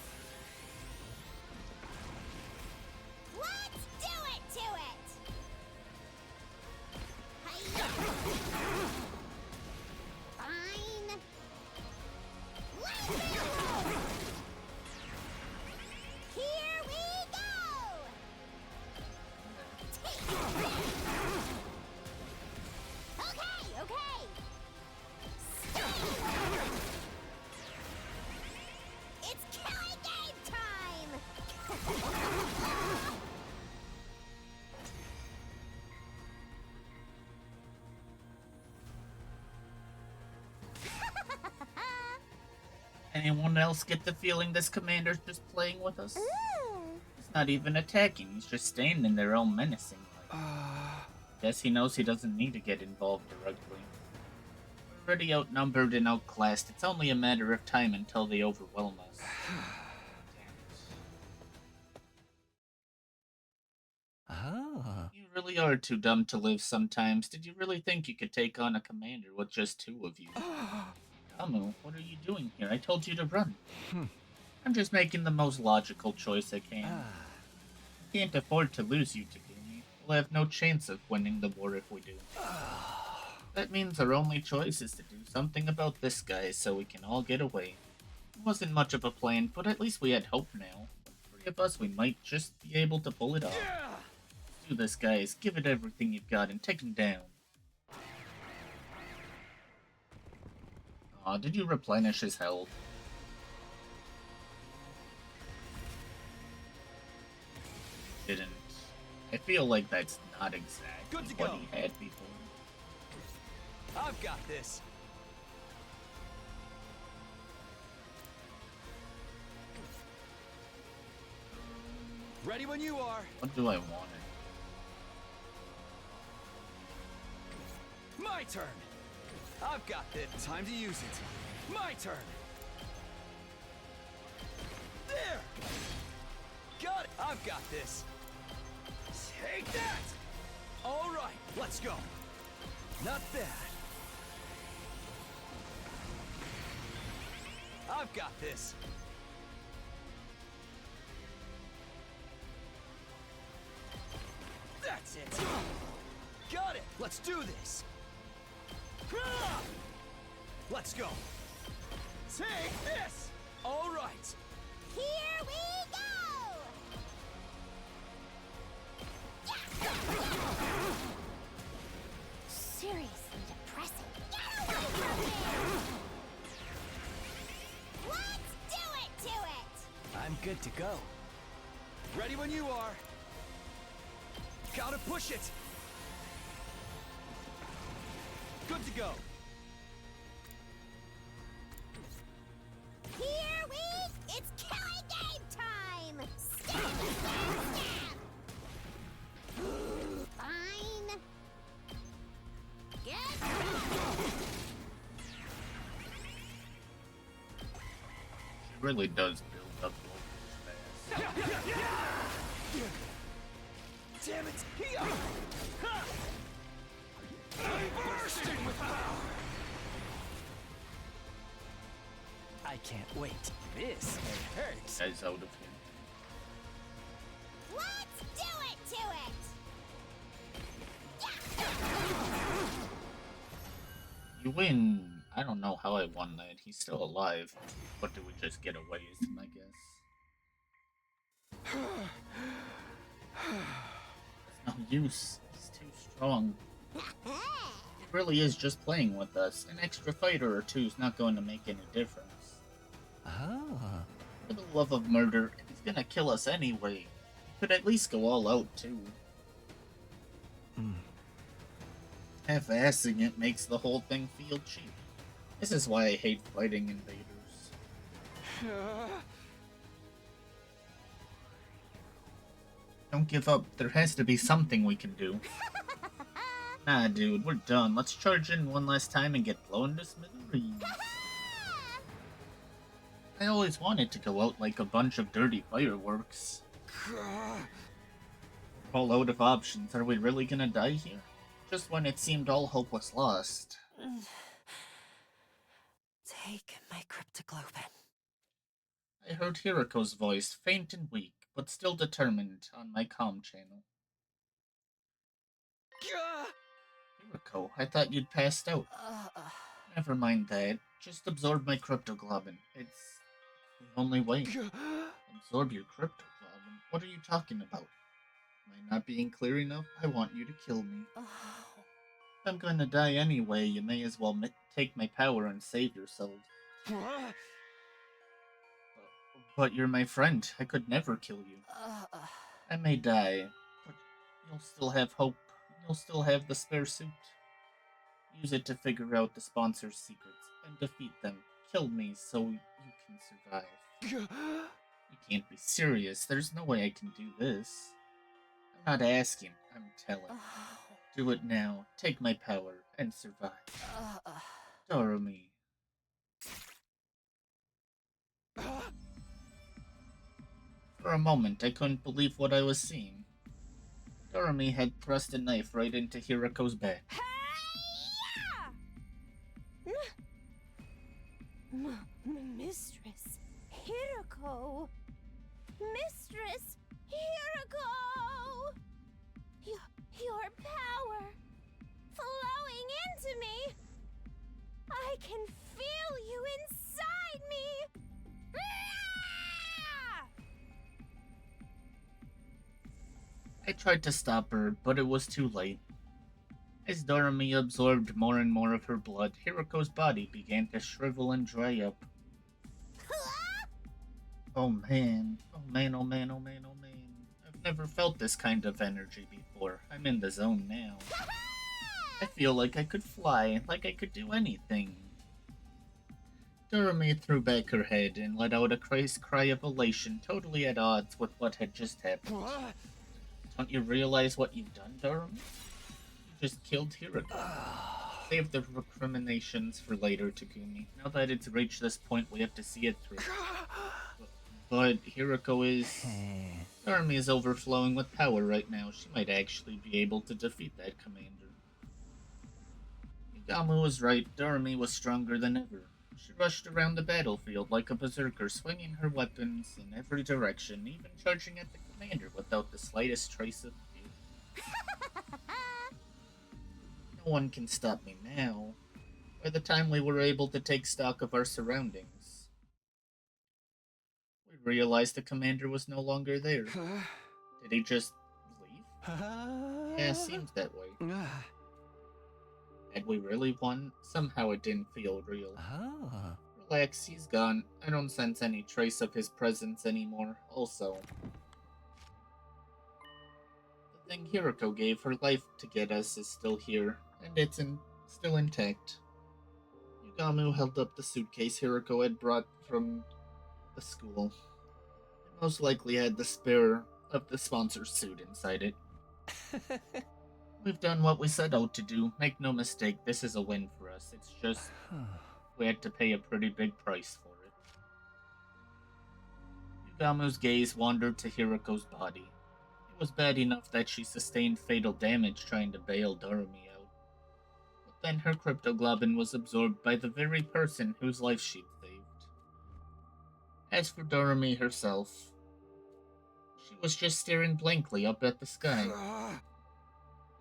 Let's do it to it! Hi-ya! Fine! Let's go! Here we go! Take this! Okay, okay! It's killing game time! Anyone else get the feeling this commander's just playing with us? He's not even attacking, he's just standing there all menacing. Guess he knows he doesn't need to get involved directly. We're already outnumbered and outclassed, it's only a matter of time until they overwhelm us. Ah. You really are too dumb to live sometimes. Did you really think you could take on a commander with just two of you? Kamu, what are you doing here? I told you to run. I'm just making the most logical choice I can. I can't afford to lose you, Takumi. We'll have no chance of winning the war if we do. That means our only choice is to do something about this guy so we can all get away. It wasn't much of a plan, but at least we had hope now. With 3 of us, we might just be able to pull it off. Do this, guys. Give it everything you've got and take him down. Aw, did you replenish his health? Didn't. I feel like that's not exactly Good to what go. he had before. I've got this. Ready when you are. What do I want? My turn. I've got this. Time to use it. My turn. There. Got it. I've got this. Take that. All right. Let's go. Not bad. I've got this. That's it. Got it. Let's do this. Let's go. Take this. All right. Here we go! Seriously depressing. Get away from me! Let's do it to it! I'm good to go. Ready when you are. Gotta push it. Good to go. Here we... It's killing game time! Stab, stab, stab! Fine. Get... She really does build up voltage fast. Damn it. Here. I'm bursting with power. I can't wait. This may hurt. Guy's out of here. Let's do it to it! You win. I don't know how I won that. He's still alive. But do we just get away is my guess. It's no use. He's too strong. He really is just playing with us. An extra fighter or two's not going to make any difference. Ah. For the love of murder, if he's gonna kill us anyway, he could at least go all out too. Half-assing it makes the whole thing feel cheap. This is why I hate fighting invaders. Don't give up. There has to be something we can do. Nah, dude, we're done. Let's charge in one last time and get blown to smithereens. I always wanted to go out like a bunch of dirty fireworks. We're all out of options. Are we really gonna die here? Just when it seemed all hope was lost. Take my cryptoglobin. I heard Hiriko's voice, faint and weak, but still determined, on my comm channel. Hiriko, I thought you'd passed out. Never mind that. Just absorb my cryptoglobin. It's the only way. Absorb your cryptoglobin? What are you talking about? Am I not being clear enough? I want you to kill me. If I'm going to die anyway, you may as well take my power and save yourselves. But you're my friend. I could never kill you. I may die, but you'll still have hope. You'll still have the spare suit. Use it to figure out the sponsor's secrets and defeat them. Kill me so you can survive. You can't be serious. There's no way I can do this. I'm not asking. I'm telling. Do it now. Take my power and survive. Doremi. For a moment, I couldn't believe what I was seeing. Doremi had thrust a knife right into Hiriko's back. Mistress Hiriko! Mistress Hiriko! Your power flowing into me! I can feel you inside me! I tried to stop her, but it was too late. As Doremi absorbed more and more of her blood, Hiriko's body began to shrivel and dry up. Oh man, oh man, oh man, oh man, oh man. I've never felt this kind of energy before. I'm in the zone now. I feel like I could fly, like I could do anything. Doremi threw back her head and let out a crazed cry of elation, totally at odds with what had just happened. Don't you realize what you've done, Doremi? You just killed Hiriko. Save the recriminations for later, Takumi. Now that it's reached this point, we have to see it through. But Hiriko is... Doremi is overflowing with power right now. She might actually be able to defeat that commander. Igamu was right. Doremi was stronger than ever. She rushed around the battlefield like a berserker, swinging her weapons in every direction, even charging at the commander without the slightest trace of fear. No one can stop me now. By the time we were able to take stock of our surroundings, we realized the commander was no longer there. Did he just leave? Yeah, seems that way. Had we really won? Somehow it didn't feel real. Relax, he's gone. I don't sense any trace of his presence anymore. Also, the thing Hiriko gave her life to get us is still here, and it's still intact. Yugamu held up the suitcase Hiriko had brought from the school. It most likely had the spare of the sponsor's suit inside it. We've done what we set out to do. Make no mistake, this is a win for us. It's just we had to pay a pretty big price for it. Yugamu's gaze wandered to Hiriko's body. It was bad enough that she sustained fatal damage trying to bail Doremi out. But then her cryptoglobin was absorbed by the very person whose life she'd saved. As for Doremi herself, she was just staring blankly up at the sky.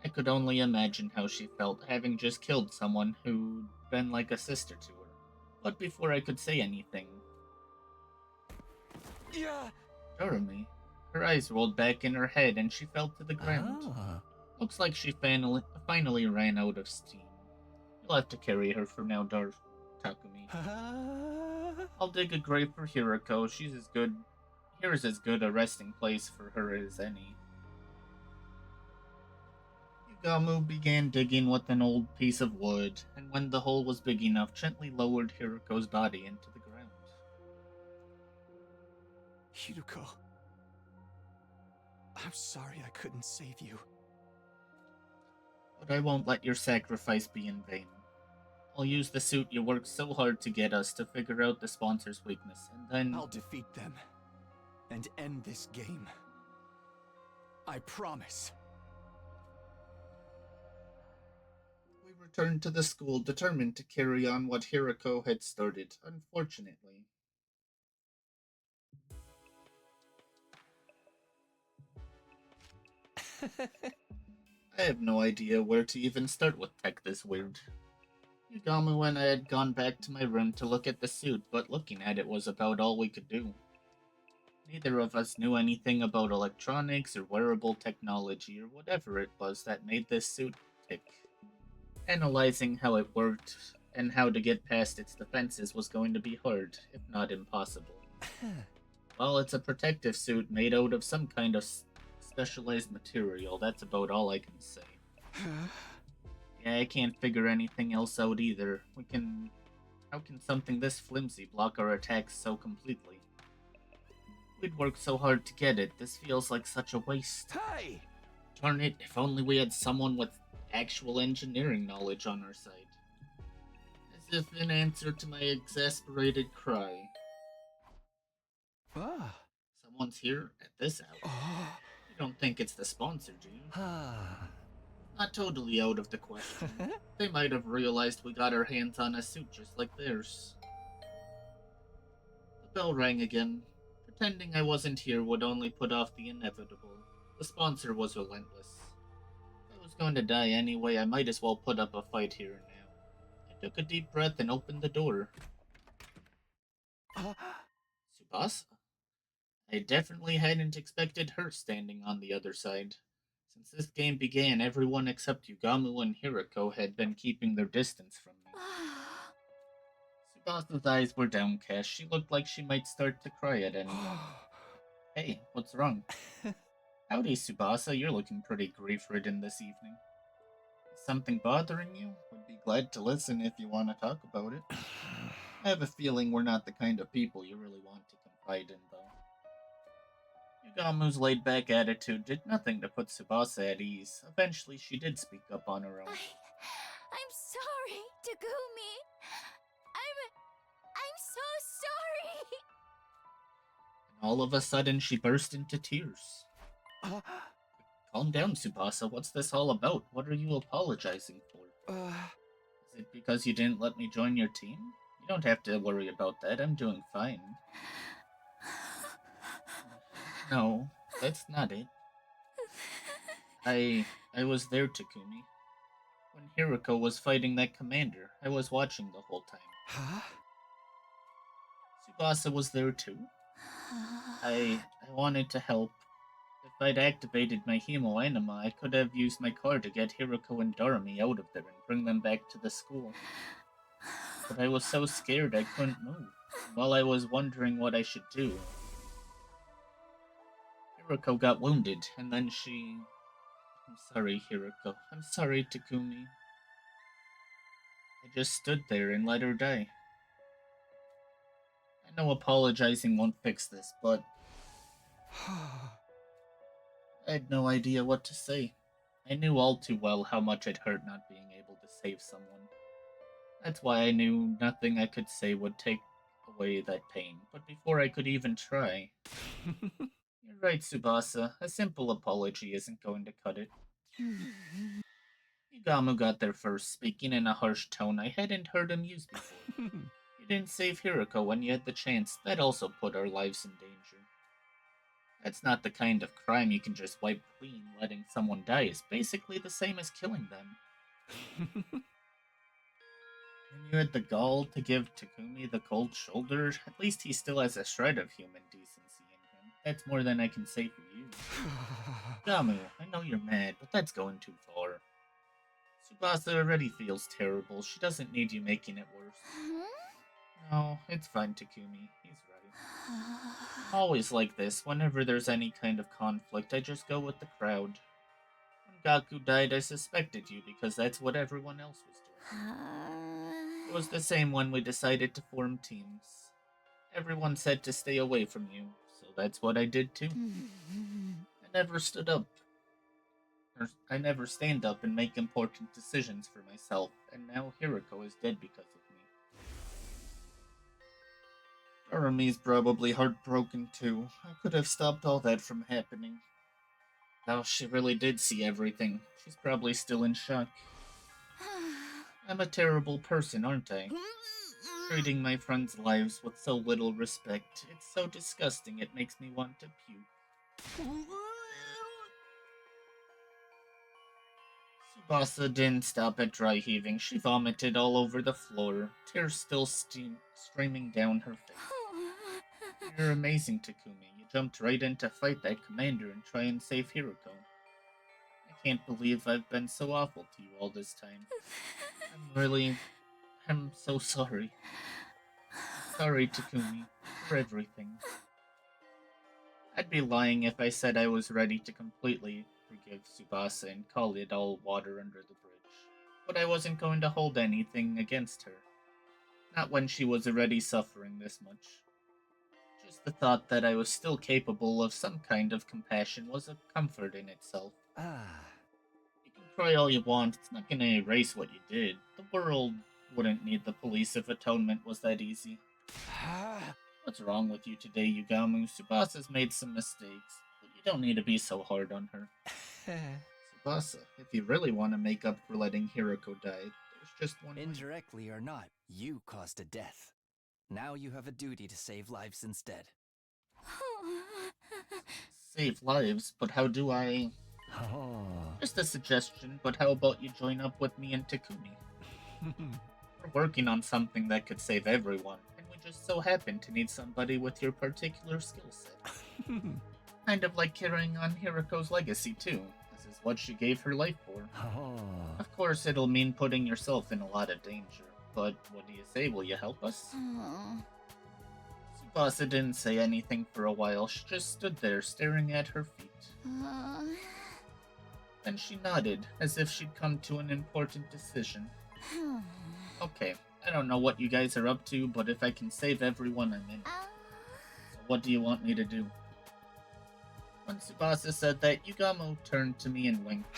I could only imagine how she felt, having just killed someone who'd been like a sister to her. But before I could say anything, Doremi, her eyes rolled back in her head and she fell to the ground. Looks like she finally ran out of steam. You'll have to carry her for now, Takumi. I'll dig a grave for Hiriko. Here's as good a resting place for her as any. Gamu began digging with an old piece of wood, and when the hole was big enough, gently lowered Hiruko's body into the ground. Hiruko. I'm sorry I couldn't save you. But I won't let your sacrifice be in vain. I'll use the suit you worked so hard to get us to figure out the sponsor's weakness, and then... I'll defeat them and end this game. I promise. We returned to the school determined to carry on what Hiruko had started, unfortunately. I have no idea where to even start with tech this weird. Yugamu and I had gone back to my room to look at the suit, but looking at it was about all we could do. Neither of us knew anything about electronics or wearable technology or whatever it was that made this suit tick. Analyzing how it worked and how to get past its defenses was going to be hard, if not impossible. Well, it's a protective suit made out of some kind of specialized material, that's about all I can say. Yeah, I can't figure anything else out either. How can something this flimsy block our attacks so completely? We'd worked so hard to get it, this feels like such a waste. Hey! Darn it, if only we had someone with actual engineering knowledge on our side. As if in answer to my exasperated cry. Ah. Someone's here at this hour. Oh. You don't think it's the sponsor, do you? Ah. Not totally out of the question. They might have realized we got our hands on a suit just like theirs. The bell rang again. Pretending I wasn't here would only put off the inevitable. The sponsor was relentless. If I was going to die anyway, I might as well put up a fight here and now. I took a deep breath and opened the door. Tsubasa? I definitely hadn't expected her standing on the other side. Since this game began, everyone except Yugamu and Hirako had been keeping their distance from me. Tsubasa's eyes were downcast. She looked like she might start to cry at any moment. Hey, what's wrong? Howdy, Tsubasa. You're looking pretty grief-ridden this evening. Is something bothering you? Would be glad to listen if you want to talk about it. I have a feeling we're not the kind of people you really want to confide in, though. Yugamu's laid-back attitude did nothing to put Tsubasa at ease. Eventually, she did speak up on her own. I'm sorry, Takumi. I'm so sorry. And all of a sudden, she burst into tears. Calm down, Tsubasa. What's this all about? What are you apologizing for? Is it because you didn't let me join your team? You don't have to worry about that. I'm doing fine. No, that's not it. I was there, Takumi. When Hirako was fighting that commander, I was watching the whole time. Huh? Tsubasa was there too. I wanted to help. If I'd activated my hemo anima, I could have used my car to get Hirako and Darumi out of there and bring them back to the school. But I was so scared I couldn't move. While I was wondering what I should do, Hirako got wounded, and then she... I'm sorry, Hirako. I'm sorry, Takumi. I just stood there and let her die. I know apologizing won't fix this, but... I had no idea what to say. I knew all too well how much it hurt not being able to save someone. That's why I knew nothing I could say would take away that pain, but before I could even try... You're right, Tsubasa. A simple apology isn't going to cut it. Yugamu got there first, speaking in a harsh tone I hadn't heard him use before. You didn't save Hirako when you had the chance. That also put our lives in danger. That's not the kind of crime you can just wipe clean. Letting someone die is basically the same as killing them. And you had the gall to give Takumi the cold shoulder? At least he still has a shred of human decency in him. That's more than I can say for you. Gamu, I know you're mad, but that's going too far. Tsubasa already feels terrible. She doesn't need you making it worse. No, it's fine, Takumi. He's right. Always like this. Whenever there's any kind of conflict, I just go with the crowd. When Kaku died, I suspected you because that's what everyone else was doing. It was the same when we decided to form teams. Everyone said to stay away from you, so that's what I did too. I never stood up. I never stand up and make important decisions for myself, and now Hiriko is dead because of me. Jeremy's probably heartbroken too. I could have stopped all that from happening. Though she really did see everything. She's probably still in shock. I'm a terrible person, aren't I? Treating my friends' lives with so little respect. It's so disgusting it makes me want to puke. Tsubasa didn't stop at dry heaving. She vomited all over the floor, tears still streaming down her face. You're amazing, Takumi. You jumped right in to fight that commander and try and save Hiroko. I can't believe I've been so awful to you all this time. I'm so sorry. Sorry, Takumi, for everything. I'd be lying if I said I was ready to completely forgive Tsubasa and call it all water under the bridge. But I wasn't going to hold anything against her. Not when she was already suffering this much. Just the thought that I was still capable of some kind of compassion was a comfort in itself. You can cry all you want, it's not gonna erase what you did. The world wouldn't need the police if atonement was that easy. What's wrong with you today, Yugamu? Tsubasa's made some mistakes, but you don't need to be so hard on her. Tsubasa, if you really want to make up for letting Hiroko die, there's just one way. Indirectly or not, you caused a death. Now you have a duty to save lives instead. Save lives, but how do I... Just a suggestion, but how about you join up with me and Takumi? We're working on something that could save everyone, and we just so happen to need somebody with your particular skill set. Kind of like carrying on Hiroko's legacy, too. This is what she gave her life for. Of course, it'll mean putting yourself in a lot of danger, but what do you say, will you help us? Tsubasa didn't say anything for a while, she just stood there staring at her feet. Then she nodded, as if she'd come to an important decision. Okay, I don't know what you guys are up to, but if I can save everyone, I'm in. So what do you want me to do? When Tsubasa said that, Yugamo turned to me and winked.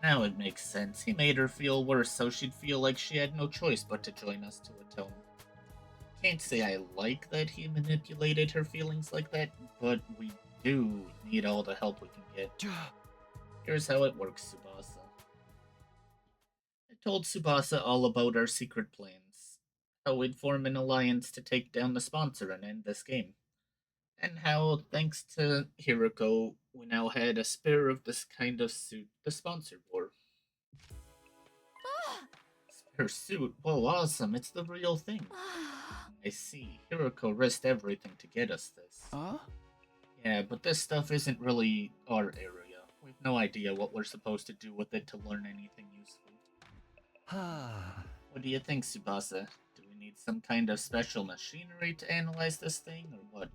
Now it makes sense. He made her feel worse, so she'd feel like she had no choice but to join us to atone. Can't say I like that he manipulated her feelings like that, but we do need all the help we can get. Here's how it works, Tsubasa. I told Tsubasa all about our secret plans, how we'd form an alliance to take down the sponsor and end this game, and how, thanks to Hiroko, we now had a spare of this kind of suit the sponsor wore. Spare suit? Whoa, awesome, it's the real thing. I see, Hiroko risked everything to get us this. Yeah, but this stuff isn't really our area. We've no idea what we're supposed to do with it to learn anything useful. What do you think, Tsubasa? Do we need some kind of special machinery to analyze this thing, or what?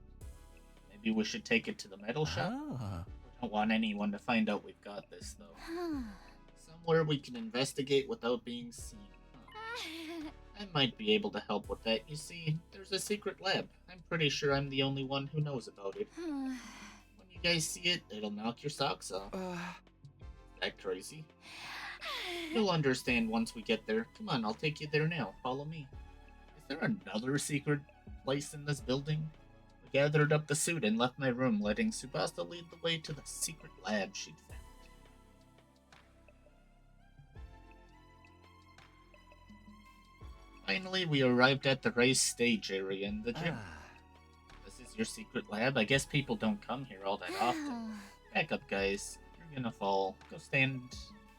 Maybe we should take it to the metal shop? We don't want anyone to find out we've got this, though. Somewhere we can investigate without being seen. I might be able to help with that. You see, there's a secret lab. I'm pretty sure I'm the only one who knows about it. When you guys see it, it'll knock your socks off. That crazy? You'll understand once we get there. Come on, I'll take you there now. Follow me. Is there another secret place in this building? We gathered up the suit and left my room, letting Tsubasa lead the way to the secret lab she'd found. Finally, we arrived at the race stage area in the gym. This is your secret lab? I guess people don't come here all that often. Back up, guys. You're gonna fall. Go stand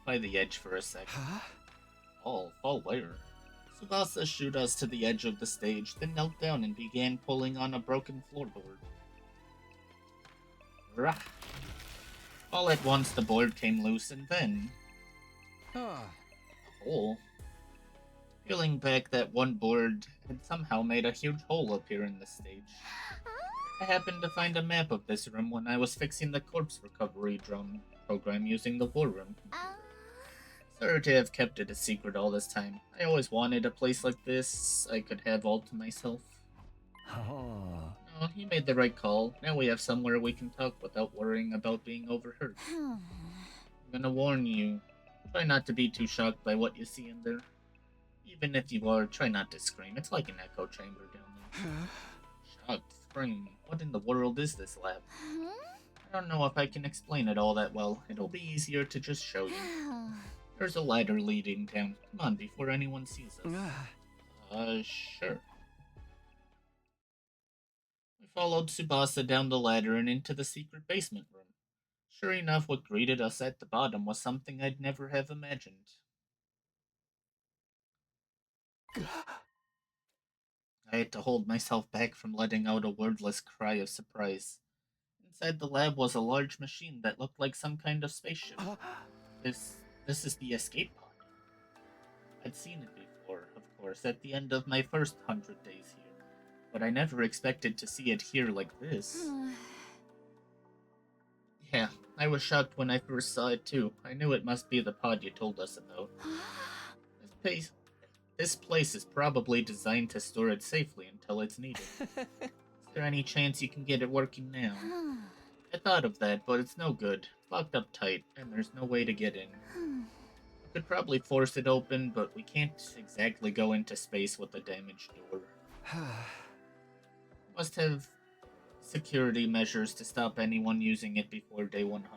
by the edge for a sec. Fall where? Tsubasa shooed us to the edge of the stage, then knelt down and began pulling on a broken floorboard. Rah! All at once, the board came loose, and then... a hole. Peeling back that one board had somehow made a huge hole appear in the stage. I happened to find a map of this room when I was fixing the corpse recovery drone program using the war room. Uh, Sorry to have kept it a secret all this time. I always wanted a place like this I could have all to myself. Oh. No, you made the right call. Now we have somewhere we can talk without worrying about being overheard. I'm gonna warn you, try not to be too shocked by what you see in there. Even if you are, try not to scream. It's like an echo chamber down there. Shocked, scream. What in the world is this lab? I don't know if I can explain it all that well. It'll be easier to just show you. There's a ladder leading down. Come on, before anyone sees us. Sure. We followed Tsubasa down the ladder and into the secret basement room. Sure enough, what greeted us at the bottom was something I'd never have imagined. I had to hold myself back from letting out a wordless cry of surprise. Inside the lab was a large machine that looked like some kind of spaceship. This is the escape pod. I'd seen it before, of course, at the end of my first 100 days here, but I never expected to see it here like this. Yeah, I was shocked when I first saw it too. I knew it must be the pod you told us about. This place is probably designed to store it safely until it's needed. Is there any chance you can get it working now? I thought of that, but it's no good. It's locked up tight, and there's no way to get in. We could probably force it open, but we can't exactly go into space with a damaged door. Must have security measures to stop anyone using it before day 100.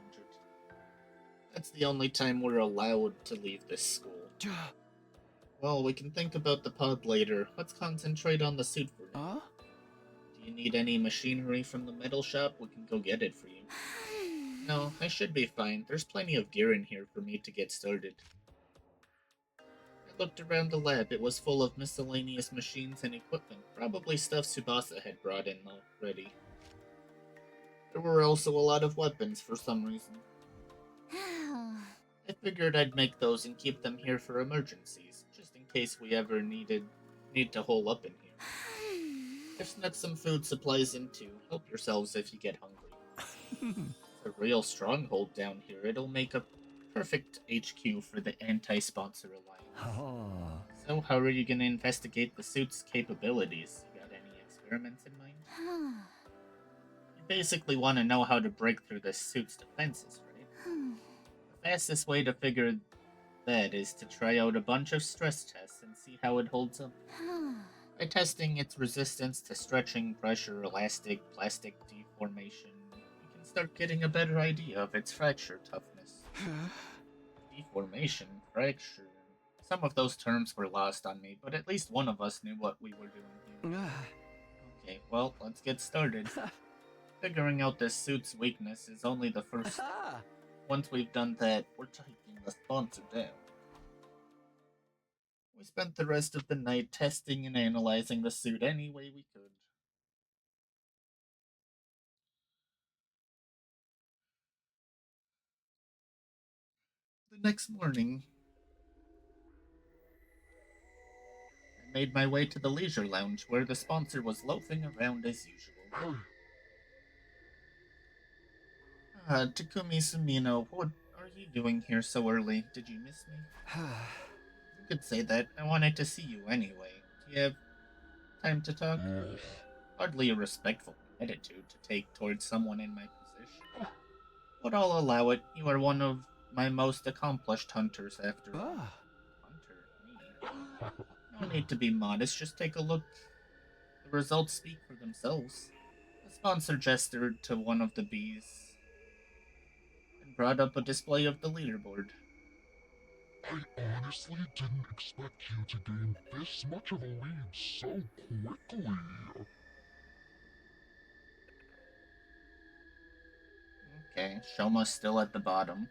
That's the only time we're allowed to leave this school. Well, we can think about the pod later. Let's concentrate on the suit for now. Do you need any machinery from the metal shop? We can go get it for you. No, I should be fine. There's plenty of gear in here for me to get started. I looked around the lab. It was full of miscellaneous machines and equipment. Probably stuff Tsubasa had brought in already. There were also a lot of weapons for some reason. I figured I'd make those and keep them here for emergencies, just in case we ever need to hole up in here. I've snuck some food supplies in too. Help yourselves if you get hungry. It's a real stronghold down here. It'll make a perfect HQ for the anti-sponsor alliance. So how are you going to investigate the suit's capabilities? You got any experiments in mind? You basically want to know how to break through the suit's defenses, right? The fastest way to figure that is to try out a bunch of stress tests and see how it holds up. By testing its resistance to stretching, pressure, elastic, plastic deformation, you can start getting a better idea of its fracture toughness. Deformation, fracture. Some of those terms were lost on me, but at least one of us knew what we were doing here. Okay, well, let's get started. Figuring out this suit's weakness is only the first step. Once we've done that, we're taking the sponsor down. We spent the rest of the night testing and analyzing the suit any way we could. The next morning, I made my way to the leisure lounge where the sponsor was loafing around as usual. Takumi Sumino, what are you doing here so early? Did you miss me? You could say that. I wanted to see you anyway. Do you have time to talk? Hardly a respectful attitude to take towards someone in my position. But I'll allow it. You are one of my most accomplished hunters after all. Hunter? Me? No need to be modest, just take a look. The results speak for themselves. The sponsor gestured to one of the bees and brought up a display of the leaderboard. I honestly didn't expect you to gain this much of a lead so quickly. Okay, Shoma's still at the bottom.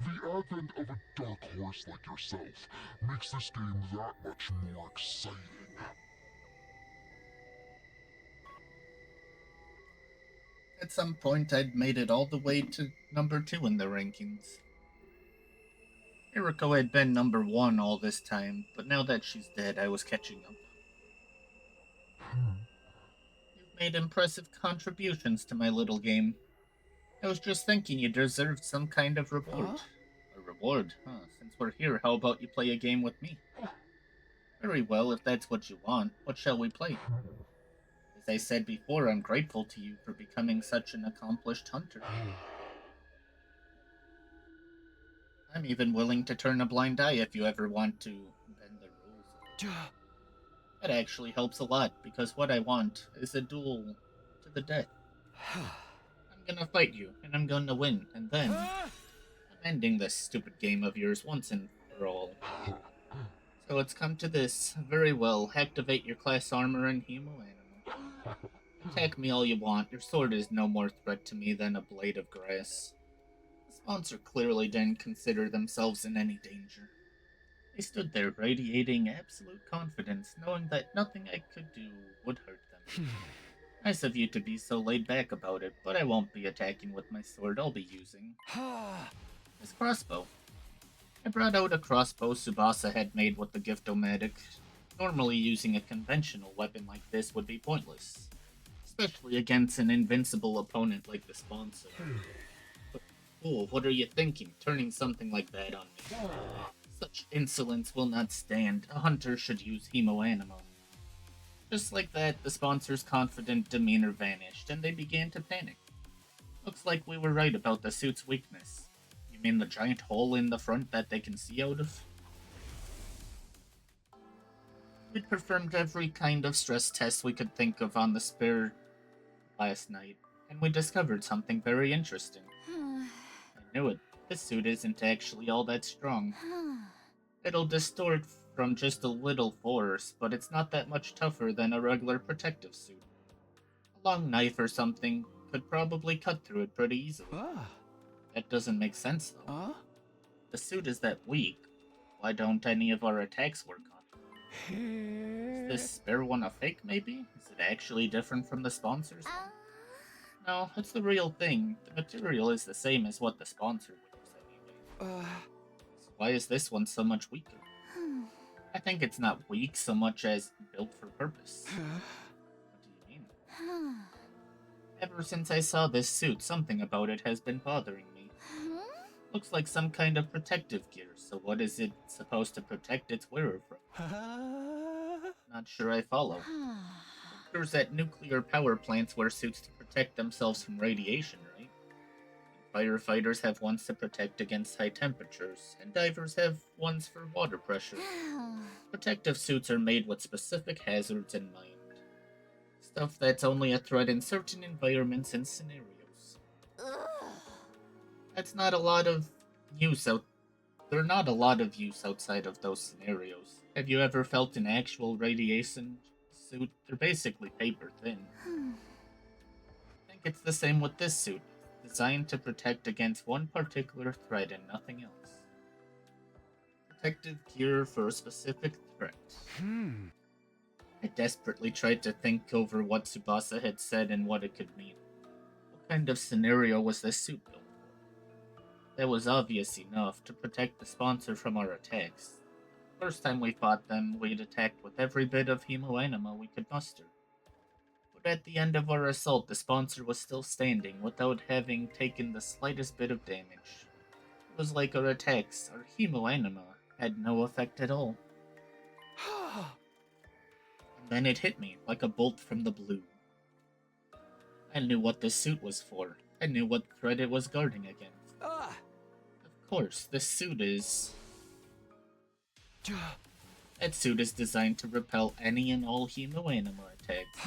The advent of a dark horse like yourself makes this game that much more exciting. At some point, I'd made it all the way to number 2 in the rankings. Eriko had been number 1 all this time, but now that she's dead, I was catching up. You've made impressive contributions to my little game. I was just thinking you deserved some kind of reward. Huh? A reward, huh? Since we're here, how about you play a game with me? Very well, if that's what you want. What shall we play? As I said before, I'm grateful to you for becoming such an accomplished hunter. I'm even willing to turn a blind eye if you ever want to bend the rules. That actually helps a lot, because what I want is a duel to the death. I'm gonna fight you, and I'm gonna win, and then I'm ending this stupid game of yours once and for all. So it's come to this. Very well, activate your class armor and hemo animal. Attack me all you want, your sword is no more threat to me than a blade of grass. The sponsor clearly didn't consider themselves in any danger. They stood there radiating absolute confidence, knowing that nothing I could do would hurt them. Nice of you to be so laid back about it, but I won't be attacking with my sword. I'll be using this crossbow. I brought out a crossbow Tsubasa had made with the Gift-O-Matic. Normally using a conventional weapon like this would be pointless, especially against an invincible opponent like the sponsor. But, oh, what are you thinking, turning something like that on me? Such insolence will not stand. A hunter should use hemo animo. Just like that, the sponsor's confident demeanor vanished, and they began to panic. Looks like we were right about the suit's weakness. You mean the giant hole in the front that they can see out of? We'd performed every kind of stress test we could think of on the spare last night, and we discovered something very interesting. I knew it. This suit isn't actually all that strong. It'll distort from just a little force, but it's not that much tougher than a regular protective suit. A long knife or something could probably cut through it pretty easily. That doesn't make sense, though. The suit is that weak. Why don't any of our attacks work on it? Is this spare one a fake, maybe? Is it actually different from the sponsor's one? No, it's the real thing. The material is the same as what the sponsor wears anyway. So why is this one so much weaker? I think it's not weak so much as built for purpose. What do you mean? Ever since I saw this suit, something about it has been bothering me. Looks like some kind of protective gear, so what is it supposed to protect its wearer from? Not sure I follow. There's at nuclear power plants wear suits to protect themselves from radiation, right? And firefighters have ones to protect against high temperatures, and divers have ones for water pressure. Protective suits are made with specific hazards in mind. Stuff that's only a threat in certain environments and scenarios. That's not a lot of use out. There are not a lot of use outside of those scenarios. Have you ever felt an actual radiation suit? They're basically paper thin. I think it's the same with this suit. It's designed to protect against one particular threat and nothing else. Protective gear for a specific threat. I desperately tried to think over what Tsubasa had said and what it could mean. What kind of scenario was this suit built for? That was obvious enough to protect the sponsor from our attacks. First time we fought them, we'd attacked with every bit of hemo anima we could muster. But at the end of our assault, the sponsor was still standing without having taken the slightest bit of damage. It was like our attacks, our hemo anima, had no effect at all. And then it hit me like a bolt from the blue. I knew what this suit was for. I knew what threat it was guarding against. Of course, this suit is... That suit is designed to repel any and all hemo anima attacks.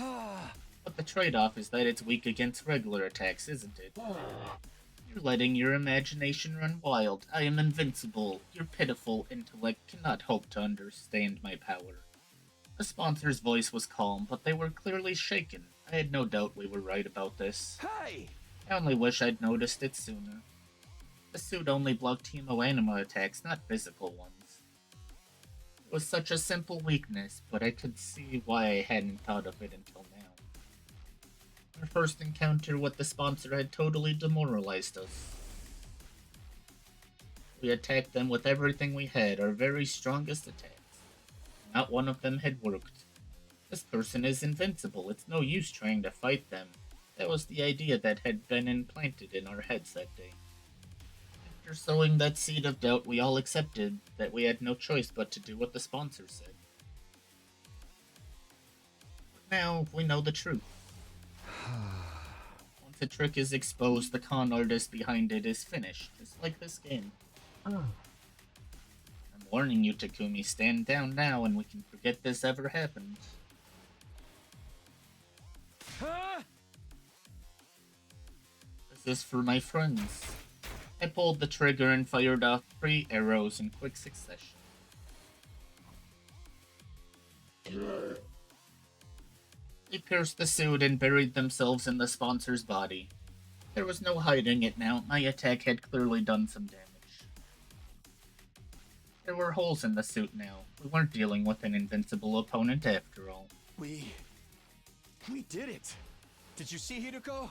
But the trade-off is that it's weak against regular attacks, isn't it? You're letting your imagination run wild. I am invincible. Your pitiful intellect cannot hope to understand my power. The sponsor's voice was calm, but they were clearly shaken. I had no doubt we were right about this. Hey! I only wish I'd noticed it sooner. The suit only blocked hemo anima attacks, not physical ones. It was such a simple weakness, but I could see why I hadn't thought of it until now. Our first encounter with the sponsor had totally demoralized us. We attacked them with everything we had, our very strongest attacks. Not one of them had worked. This person is invincible, it's no use trying to fight them. That was the idea that had been implanted in our heads that day. After sowing that seed of doubt, we all accepted that we had no choice but to do what the sponsor said. But now we know the truth. Once a trick is exposed, the con artist behind it is finished, just like this game. I'm warning you, Takumi, stand down now and we can forget this ever happened. Huh? This is for my friends. I pulled the trigger and fired off 3 arrows in quick succession. They pierced the suit and buried themselves in the sponsor's body. There was no hiding it now. My attack had clearly done some damage. There were holes in the suit now. We weren't dealing with an invincible opponent after all. We did it! Did you see, Hideko?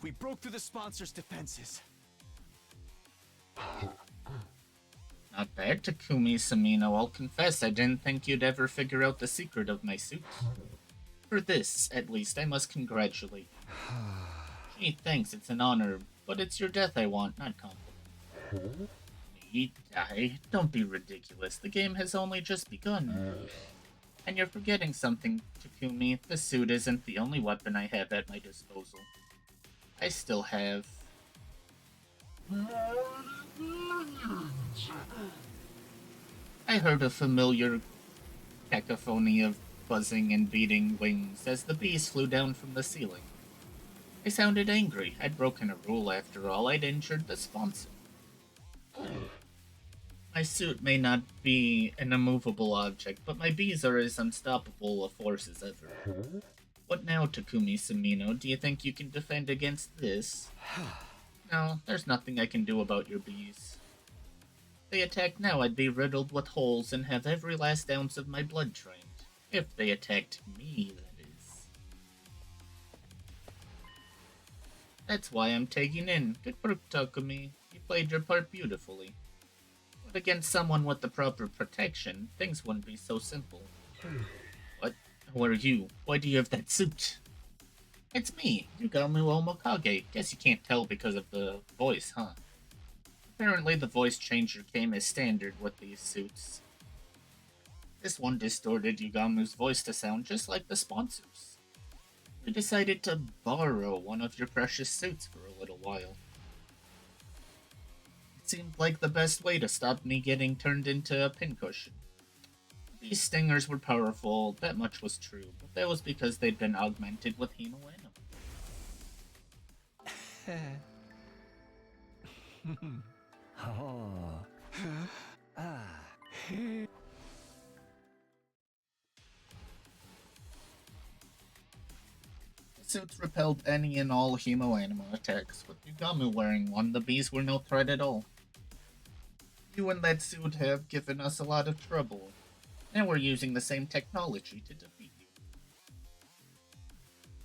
We broke through the sponsor's defenses. Not bad, Takumi Samino. I'll confess I didn't think you'd ever figure out the secret of my suit. For this, at least, I must congratulate you. Gee, thanks, it's an honor, but it's your death I want, not compliment. Me die? Don't be ridiculous. The game has only just begun. And you're forgetting something, Takumi. The suit isn't the only weapon I have at my disposal. I still have... I heard a familiar cacophony of buzzing and beating wings as the bees flew down from the ceiling. I sounded angry. I'd broken a rule after all. I'd injured the sponsor. My suit may not be an immovable object, but my bees are as unstoppable a force as ever. What now, Takumi Samino? Do you think you can defend against this? No, there's nothing I can do about your bees. If they attacked now, I'd be riddled with holes and have every last ounce of my blood drained. If they attacked me, that is. That's why I'm taking in. Good work, Takumi. You played your part beautifully. But against someone with the proper protection, things wouldn't be so simple. What? Who are you? Why do you have that suit? It's me, Yugamu Omokage. Guess you can't tell because of the voice, huh? Apparently the voice changer came as standard with these suits. This one distorted Yugamu's voice to sound just like the sponsors. We decided to borrow one of your precious suits for a little while. It seemed like the best way to stop me getting turned into a pincushion. These stingers were powerful, that much was true, but that was because they'd been augmented with hemoanimals. Oh. Ah. The suits repelled any and all hemoanimal attacks. With Yugamu wearing one, the bees were no threat at all. You and that suit have given us a lot of trouble. Now we're using the same technology to defeat you.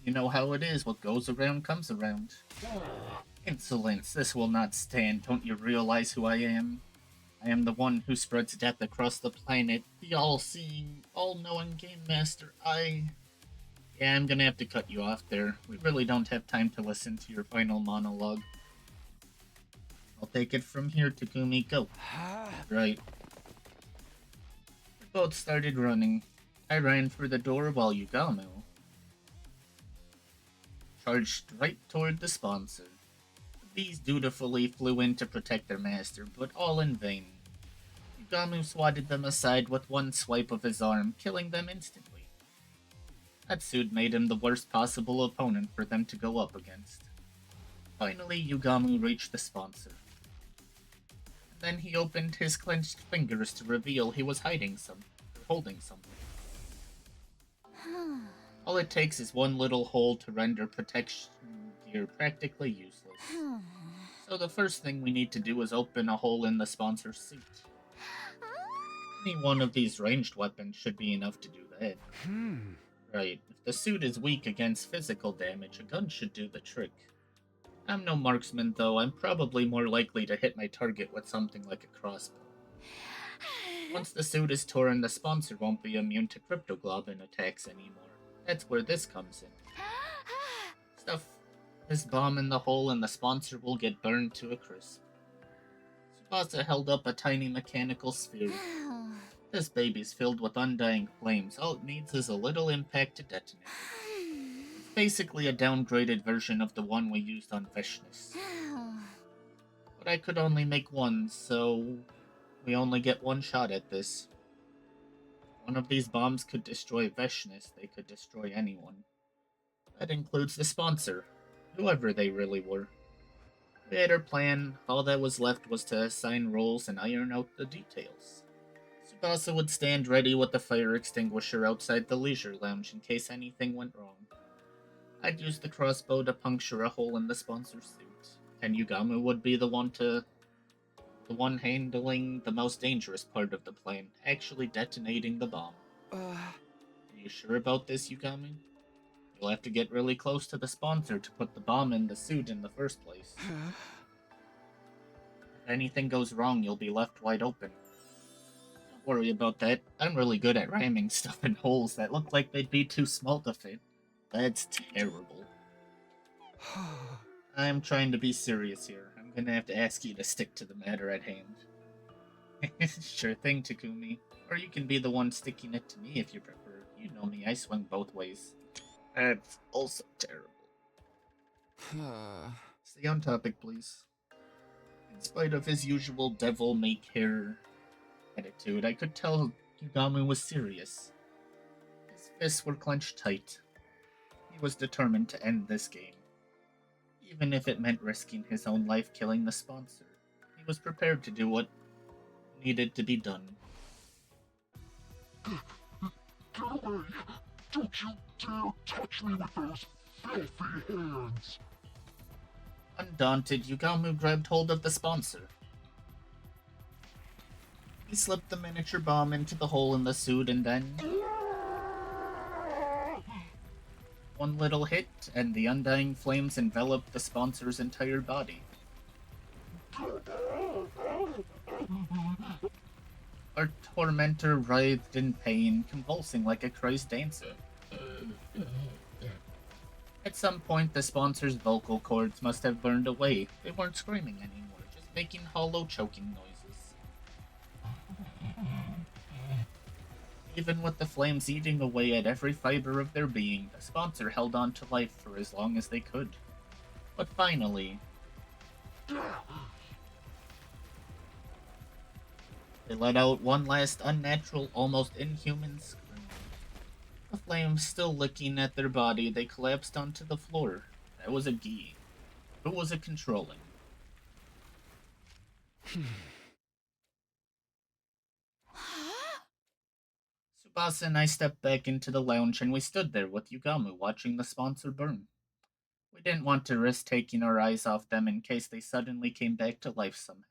You know how it is, what goes around comes around. Insolence, this will not stand. Don't you realize who I am? I am the one who spreads death across the planet, the all-seeing, all-knowing Game Master. Yeah, I'm gonna have to cut you off there. We really don't have time to listen to your final monologue. I'll take it from here, Takumi. Go. Right. We both started running. I ran for the door while Yugamu charged right toward the sponsor. The bees dutifully flew in to protect their master, but all in vain. Yugamu swatted them aside with one swipe of his arm, killing them instantly. That suit made him the worst possible opponent for them to go up against. Finally, Yugamu reached the sponsor. And then he opened his clenched fingers to reveal he was holding something. All it takes is one little hole to render protection gear practically useless. So the first thing we need to do is open a hole in the sponsor's suit. Any one of these ranged weapons should be enough to do that. Right, if the suit is weak against physical damage, a gun should do the trick. I'm no marksman though, I'm probably more likely to hit my target with something like a crossbow. Once the suit is torn, the sponsor won't be immune to cryptoglobin attacks anymore. That's where this comes in. Stuff this bomb in the hole and the sponsor will get burned to a crisp. Tsubasa held up a tiny mechanical sphere. This baby's filled with undying flames. All it needs is a little impact to detonate. It's basically a downgraded version of the one we used on Vishnis. But I could only make one, so we only get one shot at this. One of these bombs could destroy Vishnis, they could destroy anyone. That includes the sponsor, whoever they really were. We had our plan, all that was left was to assign roles and iron out the details. Tsubasa would stand ready with the fire extinguisher outside the leisure lounge in case anything went wrong. I'd use the crossbow to puncture a hole in the sponsor's suit, and Yugamu would be the one handling the most dangerous part of the plan, actually detonating the bomb. Are you sure about this, Yugamu? You'll have to get really close to the sponsor to put the bomb in the suit in the first place. If anything goes wrong, you'll be left wide open. Don't worry about that. I'm really good at ramming stuff in holes that look like they'd be too small to fit. That's terrible. I'm trying to be serious here. I'm gonna have to ask you to stick to the matter at hand. Sure thing, Takumi. Or you can be the one sticking it to me if you prefer. You know me, I swing both ways. That's also terrible. Stay on topic, please. In spite of his usual devil-may-care attitude, I could tell Yugamu was serious. His fists were clenched tight. He was determined to end this game. Even if it meant risking his own life killing the sponsor, he was prepared to do what needed to be done. Get away! Don't you dare touch me with those filthy hands! Undaunted, Yugamu grabbed hold of the sponsor. He slipped the miniature bomb into the hole in the suit and then... one little hit, and the undying flames enveloped the sponsor's entire body. Our tormentor writhed in pain, convulsing like a crazed dancer. At some point, the sponsor's vocal cords must have burned away. They weren't screaming anymore, just making hollow, choking noises. Even with the flames eating away at every fiber of their being, the sponsor held on to life for as long as they could. But finally... they let out one last unnatural, almost inhuman scream. The flames still licking at their body, they collapsed onto the floor. That was a Gi. Who was it controlling? Tsubasa and I stepped back into the lounge and we stood there with Yugamu watching the sponsor burn. We didn't want to risk taking our eyes off them in case they suddenly came back to life somehow.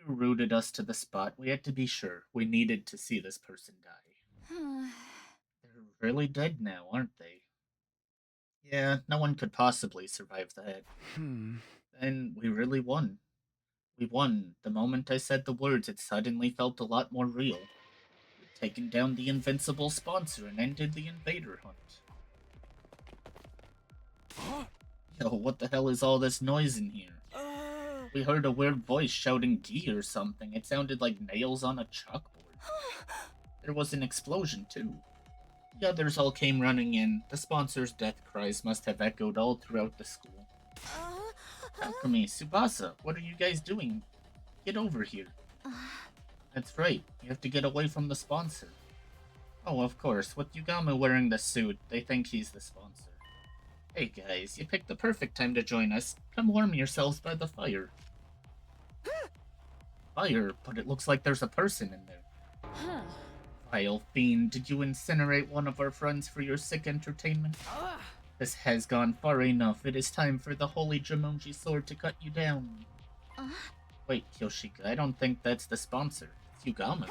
Who rooted us to the spot, we had to be sure. We needed to see this person die. They're really dead now, aren't they? Yeah, no one could possibly survive that. Then we really won. We won. The moment I said the words, it suddenly felt a lot more real. We'd taken down the invincible sponsor and ended the invader hunt. Yo, what the hell is all this noise in here? We heard a weird voice shouting "Gi" or something. It sounded like nails on a chalkboard. There was an explosion, too. The others all came running in. The sponsor's death cries must have echoed all throughout the school. Takumi, Tsubasa, what are you guys doing? Get over here. That's right, you have to get away from the sponsor. Oh, of course, with Yugamu wearing the suit, they think he's the sponsor. Hey guys, you picked the perfect time to join us. Come warm yourselves by the fire. Fire, but it looks like there's a person in there. Vile fiend, did you incinerate one of our friends for your sick entertainment? This has gone far enough. It is time for the holy Jumonji sword to cut you down. Wait, Kyoshika, I don't think that's the sponsor. It's Yugamu.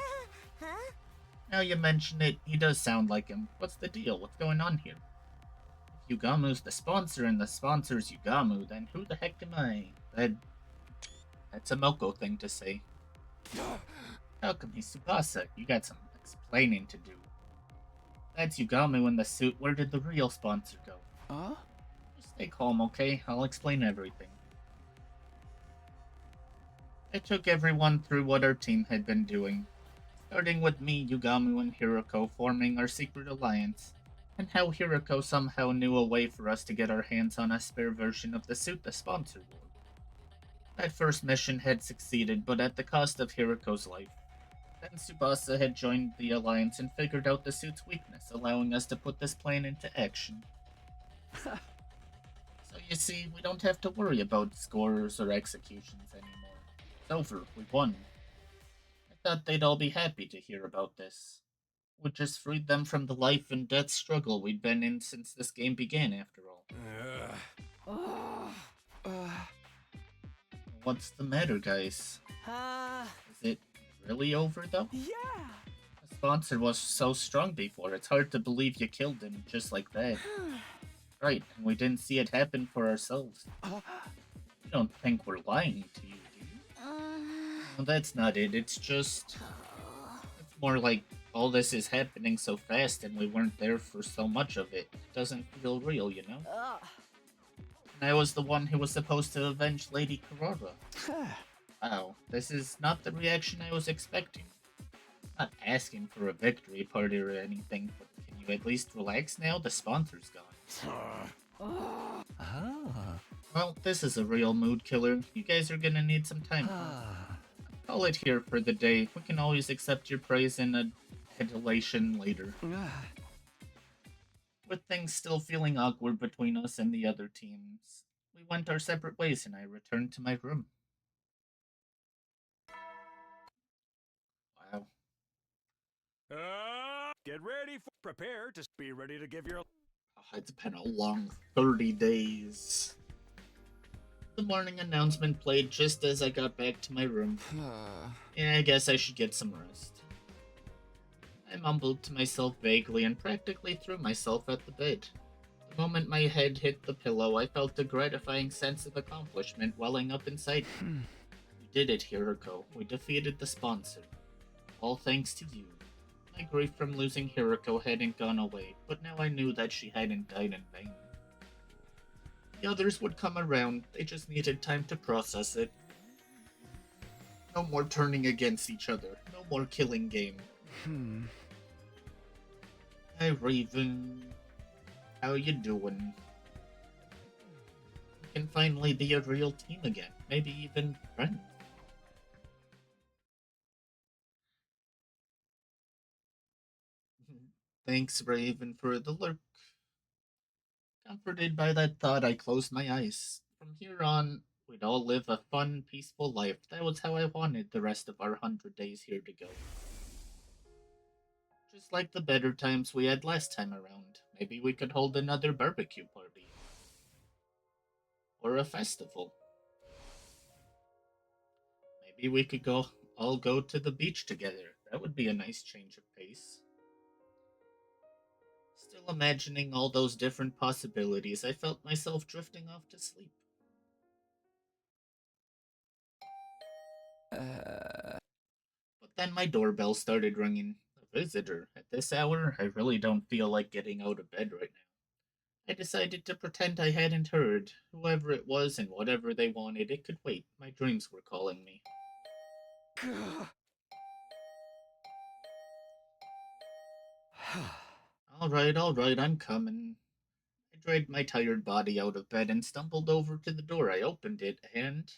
Now you mention it, he does sound like him. What's the deal? What's going on here? If Yugamu's the sponsor and the sponsor's Yugamu, then who the heck am I? That's a Moko thing to say. Takumi, Tsubasa, you got some explaining to do. That's Yugamu in the suit. Where did the real sponsor go? Stay calm, okay? I'll explain everything. I took everyone through what our team had been doing, starting with me, Yugamu, and Hiroko forming our secret alliance, and how Hiroko somehow knew a way for us to get our hands on a spare version of the suit the sponsor wore. That first mission had succeeded, but at the cost of Hiroko's life. Then Tsubasa had joined the alliance and figured out the suit's weakness, allowing us to put this plan into action. So you see, we don't have to worry about scores or executions anymore. It's over, we won. I thought they'd all be happy to hear about this. We just freed them from the life and death struggle we'd been in since this game began, after all. What's the matter, guys? Is it really over, though? Yeah! The sponsor was so strong before, it's hard to believe you killed him just like that. Right, and we didn't see it happen for ourselves. You don't think we're lying to you, do you? Well, that's not it, it's just... It's more like all this is happening so fast and we weren't there for so much of it. It doesn't feel real, you know? And I was the one who was supposed to avenge Lady Karara. Wow, this is not the reaction I was expecting. I'm not asking for a victory party or anything, but can you at least relax now? The sponsor's gone. Well, this is a real mood killer. You guys are gonna need some time. Call it here for the day. We can always accept your praise and adulation later. With things still feeling awkward between us and the other teams, we went our separate ways and I returned to my room. Wow. Get ready for prepare to be ready to give your It's been a long 30 days. The morning announcement played just as I got back to my room. Yeah, I guess I should get some rest. I mumbled to myself vaguely and practically threw myself at the bed. The moment my head hit the pillow, I felt a gratifying sense of accomplishment welling up inside me. We did it, Hiroko. We defeated the sponsor. All thanks to you. My grief from losing Hiroko hadn't gone away, but now I knew that she hadn't died in vain. The others would come around, they just needed time to process it. No more turning against each other, no more killing game. Hey Raven, how you doing? We can finally be a real team again, maybe even friends. Thanks, Raven, for the lurk. Comforted by that thought, I closed my eyes. From here on, we'd all live a fun, peaceful life. That was how I wanted the rest of our 100 days here to go. Just like the better times we had last time around. Maybe we could hold another barbecue party. Or a festival. Maybe we could all go to the beach together. That would be a nice change of pace. Still imagining all those different possibilities, I felt myself drifting off to sleep. But then my doorbell started ringing. A visitor. At this hour, I really don't feel like getting out of bed right now. I decided to pretend I hadn't heard. Whoever it was and whatever they wanted, it could wait. My dreams were calling me. Alright, I'm coming. I dragged my tired body out of bed and stumbled over to the door. I opened it and...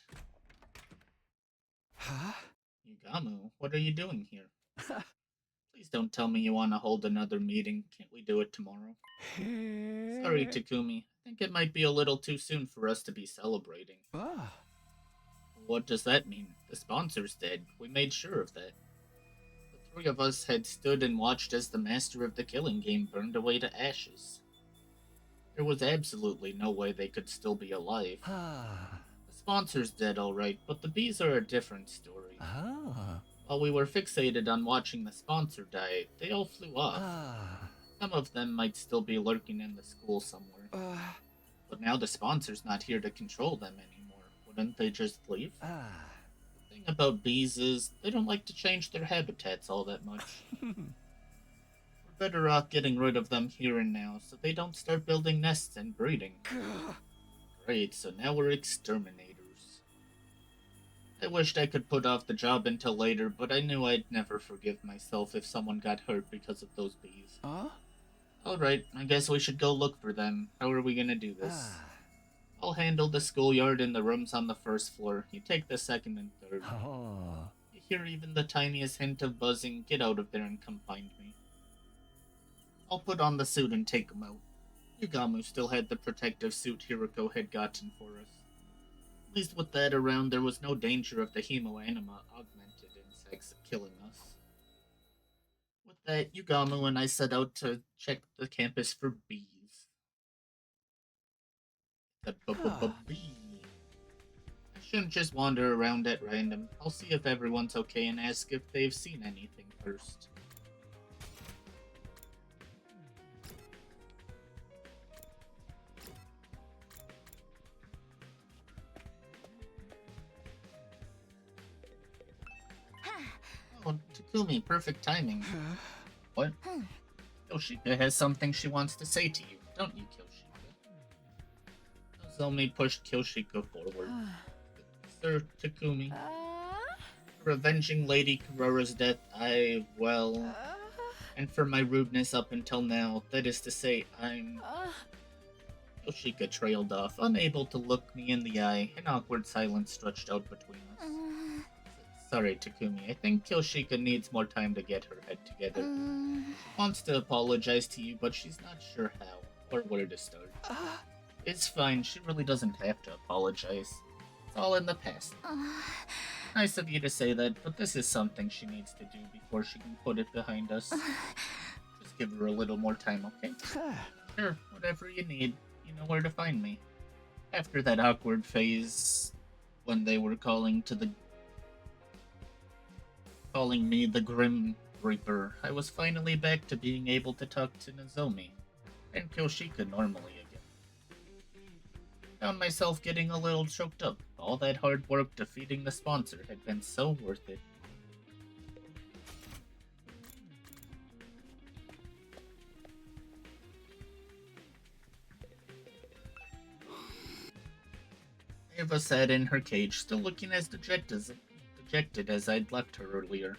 Yugamu, what are you doing here? Please don't tell me you want to hold another meeting. Can't we do it tomorrow? Sorry, Takumi. I think it might be a little too soon for us to be celebrating. What does that mean? The sponsor's dead. We made sure of that. The three of us had stood and watched as the master of the killing game burned away to ashes. There was absolutely no way they could still be alive. The sponsor's dead, alright, but the bees are a different story. While we were fixated on watching the sponsor die, they all flew off. Some of them might still be lurking in the school somewhere. But now the sponsor's not here to control them anymore. Wouldn't they just leave? The thing about bees is, they don't like to change their habitats all that much. For Better off getting rid of them here and now so they don't start building nests and breeding. Great, so now we're exterminators. I wished I could put off the job until later, but I knew I'd never forgive myself if someone got hurt because of those bees. Huh? Alright, I guess we should go look for them. How are we gonna do this? I'll handle the schoolyard and the rooms on the first floor. You take the second and third. Oh. You hear even the tiniest hint of buzzing, get out of there and come find me. I'll put on the suit and take him out. Yugamu still had the protective suit Hiroko had gotten for us. At least with that around, there was no danger of the hemoanima augmented insects killing us. With that, Yugamu and I set out to check the campus for bees. Bee. I shouldn't just wander around at random. I'll see if everyone's okay and ask if they've seen anything first. Oh, Takumi, perfect timing. What? Yoshika has something she wants to say to you, don't you, Kyoshika? Nozomi pushed Kyoshika forward. Sir Takumi, for avenging Lady Kurora's death, and for my rudeness up until now, that is to say, Yoshika trailed off, unable to look me in the eye. An awkward silence stretched out between us. Sorry, Takumi. I think Kyoshika needs more time to get her head together. She wants to apologize to you, but she's not sure how or where to start. It's fine. She really doesn't have to apologize. It's all in the past. Nice of you to say that, but this is something she needs to do before she can put it behind us. Just give her a little more time, okay? Sure, whatever you need. You know where to find me. After that awkward phase, when they were calling me the Grim Reaper, I was finally back to being able to talk to Nozomi and Kyoshika normally again. Found myself getting a little choked up. All that hard work defeating the sponsor had been so worth it. Eva sat in her cage, still looking as dejected as I'd left her earlier.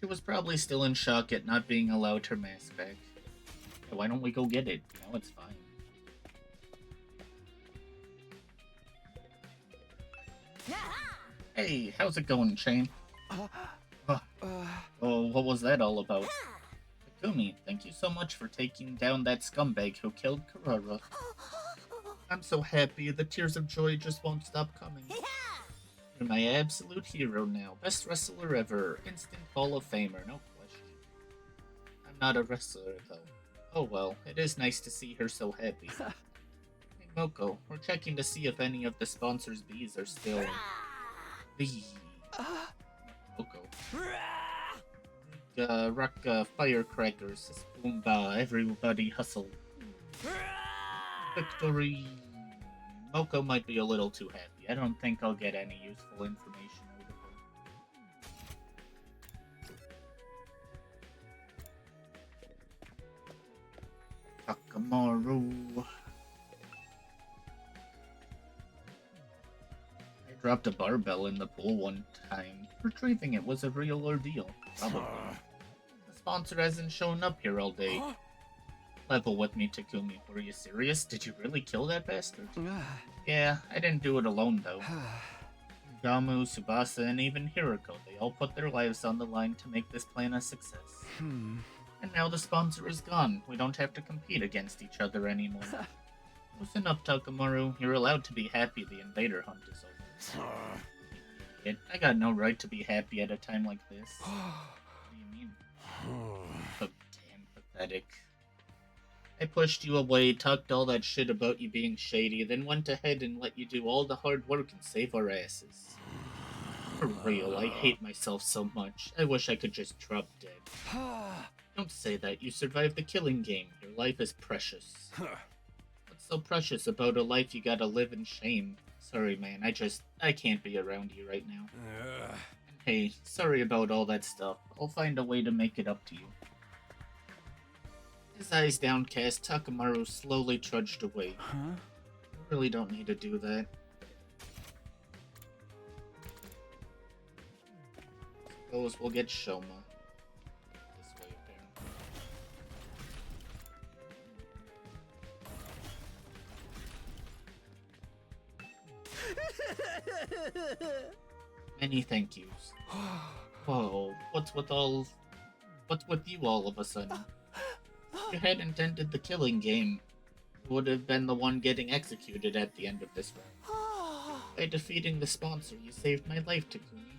She was probably still in shock at not being allowed her mask back. Why don't we go get it? Now it's fine. Hey, how's it going, Shane? Oh, what was that all about? Takumi, thank you so much for taking down that scumbag who killed Kurara. I'm so happy, the tears of joy just won't stop coming. You're my absolute hero now. Best wrestler ever. Instant Hall of Famer, no question. I'm not a wrestler, though. Oh well, it is nice to see her so happy. Hey, Moko, we're checking to see if any of the sponsors' bees are still... Bee. Moko. Rock firecrackers. Boomba, everybody hustle. Victory! Moko might be a little too happy. I don't think I'll get any useful information out of her. Takamaru. I dropped a barbell in the pool one time. Retrieving it was a real ordeal. Probably. The sponsor hasn't shown up here all day. Level with me, Takumi. Were you serious? Did you really kill that bastard? Yeah, I didn't do it alone, though. Gamu, Tsubasa, and even Hiroko, they all put their lives on the line to make this plan a success. And now the sponsor is gone. We don't have to compete against each other anymore. Listen up, Takamaru. You're allowed to be happy the invader hunt is over. I got no right to be happy at a time like this. What do you mean? Oh, damn pathetic. I pushed you away, talked all that shit about you being shady, then went ahead and let you do all the hard work and save our asses. For real, I hate myself so much. I wish I could just drop dead. Don't say that. You survived the killing game. Your life is precious. What's so precious about a life you gotta live in shame? Sorry, man. I can't be around you right now. Hey, sorry about all that stuff. I'll find a way to make it up to you. His eyes downcast, Takamaru slowly trudged away. Huh? You really don't need to do that. Suppose we'll get Shoma. This way, apparently. Many thank yous. Whoa, what's with you all of a sudden? If you hadn't ended the killing game, you would have been the one getting executed at the end of this round. By defeating the sponsor, you saved my life, Takumi.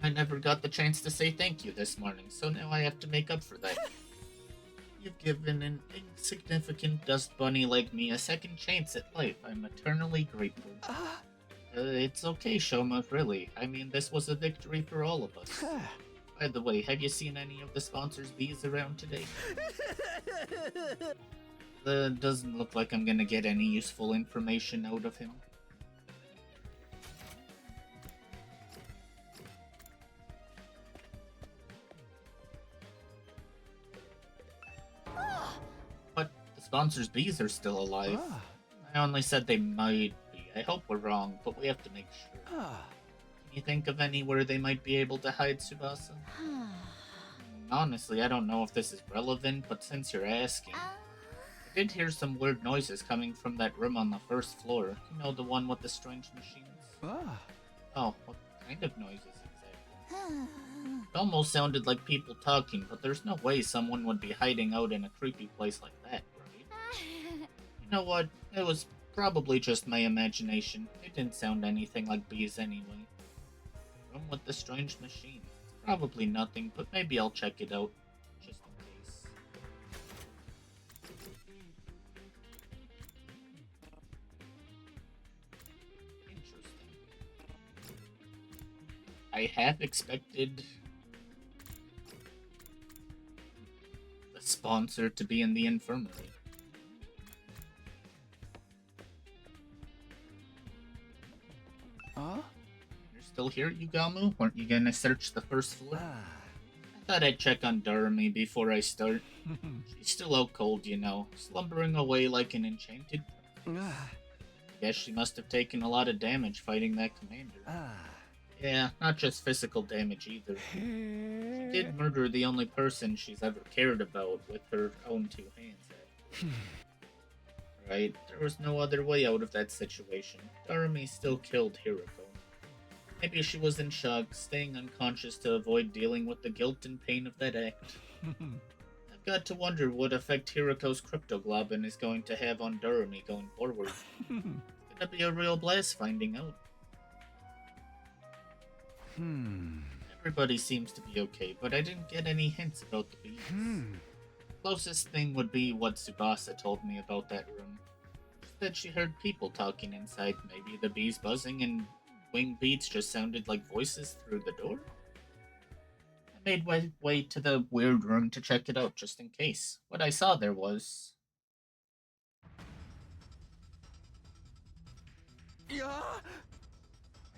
I never got the chance to say thank you this morning, so now I have to make up for that. You've given an insignificant dust bunny like me a second chance at life. I'm eternally grateful. It's okay, Shoma, really. I mean, this was a victory for all of us. By the way, have you seen any of the sponsors' bees around today? Doesn't look like I'm gonna get any useful information out of him. But the sponsors' bees are still alive. I only said they might be. I hope we're wrong, but we have to make sure. Can you think of anywhere they might be able to hide Tsubasa? Honestly, I don't know if this is relevant, but since you're asking, I did hear some weird noises coming from that room on the first floor. You know, the one with the strange machines? Oh, what kind of noises exactly? It almost sounded like people talking, but there's no way someone would be hiding out in a creepy place like that, right? You know what? It was probably just my imagination. It didn't sound anything like bees anyway. Room with the strange machine. It's probably nothing, but maybe I'll check it out. Just in case. Interesting. I have expected the sponsor to be in the infirmary. You're still here, Yugamu? Weren't you gonna search the first floor? I thought I'd check on Duramy before I start. She's still out cold, you know, slumbering away like an enchanted princess. Guess she must have taken a lot of damage fighting that commander. Yeah, not just physical damage either. She did murder the only person she's ever cared about with her own two hands. Right, there was no other way out of that situation. Duramy still killed Hiroko. Maybe she was in shock, staying unconscious to avoid dealing with the guilt and pain of that act. I've got to wonder what effect Hiroko's cryptoglobin is going to have on Duramy going forward. It's gonna be a real blast finding out. Everybody seems to be okay, but I didn't get any hints about the bees. Closest thing would be what Tsubasa told me about that room. She said she heard people talking inside. Maybe the bees buzzing and wing beats just sounded like voices through the door? I made my way to the weird room to check it out just in case. What I saw there was... I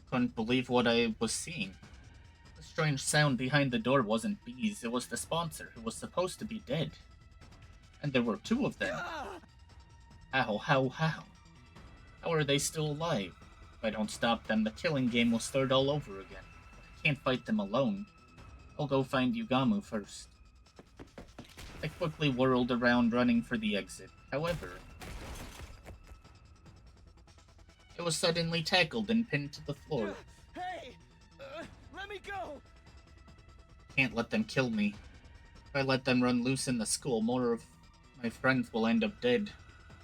couldn't believe what I was seeing. The strange sound behind the door wasn't bees, it was the sponsor, who was supposed to be dead. And there were two of them. How? How are they still alive? If I don't stop them, the killing game will start all over again. I can't fight them alone. I'll go find Yugamu first. I quickly whirled around, running for the exit. However, I was suddenly tackled and pinned to the floor. Hey! Let me go! Can't let them kill me. If I let them run loose in the school, more of my friends will end up dead.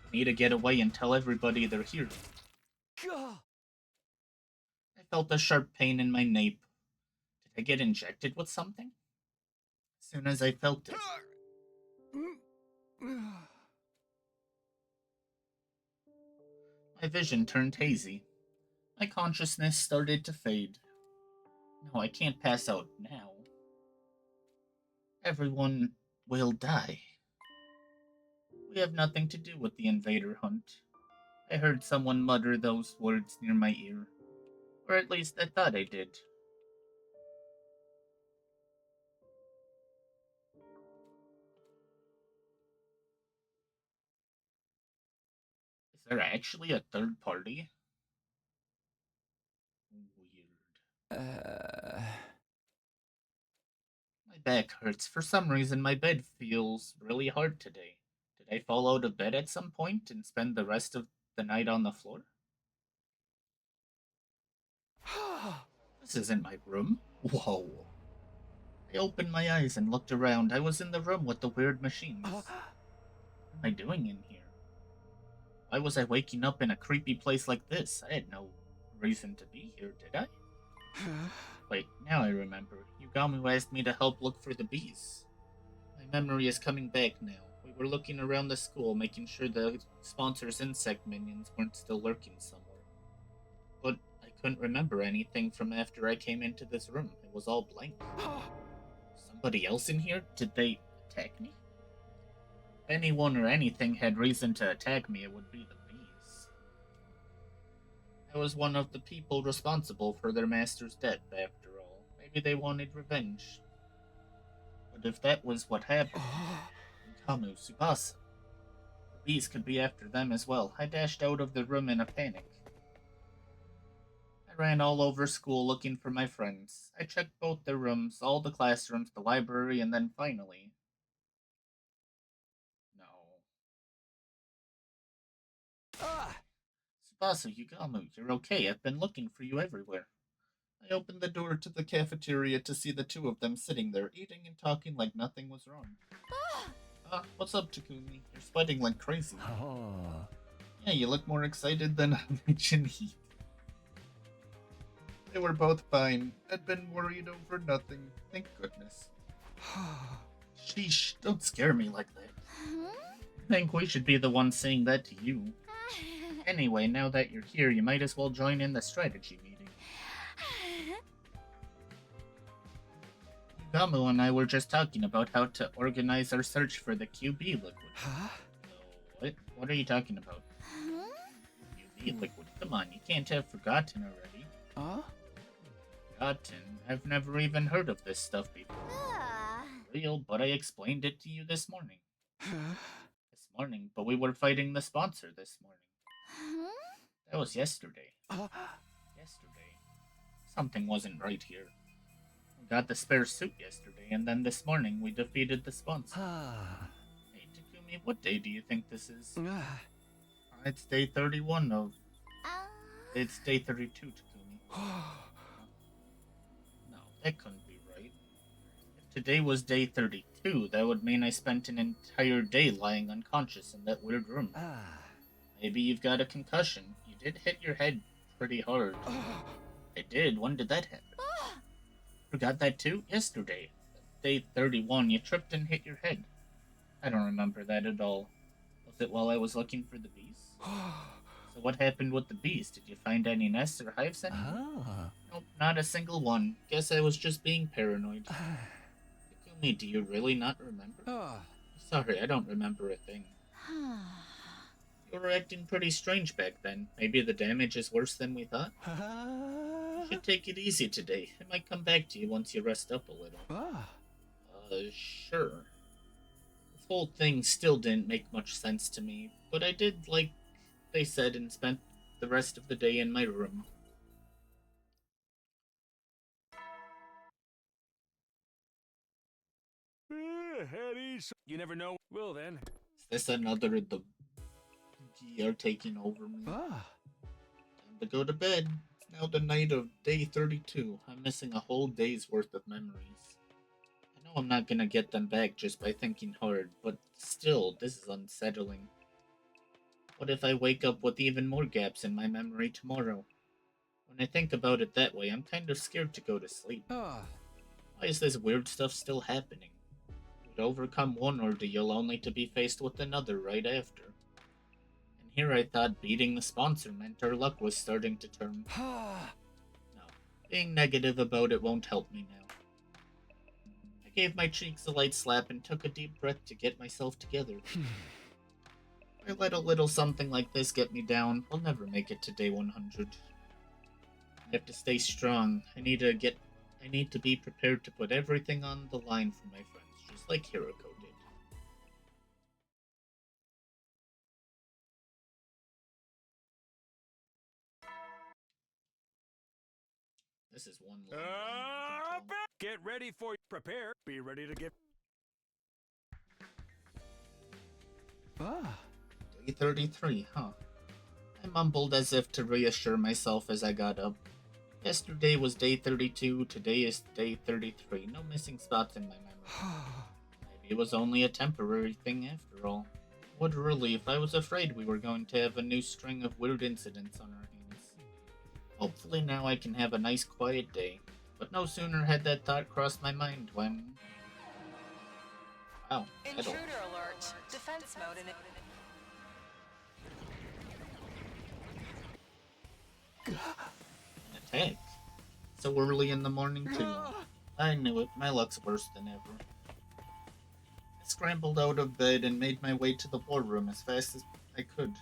I need to get away and tell everybody they're here. I felt a sharp pain in my nape. Did I get injected with something? As soon as I felt it, my vision turned hazy. My consciousness started to fade. No, I can't pass out now. Everyone will die. We have nothing to do with the invader hunt. I heard someone mutter those words near my ear. Or at least I thought I did. Is there actually a third party? Weird. My back hurts. For some reason, my bed feels really hard today. Did I fall out of bed at some point and spend the rest of the night on the floor? This isn't my room. Whoa. I opened my eyes and looked around. I was in the room with the weird machines. What am I doing in here? Why was I waking up in a creepy place like this? I had no reason to be here, did I? Wait, now I remember. Yugamu asked me to help look for the bees. My memory is coming back now. We were looking around the school, making sure the sponsor's insect minions weren't still lurking somewhere. But I couldn't remember anything from after I came into this room. It was all blank. Somebody else in here? Did they attack me? If anyone or anything had reason to attack me, it would be the bees. I was one of the people responsible for their master's death, after all. Maybe they wanted revenge. But if that was what happened, Kamu, Tsubasa, the bees could be after them as well. I dashed out of the room in a panic. I ran all over school looking for my friends. I checked both their rooms, all the classrooms, the library, and then finally... No. Tsubasa, Yugamu, you're okay. I've been looking for you everywhere. I opened the door to the cafeteria to see the two of them sitting there, eating and talking like nothing was wrong. What's up, Takumi? You're sweating like crazy. Yeah, you look more excited than Mention Heat. They were both fine. I'd been worried over nothing. Thank goodness. Sheesh, don't scare me like that. I think we should be the ones saying that to you. Anyway, now that you're here, you might as well join in the strategy meeting. Gamu and I were just talking about how to organize our search for the QB liquid. What are you talking about? QB liquid? Come on, you can't have forgotten already. Forgotten? I've never even heard of this stuff before. Real, but I explained it to you this morning. This morning? But we were fighting the sponsor this morning. That was yesterday. Yesterday. Something wasn't right here. We got the spare suit yesterday, and then this morning we defeated the sponsor. Hey, Takumi, what day do you think this is? It's day 31 of... It's day 32, Takumi. No, that couldn't be right. If today was day 32, that would mean I spent an entire day lying unconscious in that weird room. Maybe you've got a concussion. You did hit your head pretty hard. I did? When did that happen? Forgot that too? Yesterday. Day 31, you tripped and hit your head. I don't remember that at all. Was it while I was looking for the bees? So what happened with the bees? Did you find any nests or hives anywhere? Nope, not a single one. Guess I was just being paranoid. Takumi, do you really not remember? Sorry, I don't remember a thing. You were acting pretty strange back then. Maybe the damage is worse than we thought? You should take it easy today. I might come back to you once you rest up a little. Sure. This whole thing still didn't make much sense to me, but I did like they said and spent the rest of the day in my room. You never know. Well then. Is this another of the are taking over me? Time to go to bed. It's now the night of day 32. I'm missing a whole day's worth of memories. I know I'm not gonna get them back just by thinking hard, but still, this is unsettling. What if I wake up with even more gaps in my memory tomorrow? When I think about it that way, I'm kind of scared to go to sleep. Why is this weird stuff still happening? You'd overcome one ordeal only to be faced with another right after. And here I thought beating the sponsor meant our luck was starting to turn. No, being negative about it won't help me now. I gave my cheeks a light slap and took a deep breath to get myself together. If I let a little something like this get me down, I'll never make it to day 100. I have to stay strong. I need to be prepared to put everything on the line for my friends, just like Hiroko did. This is one long line, I can tell. Get ready for prepare. Be ready to get. Ah. Day 33, huh? I mumbled as if to reassure myself as I got up. Yesterday was day 32, today is day 33. No missing spots in my memory. Maybe it was only a temporary thing after all. What a relief. I was afraid we were going to have a new string of weird incidents on our hands. Hopefully now I can have a nice quiet day. But no sooner had that thought crossed my mind when... Wow, Intruder alert. Defense mode in it. attack. So early in the morning, too. I knew it. My luck's worse than ever. I scrambled out of bed and made my way to the war room as fast as I could.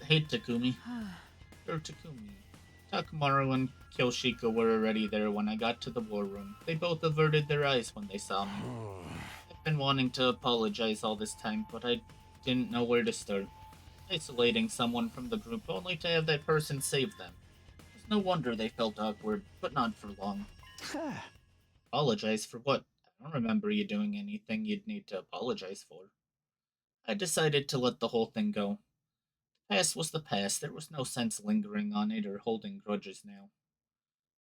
Hey Takumi. Or Takumi. Takamaru and Kyoshiko were already there when I got to the war room. They both averted their eyes when they saw me. I've been wanting to apologize all this time, but I didn't know where to start. Isolating someone from the group only to have that person save them. It's no wonder they felt awkward, but not for long. Apologize for what? I don't remember you doing anything you'd need to apologize for. I decided to let the whole thing go. The past was the past. There was no sense lingering on it or holding grudges now.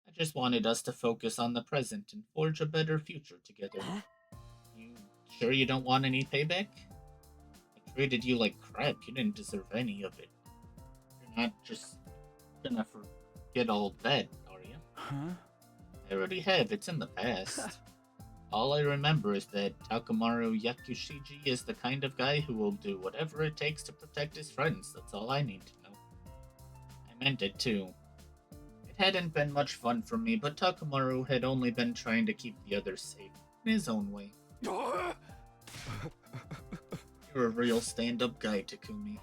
I just wanted us to focus on the present and forge a better future together. You sure you don't want any payback? I treated you like crap. You didn't deserve any of it. You're not just gonna forget all that, are you? Huh? I already have. It's in the past. All I remember is that Takamaru Yakushiji is the kind of guy who will do whatever it takes to protect his friends. That's all I need to know. I meant it too. It hadn't been much fun for me, but Takamaru had only been trying to keep the others safe, in his own way. You're a real stand-up guy, Takumi.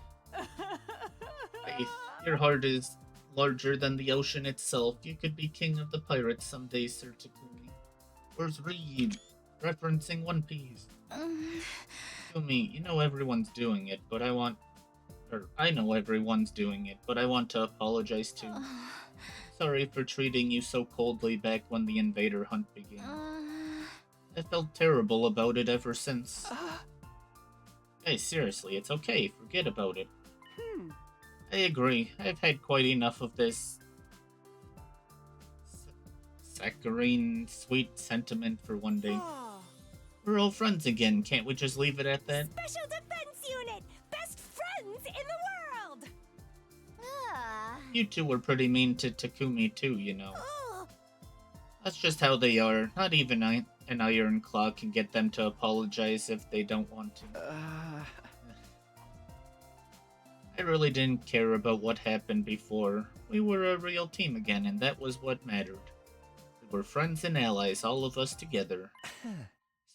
Faith, your heart is larger than the ocean itself. You could be king of the pirates someday, Sir Takumi. Where's Reed? Referencing One Piece. Takumi, you know everyone's doing it, but I know everyone's doing it, but I want to apologize too. Sorry for treating you so coldly back when the invader hunt began. I felt terrible about it ever since. Hey, seriously, it's okay. Forget about it. I agree. I've had quite enough of this saccharine, sweet sentiment for one day. We're all friends again. Can't we just leave it at that? Special Defense Unit! Best friends in the world! You two were pretty mean to Takumi too, you know. That's just how they are. Not even an Iron Claw can get them to apologize if they don't want to. I really didn't care about what happened before. We were a real team again, and that was what mattered. We were friends and allies, all of us together.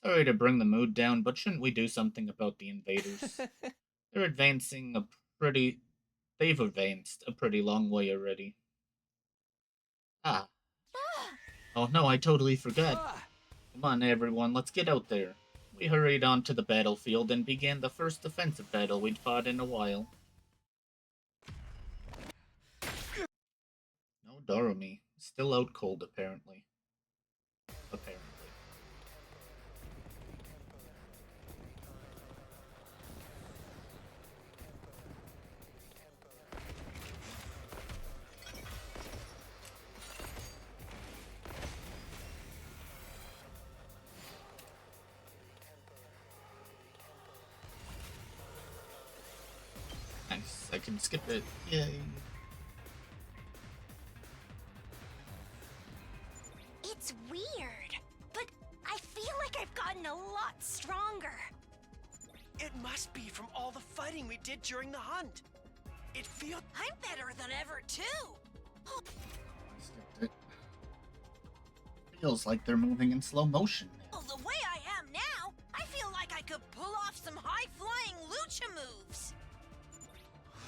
Sorry to bring the mood down, but shouldn't we do something about the invaders? They've advanced a pretty long way already. Oh no, I totally forgot. Come on everyone, let's get out there. We hurried onto the battlefield and began the first defensive battle we'd fought in a while. No Doremi. Still out cold, apparently. Nice, I can skip it. Yay. It's weird, but I feel like I've gotten a lot stronger. It must be from all the fighting we did during the hunt. It feels. I'm better than ever, too. Skipped it. Feels like they're moving in slow motion now. Oh, the way I am now, I feel like I could pull off some high-flying lucha moves.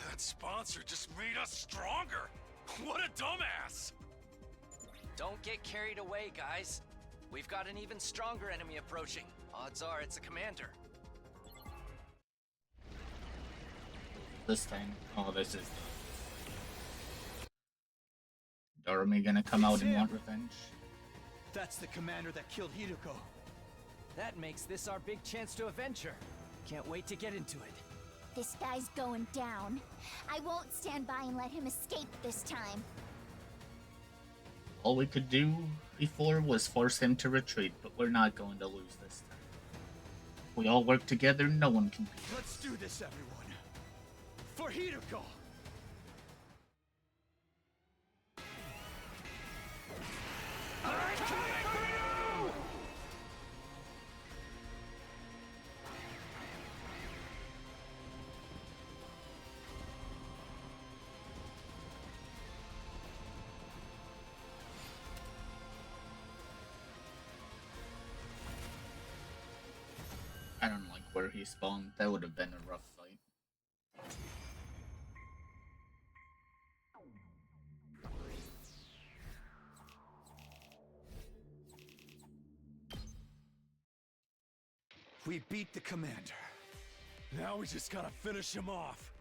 That sponsor just made us stronger. What a dumbass! Don't get carried away, guys. We've got an even stronger enemy approaching. Odds are it's a commander. this time. Oh, this is... Doremi gonna come out and want revenge? That's the commander that killed Hideko. That makes this our big chance to avenge her. Can't wait to get into it. This guy's going down. I won't stand by and let him escape this time. All we could do before was force him to retreat, but we're not going to lose this time. If we all work together, no one can beat us. Let's do this, everyone. For Hideko! I don't like where he spawned. That would have been a rough fight. We beat the commander. Now we just gotta finish him off.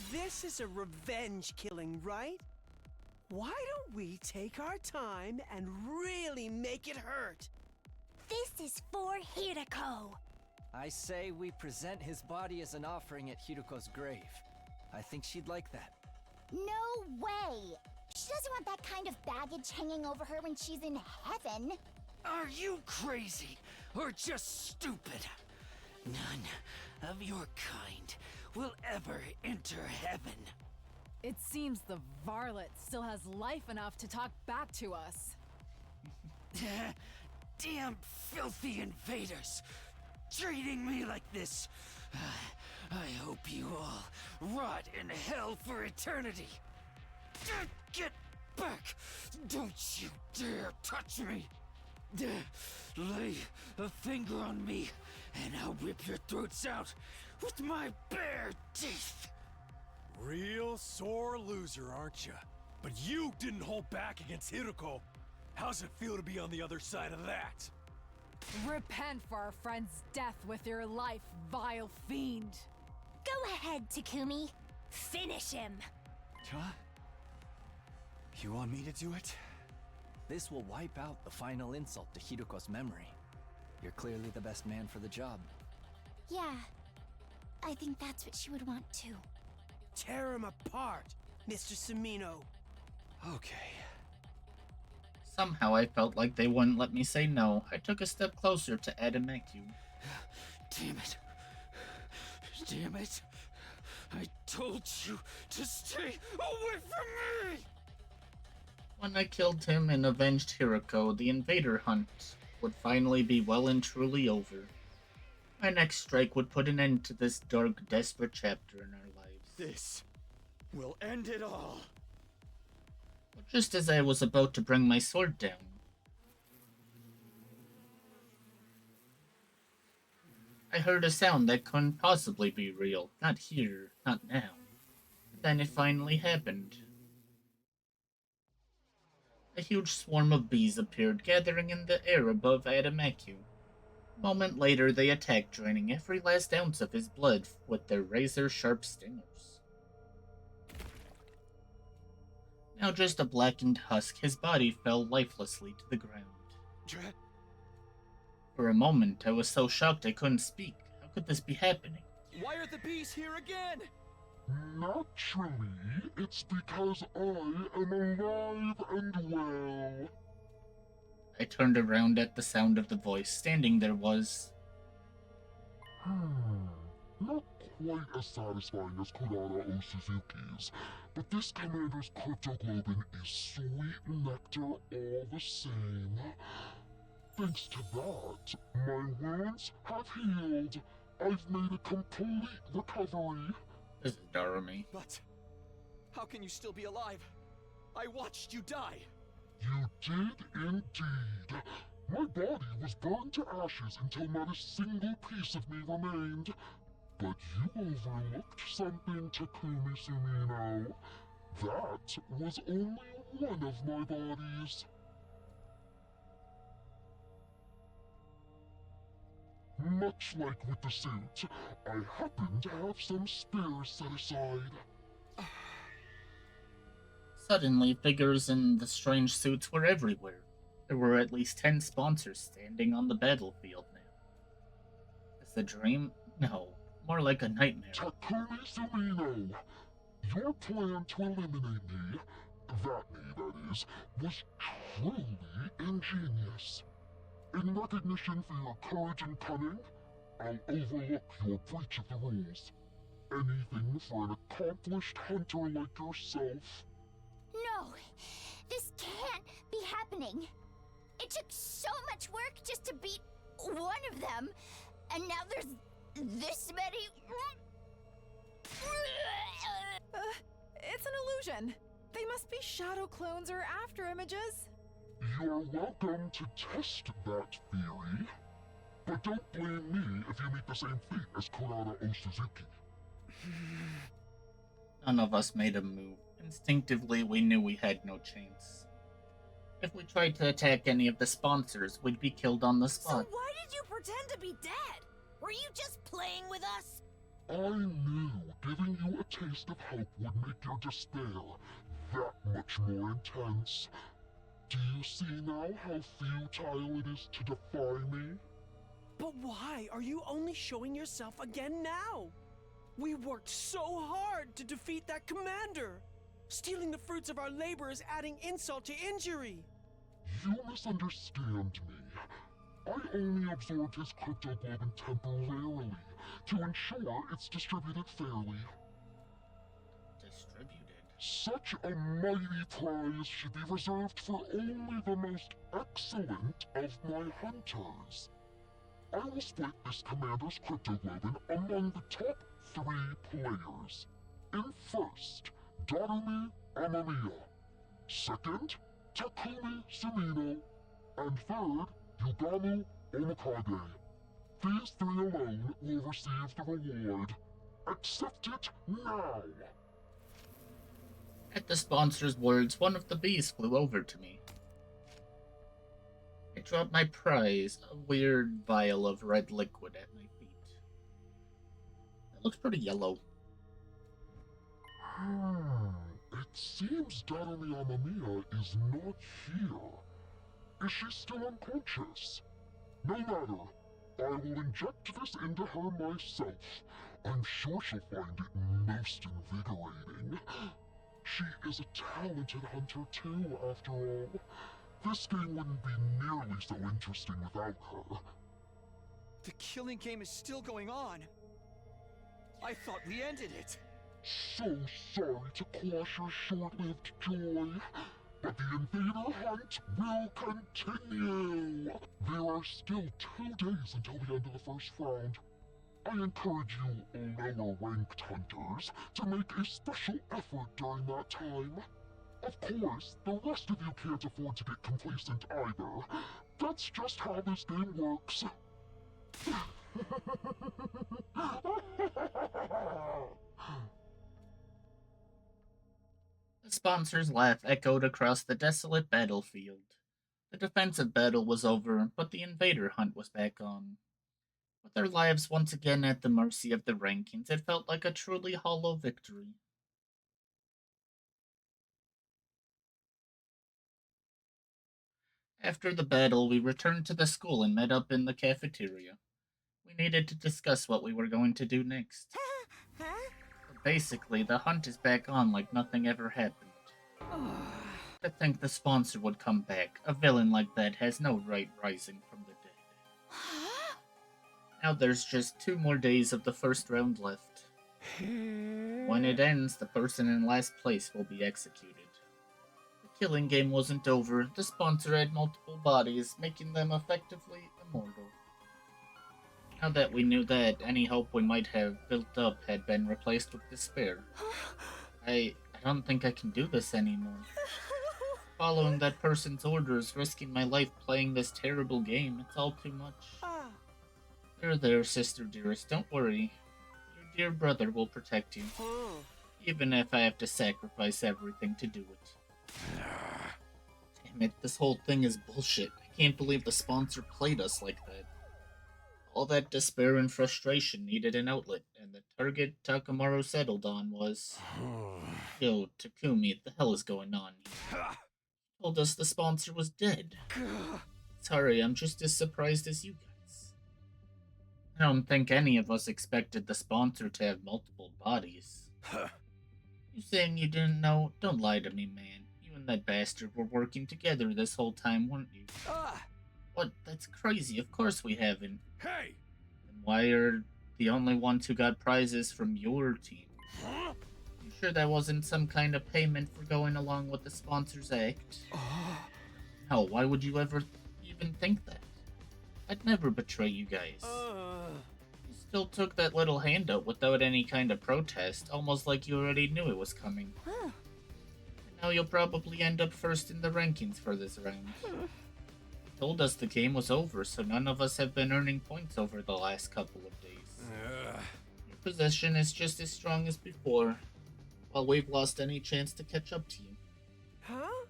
This is a revenge killing, right? Why don't we take our time and really make it hurt? This is for Hideko. I say we present his body as an offering at Hideko's grave. I think she'd like that. No way. She doesn't want that kind of baggage hanging over her when she's in heaven. Are you crazy or just stupid? None of your kind will ever enter heaven. It seems the varlet still has life enough to talk back to us. Damn filthy invaders! Treating me like this. I hope you all rot in hell for eternity. Get back! Don't you dare touch me! Lay a finger on me, and I'll rip your throats out with my bare teeth! Real sore loser, aren't you? But you didn't hold back against Hideko. How's it feel to be on the other side of that? Repent for our friend's death with your life, vile fiend. Go ahead, Takumi. Finish him. Huh? You want me to do it? This will wipe out the final insult to Hideko's memory. You're clearly the best man for the job. Yeah, I think that's what she would want too. Tear him apart, Mr. Sumino. Okay. Somehow I felt like they wouldn't let me say no. I took a step closer to Adameku. Damn it. Damn it. I told you to stay away from me! When I killed him and avenged Hiroko, the invader hunt would finally be well and truly over. My next strike would put an end to this dark, desperate chapter in our lives. This will end it all. But just as I was about to bring my sword down, I heard a sound that couldn't possibly be real. Not here, not now. Then it finally happened. A huge swarm of bees appeared, gathering in the air above Adameku. A moment later, they attacked, draining every last ounce of his blood with their razor-sharp stingers. Now just a blackened husk, his body fell lifelessly to the ground. For a moment, I was so shocked I couldn't speak. How could this be happening? Why are the bees here again? Naturally, it's because I am alive and well. I turned around at the sound of the voice. Standing there was... Not quite as satisfying as Kurara O Suzuki's, but this commander's cryptoglobin is sweet nectar all the same. Thanks to that, my wounds have healed. I've made a complete recovery. This is Doremi. But how can you still be alive? I watched you die. You did indeed. My body was burned to ashes until not a single piece of me remained. But you overlooked something, Takumi Sumino. That was only one of my bodies. Much like with the suit, I happen to have some spares set aside. Suddenly, figures in the strange suits were everywhere. There were at least 10 sponsors standing on the battlefield now. Is a dream? No, more like a nightmare. Takumi Sumino, your plan to eliminate me, that is, was truly ingenious. In recognition for your courage and cunning, I'll overlook your breach of the rules. Anything for an accomplished hunter like yourself. No, this can't be happening. It took so much work just to beat one of them, and now there's this many. It's an illusion. They must be shadow clones or after images. You're welcome to test that theory, but don't blame me if you meet the same fate as Kurata Osuzuki. None of us made a move. Instinctively, we knew we had no chance. If we tried to attack any of the sponsors, we'd be killed on the spot. So why did you pretend to be dead? Were you just playing with us? I knew giving you a taste of hope would make your despair that much more intense. Do you see now how futile it is to defy me? But why are you only showing yourself again now? We worked so hard to defeat that commander. Stealing the fruits of our labor is adding insult to injury. You misunderstand me. I only absorbed his cryptoglobin temporarily to ensure it's distributed fairly. Distributed? Such a mighty prize should be reserved for only the most excellent of my hunters. I will split this commander's cryptoglobin among the top 3 players. In first, Darumi Amamiya. Second, Takumi Sumino. And third, Yugamu Omikage. These 3 alone will receive the reward. Accept it now! At the sponsor's words, one of the bees flew over to me. I dropped my prize, a weird vial of red liquid, at my feet. It looks pretty yellow. It seems Darumi Amamiya is not here. Is she still unconscious? No matter. I will inject this into her myself. I'm sure she'll find it most invigorating. She is a talented hunter too, after all. This game wouldn't be nearly so interesting without her. The killing game is still going on. I thought we ended it. So sorry to quash your short-lived joy, but the invader hunt will continue. There are still 2 days until the end of the first round. I encourage you lower-ranked hunters to make a special effort during that time. Of course, the rest of you can't afford to get complacent either. That's just how this game works. The sponsor's laugh echoed across the desolate battlefield. The defensive battle was over, but the invader hunt was back on. With their lives once again at the mercy of the rankings, it felt like a truly hollow victory. After the battle, we returned to the school and met up in the cafeteria. We needed to discuss what we were going to do next. But basically, the hunt is back on like nothing ever happened. To think the sponsor would come back, a villain like that has no right rising from the dead. Now there's just 2 more days of the first round left. When it ends, the person in last place will be executed. The killing game wasn't over. The sponsor had multiple bodies, making them effectively immortal. Now that we knew that, any hope we might have built up had been replaced with despair. I don't think I can do this anymore. Following that person's orders, risking my life playing this terrible game, it's all too much. There, sister dearest, don't worry. Your dear brother will protect you. Even if I have to sacrifice everything to do it. Damn it, this whole thing is bullshit. I can't believe the sponsor played us like that. All that despair and frustration needed an outlet, and the target Takamaru settled on was... Yo, Takumi, what the hell is going on? He told us the sponsor was dead. Sorry, I'm just as surprised as you guys. I don't think any of us expected the sponsor to have multiple bodies. You saying you didn't know? Don't lie to me, man. You and that bastard were working together this whole time, weren't you? What? That's crazy. Of course we haven't. Hey! Then why are the only ones who got prizes from your team? You sure that wasn't some kind of payment for going along with the sponsor's act? No, why would you ever even think that? I'd never betray you guys. You still took that little handout without any kind of protest, almost like you already knew it was coming. And now you'll probably end up first in the rankings for this round. You told us the game was over, so none of us have been earning points over the last couple of days. Your position is just as strong as before, while we've lost any chance to catch up to you. Huh?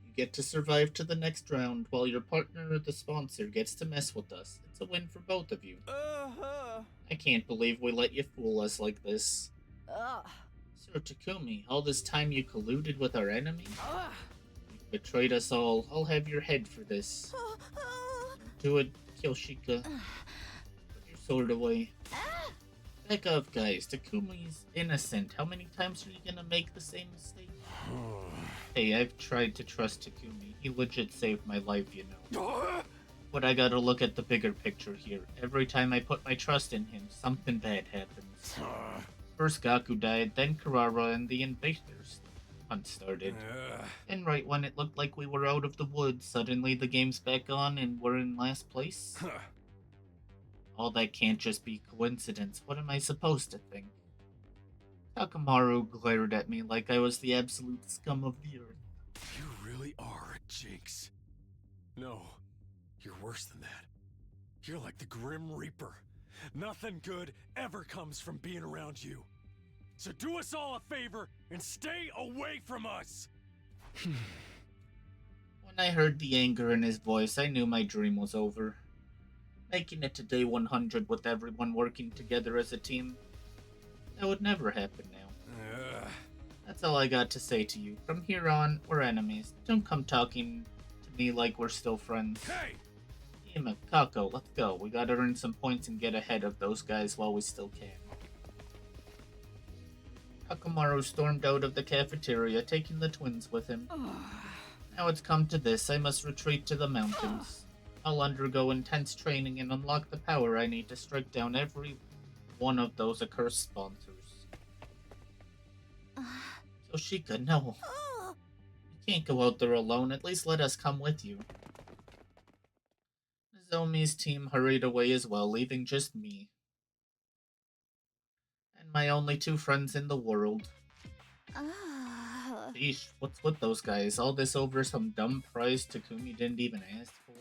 You get to survive to the next round, while your partner or the sponsor gets to mess with us. It's a win for both of you. I can't believe we let you fool us like this. Sir Takumi, all this time you colluded with our enemy? You've betrayed us all. I'll have your head for this. Do it, Kyoshika. Put your sword away. Back off, guys. Takumi's innocent. How many times are you gonna make the same mistake? Hey, I've tried to trust Takumi. He legit saved my life, you know. But I gotta look at the bigger picture here. Every time I put my trust in him, something bad happens. First Gaku died, then Karara, and the invaders hunt started. And right when it looked like we were out of the woods, suddenly the game's back on and we're in last place? All that can't just be coincidence. What am I supposed to think? Takamaru glared at me like I was the absolute scum of the earth. You really are a jinx. No, you're worse than that. You're like the Grim Reaper. Nothing good ever comes from being around you. So do us all a favor and stay away from us! When I heard the anger in his voice, I knew my dream was over. Making it to day 100 with everyone working together as a team, that would never happen now. That's all I got to say to you. From here on, we're enemies. Don't come talking to me like we're still friends. Hey! Ima, Kako, let's go. We gotta earn some points and get ahead of those guys while we still can. Takamaru stormed out of the cafeteria, taking the twins with him. Now it's come to this, I must retreat to the mountains. I'll undergo intense training and unlock the power I need to strike down every one of those accursed sponsors. Yoshika, no. You can't go out there alone, at least let us come with you. Nozomi's team hurried away as well, leaving just me. And my only two friends in the world. Sheesh, what's with those guys? All this over some dumb prize Takumi didn't even ask for?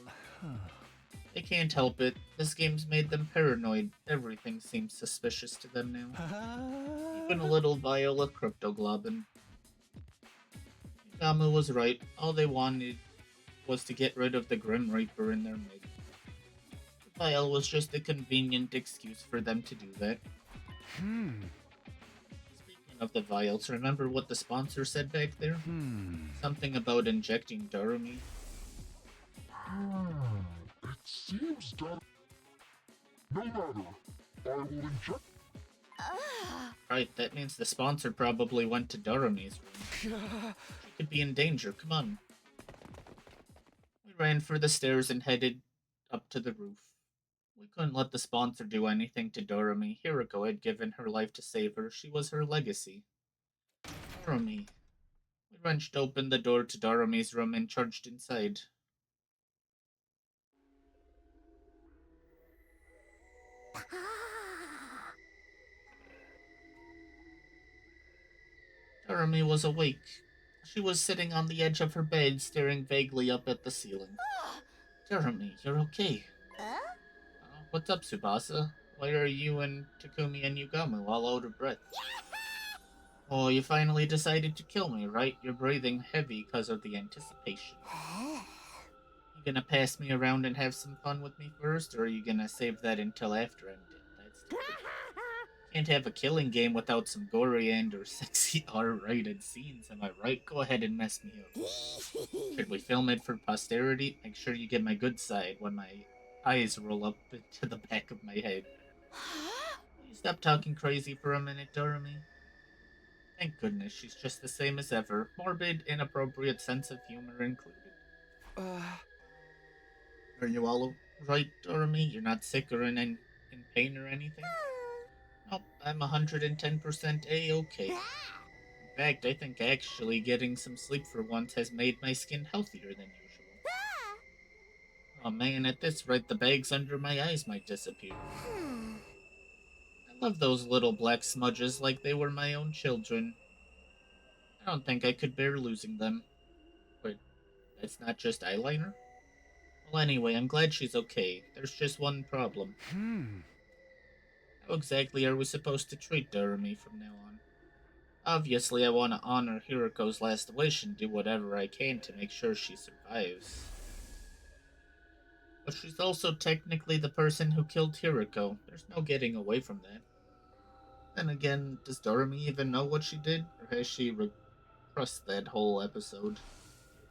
They can't help it. This game's made them paranoid. Everything seems suspicious to them now. Even a little vial of cryptoglobin. Gamu was right. All they wanted was to get rid of the Grim Reaper in their midst. The vial was just a convenient excuse for them to do that. Speaking of the vials, remember what the sponsor said back there? Something about injecting Darumi. It seems that... No matter. I will inject... Right, that means the sponsor probably went to Darumi's room. She could be in danger, come on. We ran for the stairs and headed up to the roof. We couldn't let the sponsor do anything to Darumi. Hiriko had given her life to save her. She was her legacy. Darumi. We wrenched open the door to Darumi's room and charged inside. Darumi was awake. She was sitting on the edge of her bed, staring vaguely up at the ceiling. Darumi, you're okay. What's up, Tsubasa? Why are you and Takumi and Yugamu all out of breath? Oh, you finally decided to kill me, right? You're breathing heavy because of the anticipation. You gonna pass me around and have some fun with me first, or are you gonna save that until after I'm dead? That's the trick. Can't have a killing game without some gory and or sexy R-rated scenes, am I right? Go ahead and mess me up. Should we film it for posterity? Make sure you get my good side when my eyes roll up to the back of my head. Will you stop talking crazy for a minute, Dormy? Thank goodness, she's just the same as ever. Morbid, inappropriate sense of humor included. Are you all right, Dormy? You're not sick or in pain or anything? Nope, I'm 110% A-okay. In fact, I think actually getting some sleep for once has made my skin healthier than usual. Oh man, at this rate, the bags under my eyes might disappear. I love those little black smudges like they were my own children. I don't think I could bear losing them. Wait, that's not just eyeliner? Well, anyway, I'm glad she's okay. There's just one problem. How exactly are we supposed to treat Duramy from now on? Obviously, I want to honor Hiriko's last wish and do whatever I can to make sure she survives. But she's also technically the person who killed Hiriko. There's no getting away from that. Then again, does Doremi even know what she did? Or has she repressed that whole episode?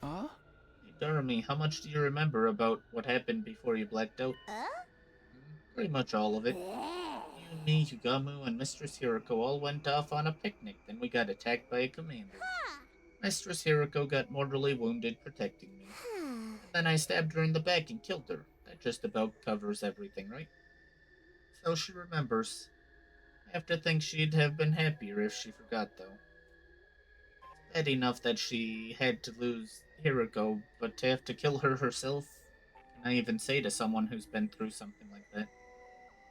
Huh? Hey, Doremi, how much do you remember about what happened before you blacked out? Pretty much all of it. You, me, Yugamu, and Mistress Hiriko all went off on a picnic, then we got attacked by a commander. Mistress Hiriko got mortally wounded protecting me. And then I stabbed her in the back and killed her. That just about covers everything, right? So she remembers. I have to think she'd have been happier if she forgot, though. It's bad enough that she had to lose Hiriko, but to have to kill her herself? What can I even say to someone who's been through something like that?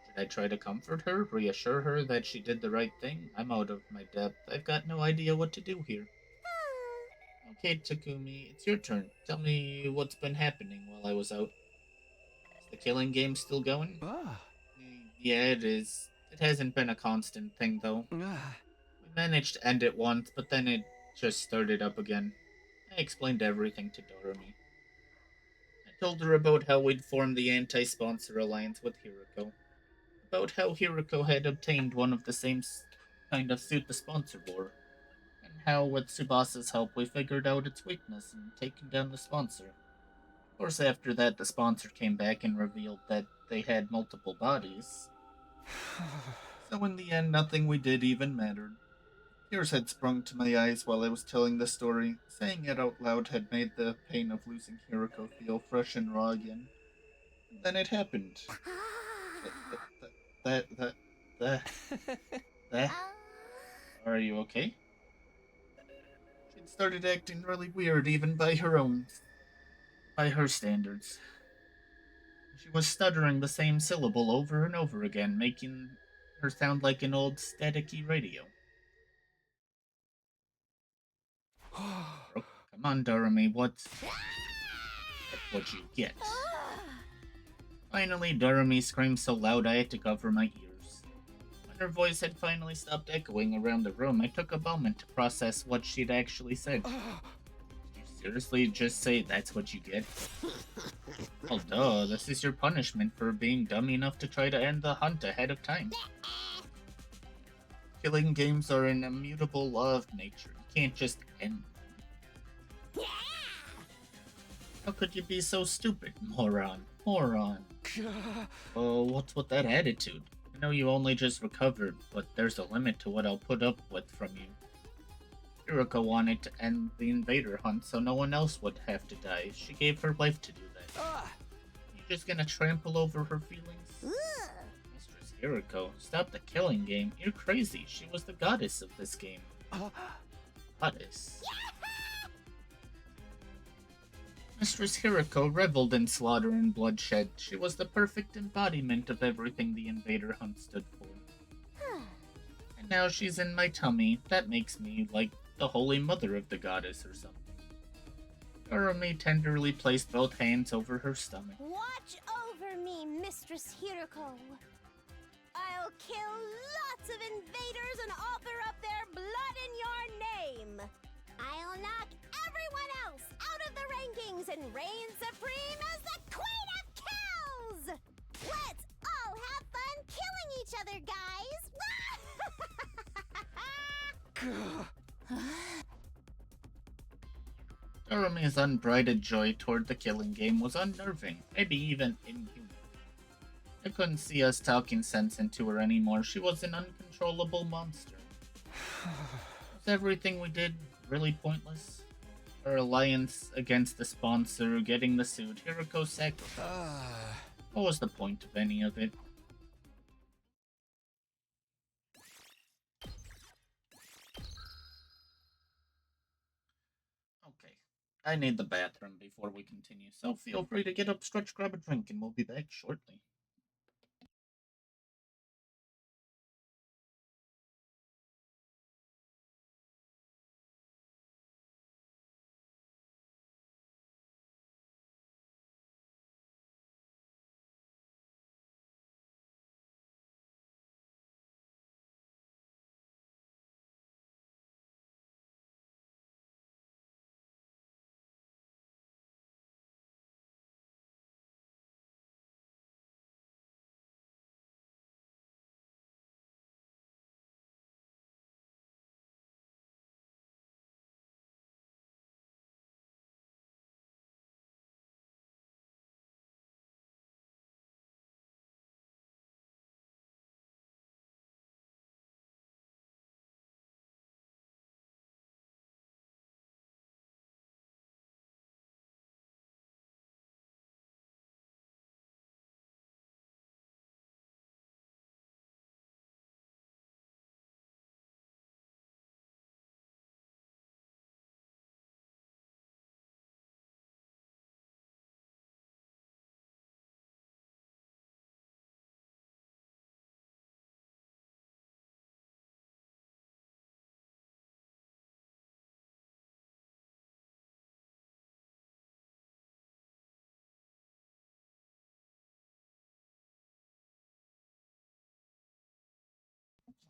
Should I try to comfort her, reassure her that she did the right thing? I'm out of my depth. I've got no idea what to do here. Okay, Takumi, it's your turn. Tell me what's been happening while I was out. Is the killing game still going? Yeah, it is. It hasn't been a constant thing, though. We managed to end it once, but then it just started up again. I explained everything to Doremi. I told her about how we'd formed the anti-sponsor alliance with Hiriko. About how Hiriko had obtained one of the same kind of suit the sponsor wore. And how, with Tsubasa's help, we figured out its weakness and taken down the sponsor. Of course, after that, the sponsor came back and revealed that they had multiple bodies. So in the end, nothing we did even mattered. Tears had sprung to my eyes while I was telling the story. Saying it out loud had made the pain of losing Hiriko feel fresh and raw again. And then it happened. That. Are you okay? She'd started acting really weird even by her standards. She was stuttering the same syllable over and over again, making her sound like an old staticky radio. Come on, Doremi, that's what you get. Finally, Doremi screamed so loud I had to cover my ears. When her voice had finally stopped echoing around the room, I took a moment to process what she'd actually said. Did you seriously just say that's what you get? Well, duh, this is your punishment for being dumb enough to try to end the hunt ahead of time. Killing games are an immutable law of nature. You can't just end them. How could you be so stupid, moron? Oh, what's with that attitude? I know you only just recovered, but there's a limit to what I'll put up with from you. Hiriko wanted to end the invader hunt so no one else would have to die. She gave her life to do that. You just gonna trample over her feelings? Mistress Hiriko, stop the killing game. You're crazy. She was the goddess of this game. Goddess? Mistress Hiriko reveled in slaughter and bloodshed. She was the perfect embodiment of everything the invader hunt stood for. And now she's in my tummy. That makes me like the holy mother of the goddess or something. Doremi tenderly placed both hands over her stomach. Watch over me, Mistress Hiriko. I'll kill lots of invaders and offer up their blood in your name. I'll knock everyone else out of the rankings and reign supreme as the Queen of Kills! Let's all have fun killing each other, guys! Jeremy's unbridled joy toward the killing game was unnerving, maybe even inhuman. I couldn't see us talking sense into her anymore. She was an uncontrollable monster. Was everything we did really pointless? Our alliance against the sponsor, getting the suit, Hiriko's sacrifice. What was the point of any of it? Okay. I need the bathroom before we continue, so feel free to get up, stretch, grab a drink, and we'll be back shortly.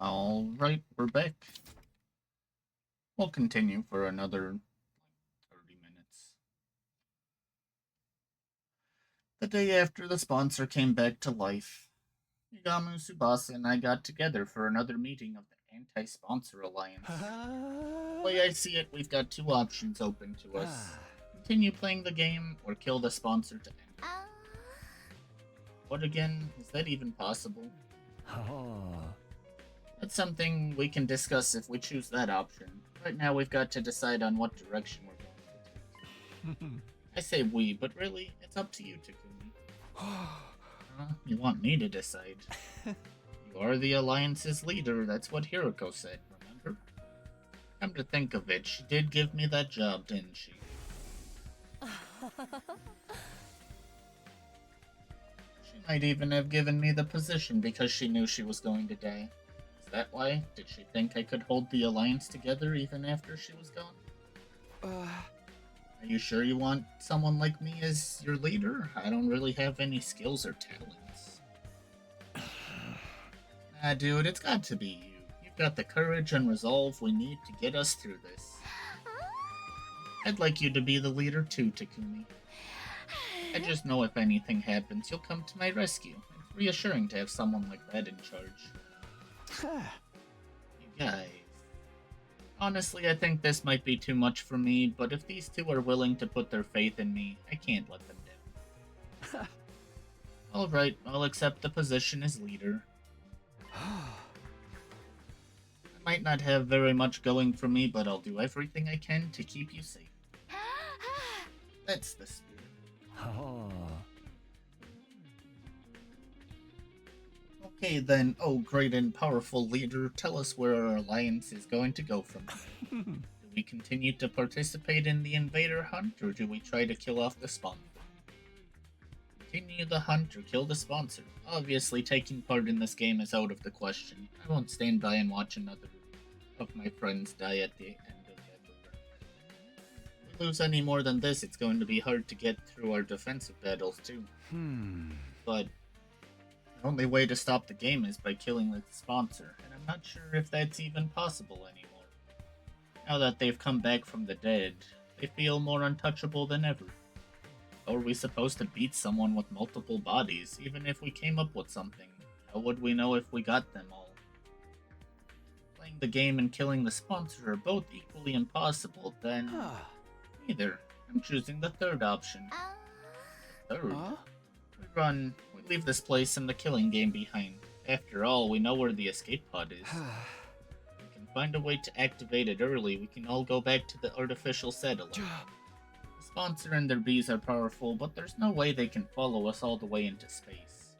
Alright, we're back. We'll continue for another 30 minutes. The day after the sponsor came back to life, Igamu, Tsubasa, and I got together for another meeting of the Anti-Sponsor Alliance. The way I see it, we've got two options open to us. Continue playing the game, or kill the sponsor to end it. What again? Is that even possible? That's something we can discuss if we choose that option. Right now we've got to decide on what direction we're going to take. I say we, but really, it's up to you, Takumi. You want me to decide. You are the Alliance's leader, that's what Hiriko said, remember? Come to think of it, she did give me that job, didn't she? She might even have given me the position because she knew she was going to die. Is that why? Did she think I could hold the Alliance together even after she was gone? Are you sure you want someone like me as your leader? I don't really have any skills or talents. Nah, dude, it's got to be you. You've got the courage and resolve we need to get us through this. I'd like you to be the leader too, Takumi. I just know if anything happens, you'll come to my rescue. It's reassuring to have someone like that in charge. You guys. Honestly, I think this might be too much for me, but if these two are willing to put their faith in me, I can't let them down. Alright, I'll accept the position as leader. I might not have very much going for me, but I'll do everything I can to keep you safe. That's the spirit. Okay then, oh great and powerful leader, tell us where our alliance is going to go from here. Do we continue to participate in the invader hunt, or do we try to kill off the sponsor? Continue the hunt or kill the sponsor. Obviously, taking part in this game is out of the question. I won't stand by and watch another of my friends die at the end of that. If we lose any more than this, it's going to be hard to get through our defensive battles too. But the only way to stop the game is by killing the sponsor, and I'm not sure if that's even possible anymore. Now that they've come back from the dead, they feel more untouchable than ever. How are we supposed to beat someone with multiple bodies, even if we came up with something? How would we know if we got them all? Playing the game and killing the sponsor are both equally impossible, then neither. I'm choosing the third option. Third? We leave this place and the killing game behind. After all, we know where the escape pod is. If we can find a way to activate it early, we can all go back to the artificial satellite. The sponsor and their bees are powerful, but there's no way they can follow us all the way into space.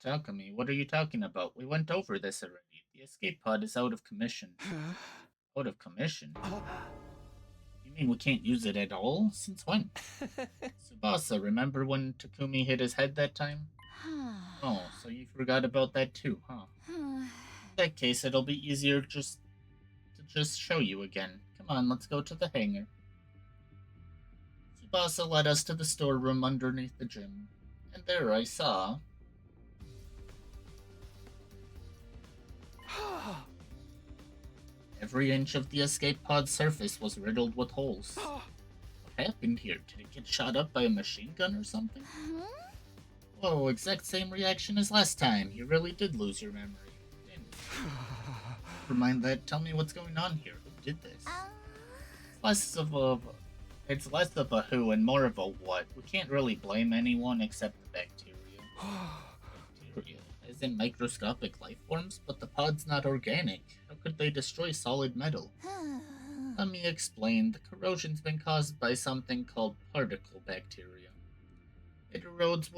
Takumi, what are you talking about? We went over this already. The escape pod is out of commission. Out of commission? You mean we can't use it at all? Since when? Tsubasa, remember when Takumi hit his head that time? Oh, so you forgot about that too, huh? In that case, it'll be easier to just show you again. Come on, let's go to the hangar. Tsubasa led us to the storeroom underneath the gym, and there I saw... Every inch of the escape pod's surface was riddled with holes. What happened here? Did it get shot up by a machine gun or something? Whoa, exact same reaction as last time. You really did lose your memory, didn't you? Never mind that. Tell me what's going on here. Who did this? It's less of a who and more of a what. We can't really blame anyone except the bacteria. Bacteria? As in microscopic life forms? But the pod's not organic. How could they destroy solid metal? Let me explain. The corrosion's been caused by something called particle bacteria. It erodes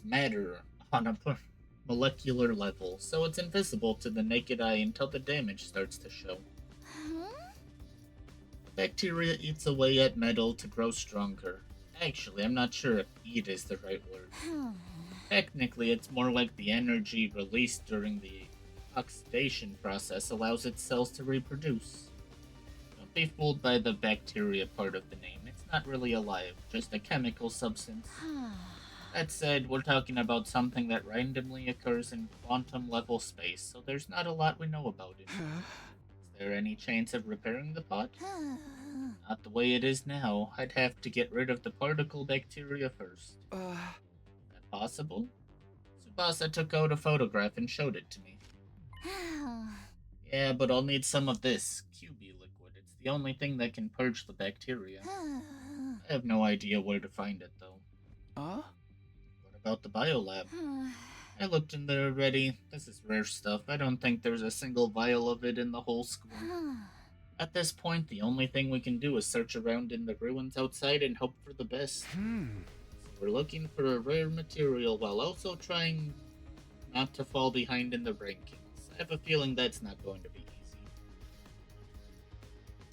matter on a molecular level, so it's invisible to the naked eye until the damage starts to show. Bacteria eats away at metal to grow stronger. Actually, I'm not sure if eat is the right word. Technically, it's more like the energy released during the oxidation process allows its cells to reproduce. Don't be fooled by the bacteria part of the name. It's not really alive, just a chemical substance. That said, we're talking about something that randomly occurs in quantum-level space, so there's not a lot we know about it. Is there any chance of repairing the pod? Not the way it is now. I'd have to get rid of the particle bacteria first. Is that possible? Tsubasa took out a photograph and showed it to me. Yeah, but I'll need some of this QB liquid. It's the only thing that can purge the bacteria. I have no idea where to find it, though. What about the biolab? I looked in there already. This is rare stuff. I don't think there's a single vial of it in the whole school. At this point, the only thing we can do is search around in the ruins outside and hope for the best. So we're looking for a rare material while also trying not to fall behind in the rankings. I have a feeling that's not going to be easy.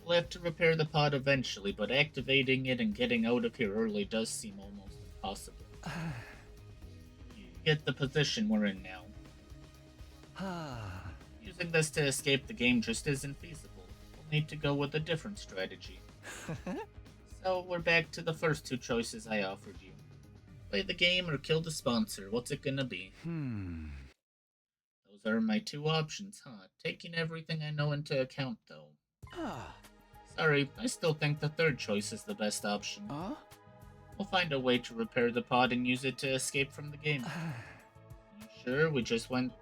We'll have to repair the pod eventually, but activating it and getting out of here early does seem almost impossible. You get the position we're in now. Using this to escape the game just isn't feasible. We'll need to go with a different strategy. So we're back to the first two choices I offered you. Play the game or kill the sponsor. What's it gonna be? Those are my two options, huh? Taking everything I know into account, though. Sorry, I still think the third choice is the best option. We'll find a way to repair the pod and use it to escape from the game. You sure? We just went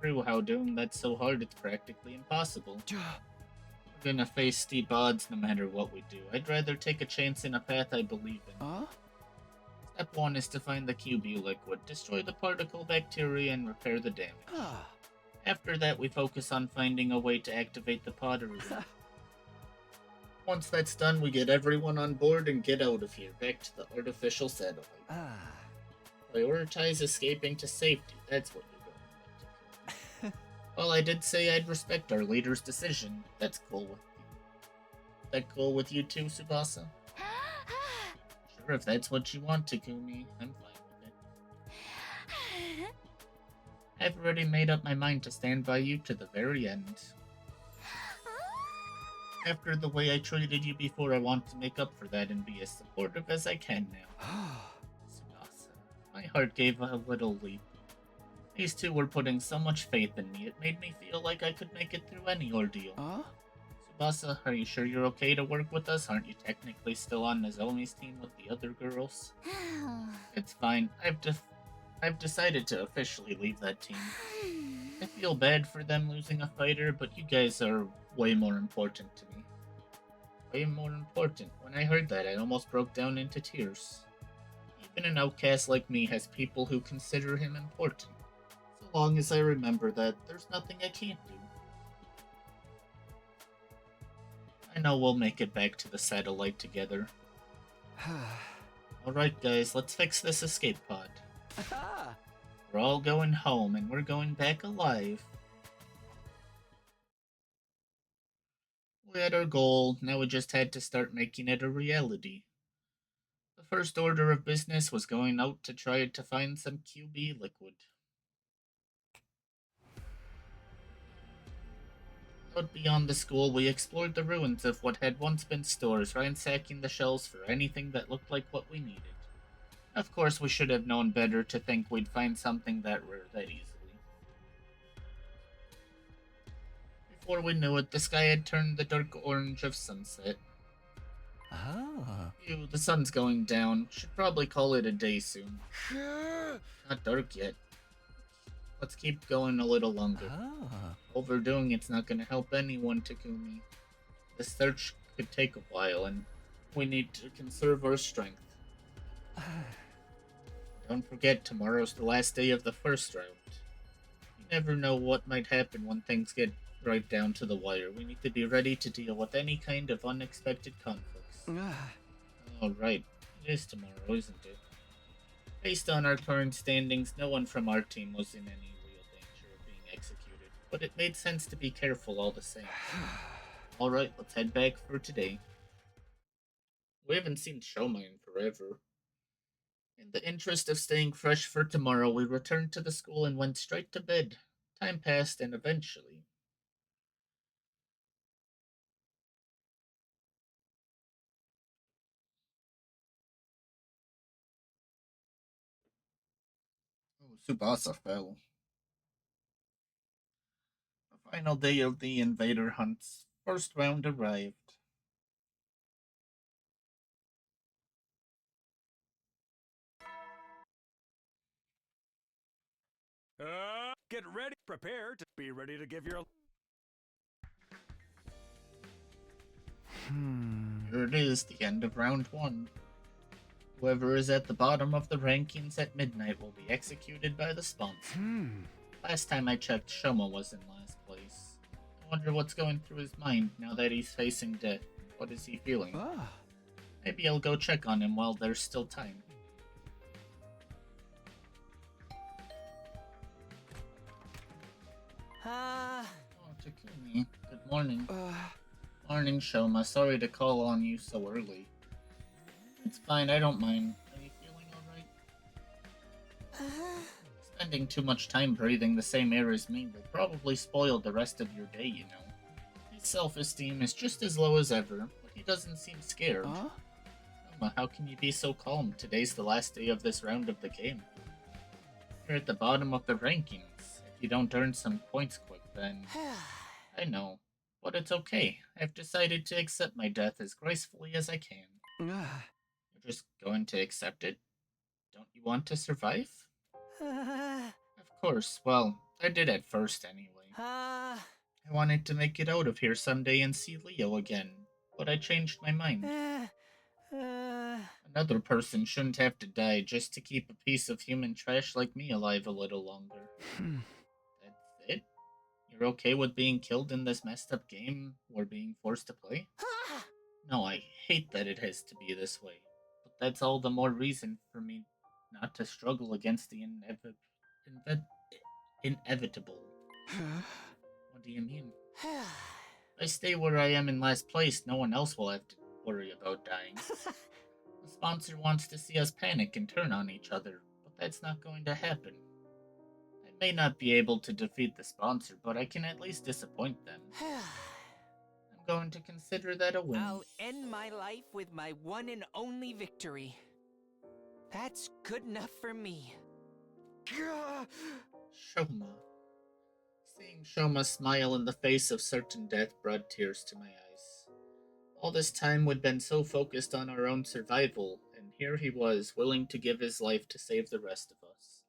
through how doing that's so hard it's practically impossible. We're gonna face steep odds no matter what we do. I'd rather take a chance in a path I believe in. Step 1 is to find the QB liquid, destroy the particle bacteria, and repair the damage. After that, we focus on finding a way to activate the pod early. Once that's done, we get everyone on board and get out of here, back to the artificial satellite. Prioritize escaping to safety, that's what you're going with. Well, I did say I'd respect our leader's decision. That's cool with you. That cool with you too, Tsubasa? Sure, if that's what you want, Takumi, I'm fine with it. I've already made up my mind to stand by you to the very end. After the way I treated you before, I want to make up for that and be as supportive as I can now. Tsubasa, my heart gave a little leap. These two were putting so much faith in me, it made me feel like I could make it through any ordeal. Tsubasa, are you sure you're okay to work with us? Aren't you technically still on Nozomi's team with the other girls? It's fine. I've decided to officially leave that team. I feel bad for them losing a fighter, but you guys are way more important to me. Way more important. When I heard that, I almost broke down into tears. Even an outcast like me has people who consider him important. So long as I remember that, there's nothing I can't do. I know we'll make it back to the satellite together. Alright guys, let's fix this escape pod. We're all going home and we're going back alive. We had our goal, now we just had to start making it a reality. The first order of business was going out to try to find some QB liquid. Out beyond the school, we explored the ruins of what had once been stores, ransacking the shelves for anything that looked like what we needed. Of course, we should have known better to think we'd find something that rare that easily. Before we knew it, the sky had turned the dark orange of sunset. Ew, the sun's going down. Should probably call it a day soon. Not dark yet. Let's keep going a little longer. Overdoing it's not gonna help anyone, Takumi. The search could take a while, and we need to conserve our strength. Don't forget, tomorrow's the last day of the first round. You never know what might happen when things get right down to the wire. We need to be ready to deal with any kind of unexpected conflicts. Alright, it is tomorrow, isn't it? Based on our current standings, no one from our team was in any real danger of being executed, but it made sense to be careful all the same. Alright, let's head back for today. We haven't seen Shoma in forever. In the interest of staying fresh for tomorrow, we returned to the school and went straight to bed. Time passed, and eventually... Oh, Tsubasa fell. The final day of the invader hunt's first round arrived. Get ready, prepare to be ready to give your. Here it is, the end of round 1. Whoever is at the bottom of the rankings at midnight will be executed by the sponsor. Last time I checked, Shoma was in last place. I wonder what's going through his mind now that he's facing death. What is he feeling? Maybe I'll go check on him while there's still time. Oh, Takumi. Good morning. Morning, Shoma. Sorry to call on you so early. It's fine, I don't mind. Are you feeling alright? Spending too much time breathing the same air as me will probably spoil the rest of your day, you know. His self-esteem is just as low as ever, but he doesn't seem scared. Shoma, how can you be so calm? Today's the last day of this round of the game. You're at the bottom of the rankings. If you don't earn some points quick, then... I know. But it's okay. I've decided to accept my death as gracefully as I can. You're just going to accept it? Don't you want to survive? Of course. Well, I did at first anyway. I wanted to make it out of here someday and see Leo again, but I changed my mind. Another person shouldn't have to die just to keep a piece of human trash like me alive a little longer. That's it? You're okay with being killed in this messed up game we're being forced to play? No, I hate that it has to be this way. But that's all the more reason for me not to struggle against the inevitable. What do you mean? If I stay where I am in last place, no one else will have to worry about dying. The sponsor wants to see us panic and turn on each other, but that's not going to happen. I may not be able to defeat the sponsor, but I can at least disappoint them. I'm going to consider that a win. I'll end my life with my one and only victory. That's good enough for me. Shoma. Seeing Shoma smile in the face of certain death brought tears to my eyes. All this time we'd been so focused on our own survival, and here he was, willing to give his life to save the rest of us.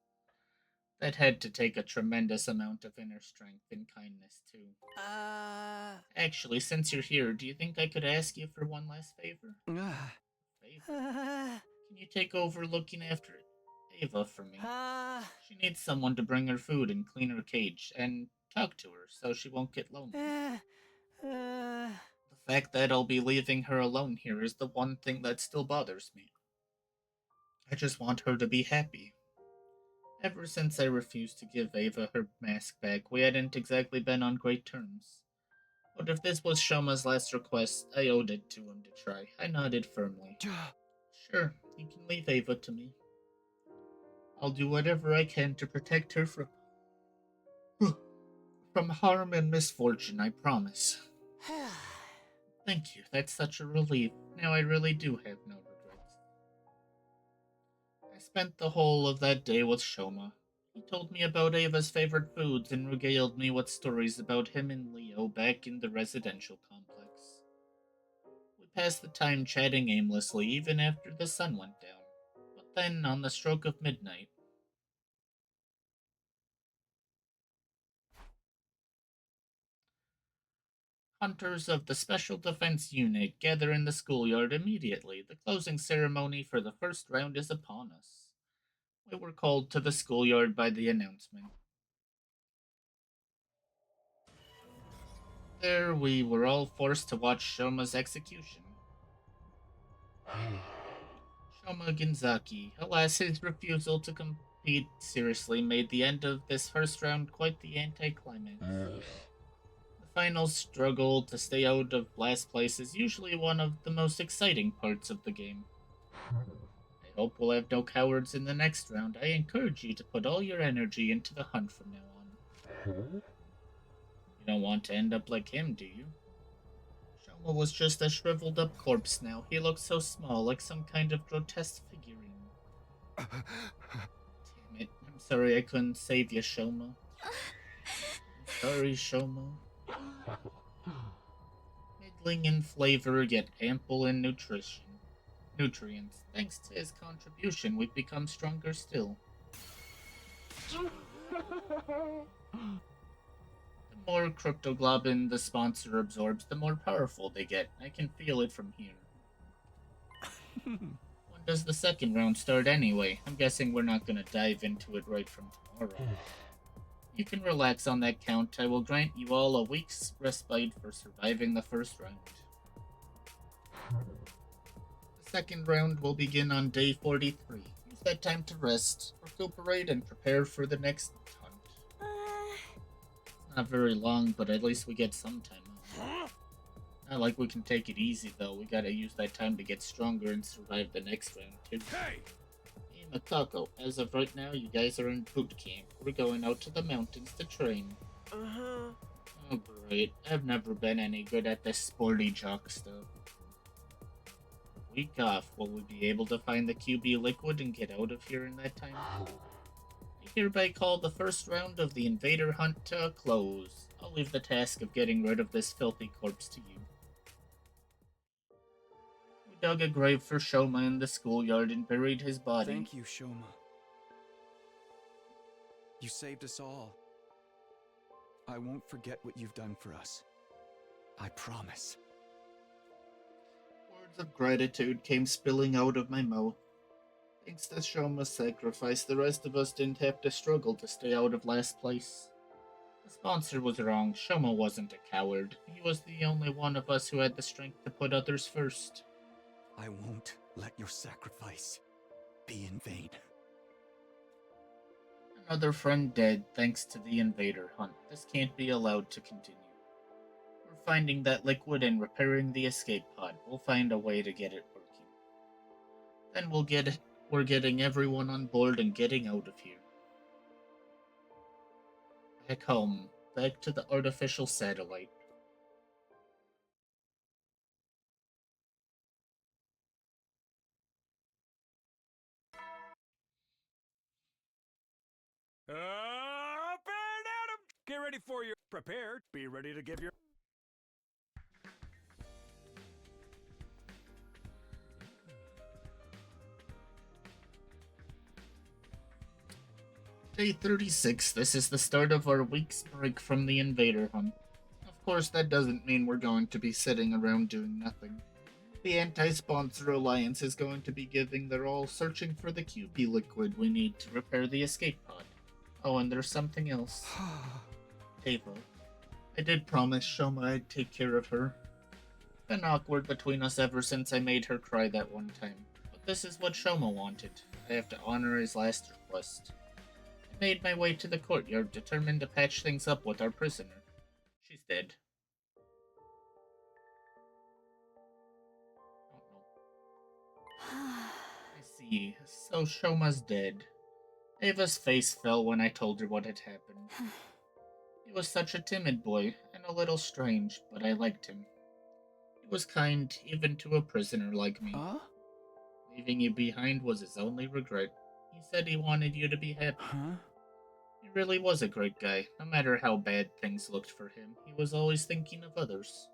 That had to take a tremendous amount of inner strength and kindness, too. Actually, since you're here, do you think I could ask you for one last favor? Favor? Can you take over looking after Ava for me? She needs someone to bring her food and clean her cage, and talk to her so she won't get lonely. The fact that I'll be leaving her alone here is the one thing that still bothers me. I just want her to be happy. Ever since I refused to give Ava her mask back, we hadn't exactly been on great terms. But if this was Shoma's last request, I owed it to him to try. I nodded firmly. Sure, you can leave Ava to me. I'll do whatever I can to protect her from from harm and misfortune, I promise. Thank you, that's such a relief. Now I really do have no regrets. I spent the whole of that day with Shoma. He told me about Ava's favorite foods and regaled me with stories about him and Leo back in the residential complex. We passed the time chatting aimlessly even after the sun went down. But then, on the stroke of midnight, hunters of the Special Defense Unit gather in the schoolyard immediately. The closing ceremony for the first round is upon us. We were called to the schoolyard by the announcement. There we were all forced to watch Shoma's execution. Shoma Ginzaki. Alas, his refusal to compete seriously made the end of this first round quite the anticlimax. The final struggle to stay out of last place is usually one of the most exciting parts of the game. I hope we'll have no cowards in the next round. I encourage you to put all your energy into the hunt from now on. You don't want to end up like him, do you? Shoma was just a shriveled up corpse now. He looked so small, like some kind of grotesque figurine. Damn it. I'm sorry I couldn't save you, Shoma. I'm sorry, Shoma. Middling in flavor, yet ample in nutrients. Thanks to his contribution, we've become stronger still. The more cryptoglobin the sponsor absorbs, the more powerful they get. I can feel it from here. When does the second round start anyway? I'm guessing we're not gonna dive into it right from tomorrow. You can relax on that count. I will grant you all a week's respite for surviving the first round. The second round will begin on day 43. Use that time to rest, recuperate, and prepare for the next hunt. Not very long, but at least we get some time off. Not like we can take it easy, though. We gotta use that time to get stronger and survive the next round, too. Hey, Makako, as of right now, you guys are in boot camp. We're going out to the mountains to train. Oh, great. I've never been any good at this sporty jock stuff. Week off, will we be able to find the QB liquid and get out of here in that time? I hereby call the first round of the invader hunt to a close. I'll leave the task of getting rid of this filthy corpse to you. We dug a grave for Shoma in the schoolyard and buried his body. Thank you, Shoma. You saved us all. I won't forget what you've done for us. I promise. Words of gratitude came spilling out of my mouth. Thanks to Shoma's sacrifice, the rest of us didn't have to struggle to stay out of last place. The sponsor was wrong. Shoma wasn't a coward. He was the only one of us who had the strength to put others first. I won't let your sacrifice be in vain. Another friend dead thanks to the invader hunt. This can't be allowed to continue. We're finding that liquid and repairing the escape pod. We'll find a way to get it working. Then we're getting everyone on board and getting out of here. Back home. Back to the artificial satellite. Up and at 'em! Get ready for your prepared. Be ready to give your. Day 36. This is the start of our week's break from the invader hunt. Of course, that doesn't mean we're going to be sitting around doing nothing. The Anti-Sponsor Alliance is going to be giving their all searching for the QB liquid we need to repair the escape pod. Oh, and there's something else. Ava. I did promise Shoma I'd take care of her. Been awkward between us ever since I made her cry that one time. But this is what Shoma wanted. I have to honor his last request. I made my way to the courtyard, determined to patch things up with our prisoner. She's dead. Oh no. I see. So Shoma's dead. Ava's face fell when I told her what had happened. He was such a timid boy, and a little strange, but I liked him. He was kind, even to a prisoner like me. Huh? Leaving you behind was his only regret. He said he wanted you to be happy. Huh? He really was a great guy. No matter how bad things looked for him, he was always thinking of others.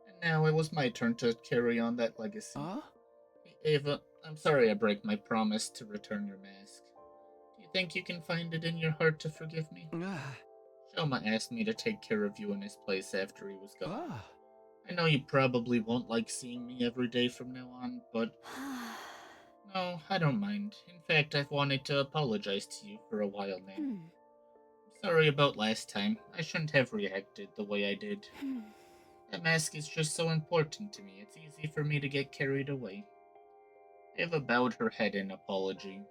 And now it was my turn to carry on that legacy. Huh? Ava, I'm sorry I broke my promise to return your mask. Do you think you can find it in your heart to forgive me? Shoma asked me to take care of you in his place after he was gone. I know you probably won't like seeing me every day from now on, but... No, I don't mind. In fact, I've wanted to apologize to you for a while now. I'm sorry about last time. I shouldn't have reacted the way I did. That mask is just so important to me. It's easy for me to get carried away. Ava bowed her head in apology.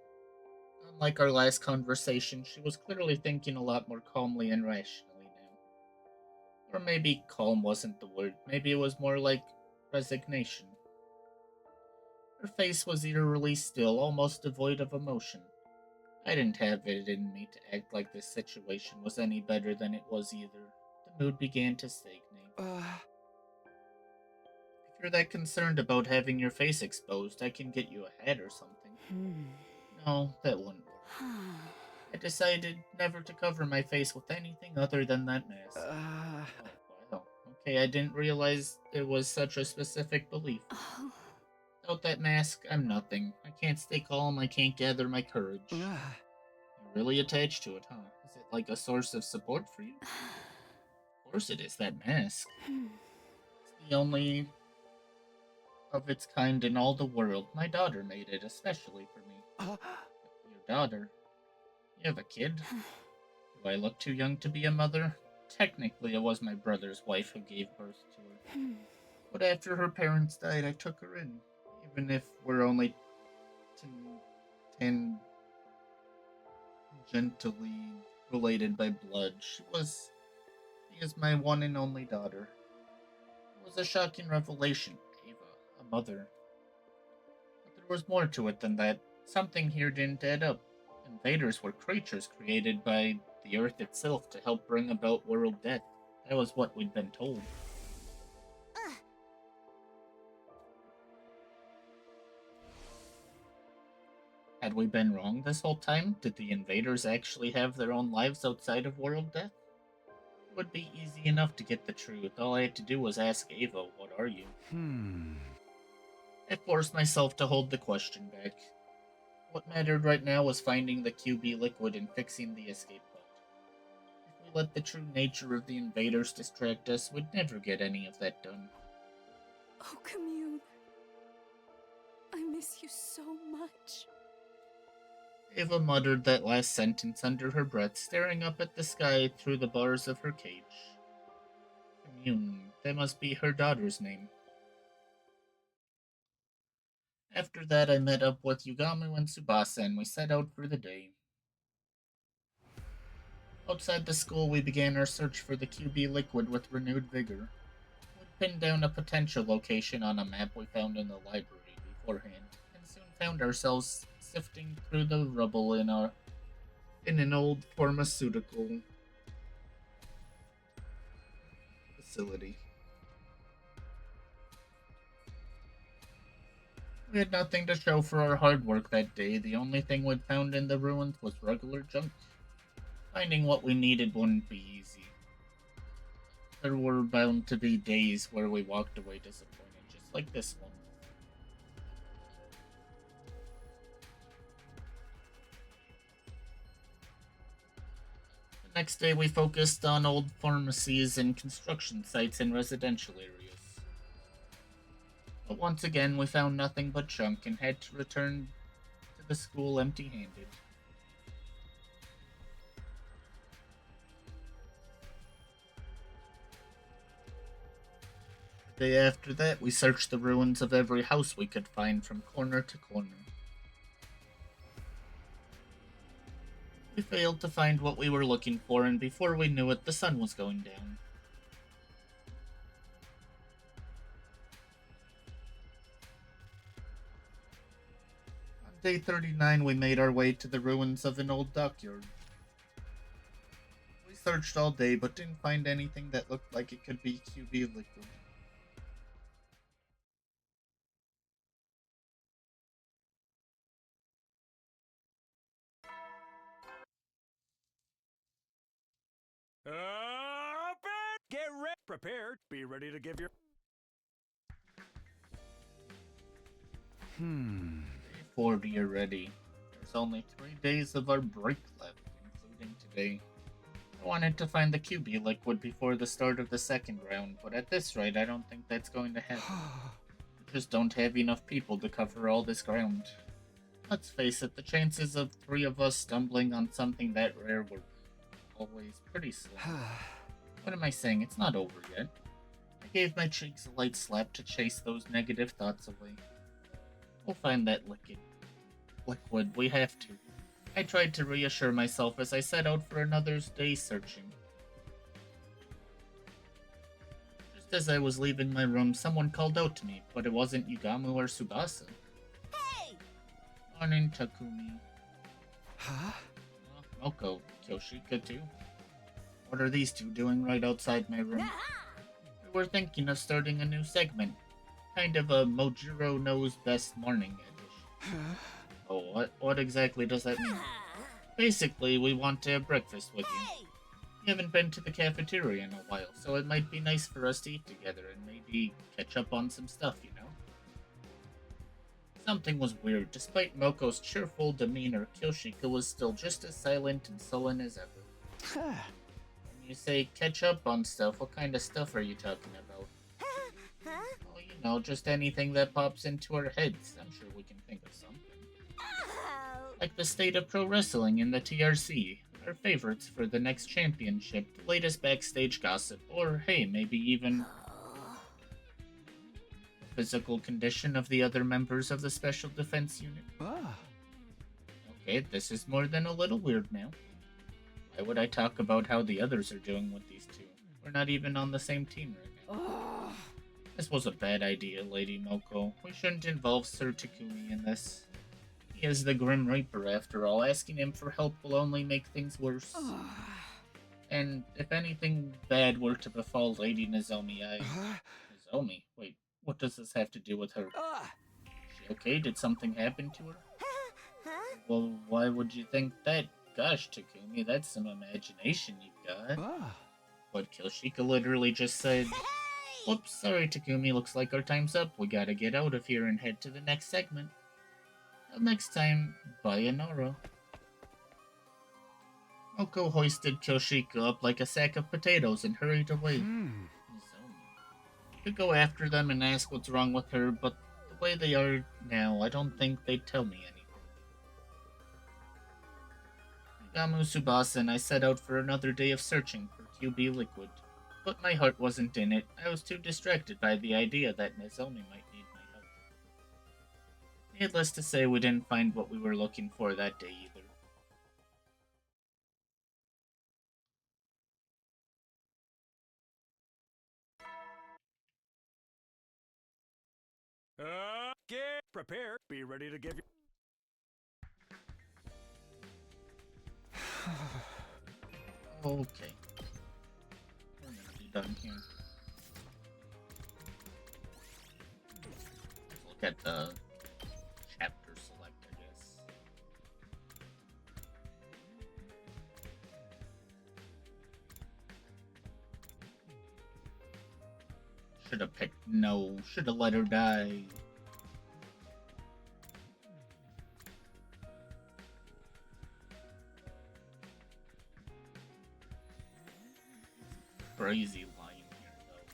Unlike our last conversation, she was clearly thinking a lot more calmly and rationally now. Or maybe calm wasn't the word. Maybe it was more like resignation. Her face was eerily still, almost devoid of emotion. I didn't have it in me to act like this situation was any better than it was either. The mood began to stagnate. If you're that concerned about having your face exposed, I can get you a hat or something. No, that wouldn't work. I decided never to cover my face with anything other than that mask. Oh, wow. Okay, I didn't realize it was such a specific belief. Without that mask, I'm nothing. I can't stay calm, I can't gather my courage. You're really attached to it, huh? Is it like a source of support for you? Of course it is, that mask. It's the only of its kind in all the world. My daughter made it, especially for me. Your daughter? You have a kid? Do I look too young to be a mother? Technically, it was my brother's wife who gave birth to her. But after her parents died, I took her in. Even if we're only tangentially related by blood, she is my one and only daughter. It was a shocking revelation, Ava, a mother. But there was more to it than that. Something here didn't add up. Invaders were creatures created by the Earth itself to help bring about world death. That was what we'd been told. Had we been wrong this whole time? Did the invaders actually have their own lives outside of world death? It would be easy enough to get the truth. All I had to do was ask Ava, what are you? I forced myself to hold the question back. What mattered right now was finding the QB liquid and fixing the escape pod. If we let the true nature of the invaders distract us, we'd never get any of that done. Oh, Commune. I miss you so much. Ava muttered that last sentence under her breath, staring up at the sky through the bars of her cage. Commune, that must be her daughter's name. After that, I met up with Yugamu and Tsubasa, and we set out for the day. Outside the school, we began our search for the QB liquid with renewed vigor. We'd pinned down a potential location on a map we found in the library beforehand, and soon found ourselves sifting through the rubble in an old pharmaceutical facility. We had nothing to show for our hard work that day. The only thing we'd found in the ruins was regular junk. Finding what we needed wouldn't be easy. There were bound to be days where we walked away disappointed, just like this one. The next day we focused on old pharmacies and construction sites in residential areas. But once again we found nothing but junk and had to return to the school empty-handed. The day after that, we searched the ruins of every house we could find from corner to corner. We failed to find what we were looking for, and before we knew it, the sun was going down. On day 39, we made our way to the ruins of an old dockyard. We searched all day, but didn't find anything that looked like it could be QB liquid. Get ready. Prepared. Be ready to give your. Day 40 already. There's only 3 days of our break left, including today. I wanted to find the QB liquid before the start of the second round, but at this rate, I don't think that's going to happen. We just don't have enough people to cover all this ground. Let's face it, the chances of 3 of us stumbling on something that rare were always pretty slim. What am I saying? It's not over yet. I gave my cheeks a light slap to chase those negative thoughts away. We'll find that liquid. We have to. I tried to reassure myself as I set out for another day searching. Just as I was leaving my room, someone called out to me, but it wasn't Yugamu or Tsubasa. Hey! Morning, Takumi. Huh? Moko, Kyoshika too. What are these two doing right outside my room? We were thinking of starting a new segment. Kind of a Mojiro Knows Best morning edition. Oh, what exactly does that mean? Basically, we want to have breakfast with you. We haven't been to the cafeteria in a while, so it might be nice for us to eat together and maybe catch up on some stuff, you know? Something was weird. Despite Moko's cheerful demeanor, Kyoshika was still just as silent and sullen as ever. When you say catch up on stuff, what kind of stuff are you talking about? Oh, you know, just anything that pops into our heads. I'm sure we can think of something. Like the state of pro wrestling in the TRC, our favorites for the next championship, the latest backstage gossip, or hey, maybe even the physical condition of the other members of the Special Defense Unit. Okay, this is more than a little weird now. Why would I talk about how the others are doing with these two? We're not even on the same team right now. This was a bad idea, Lady Moko. We shouldn't involve Sir Takumi in this. He is the Grim Reaper, after all. Asking him for help will only make things worse. And if anything bad were to befall Lady Nozomi, Nozomi? Wait, what does this have to do with her? Is she okay? Did something happen to her? Well, why would you think that? Gosh, Takumi, that's some imagination you've got. But Kyoshika literally just said, "Whoops, sorry Takumi, looks like our time's up. We gotta get out of here and head to the next segment. Till next time, sayonara." Moko hoisted Kyoshika up like a sack of potatoes and hurried away. Could go after them and ask what's wrong with her, but the way they are now, I don't think they'd tell me anything. Gamu, Tsubasa, and I set out for another day of searching for QB liquid. But my heart wasn't in it. I was too distracted by the idea that Nozomi might need my help. Needless to say, we didn't find what we were looking for that day either. Get prepared. Be ready to give your. Okay. We're gonna be done here. Let's look at the chapter select, I guess. Should have picked no. Should have let her die. crazy line here, though.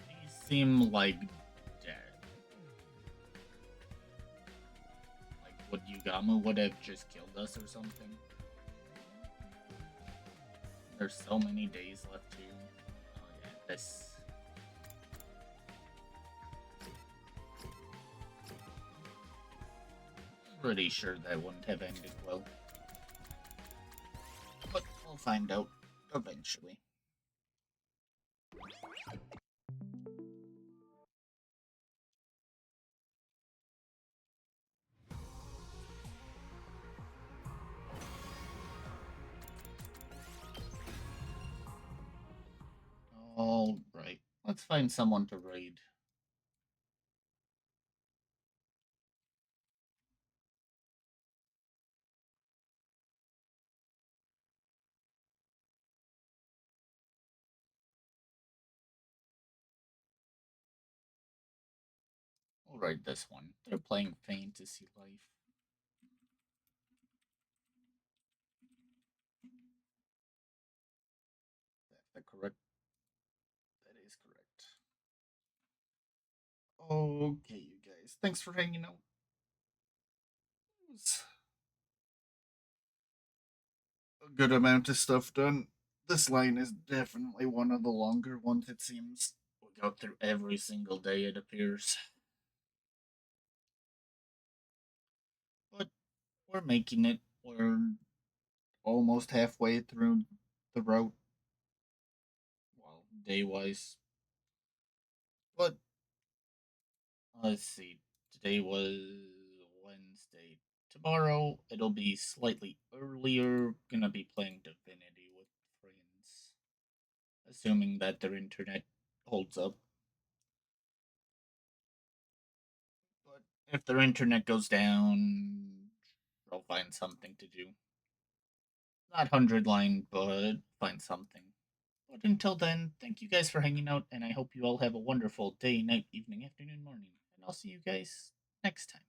They seem like dead. Like, what Yugama would have just killed us or something. There's so many days left, too. Oh, yeah, this. Pretty sure that wouldn't have ended well. But we'll find out eventually. Alright, let's find someone to raid. We'll raid this one. They're playing Fantasy Life. That's the correct. That is correct. Okay, you guys. Thanks for hanging out. It was a good amount of stuff done. This line is definitely one of the longer ones, it seems. We go through every single day, it appears. But we're making it. We're almost halfway through the route. Well, day wise. But let's see. Today was Wednesday. Tomorrow it'll be slightly earlier. Gonna be playing Divinity with friends. Assuming that their internet holds up. But if their internet goes down, I'll find something to do. Not 100 line, but find something. But until then, thank you guys for hanging out, and I hope you all have a wonderful day, night, evening, afternoon, morning. And I'll see you guys next time.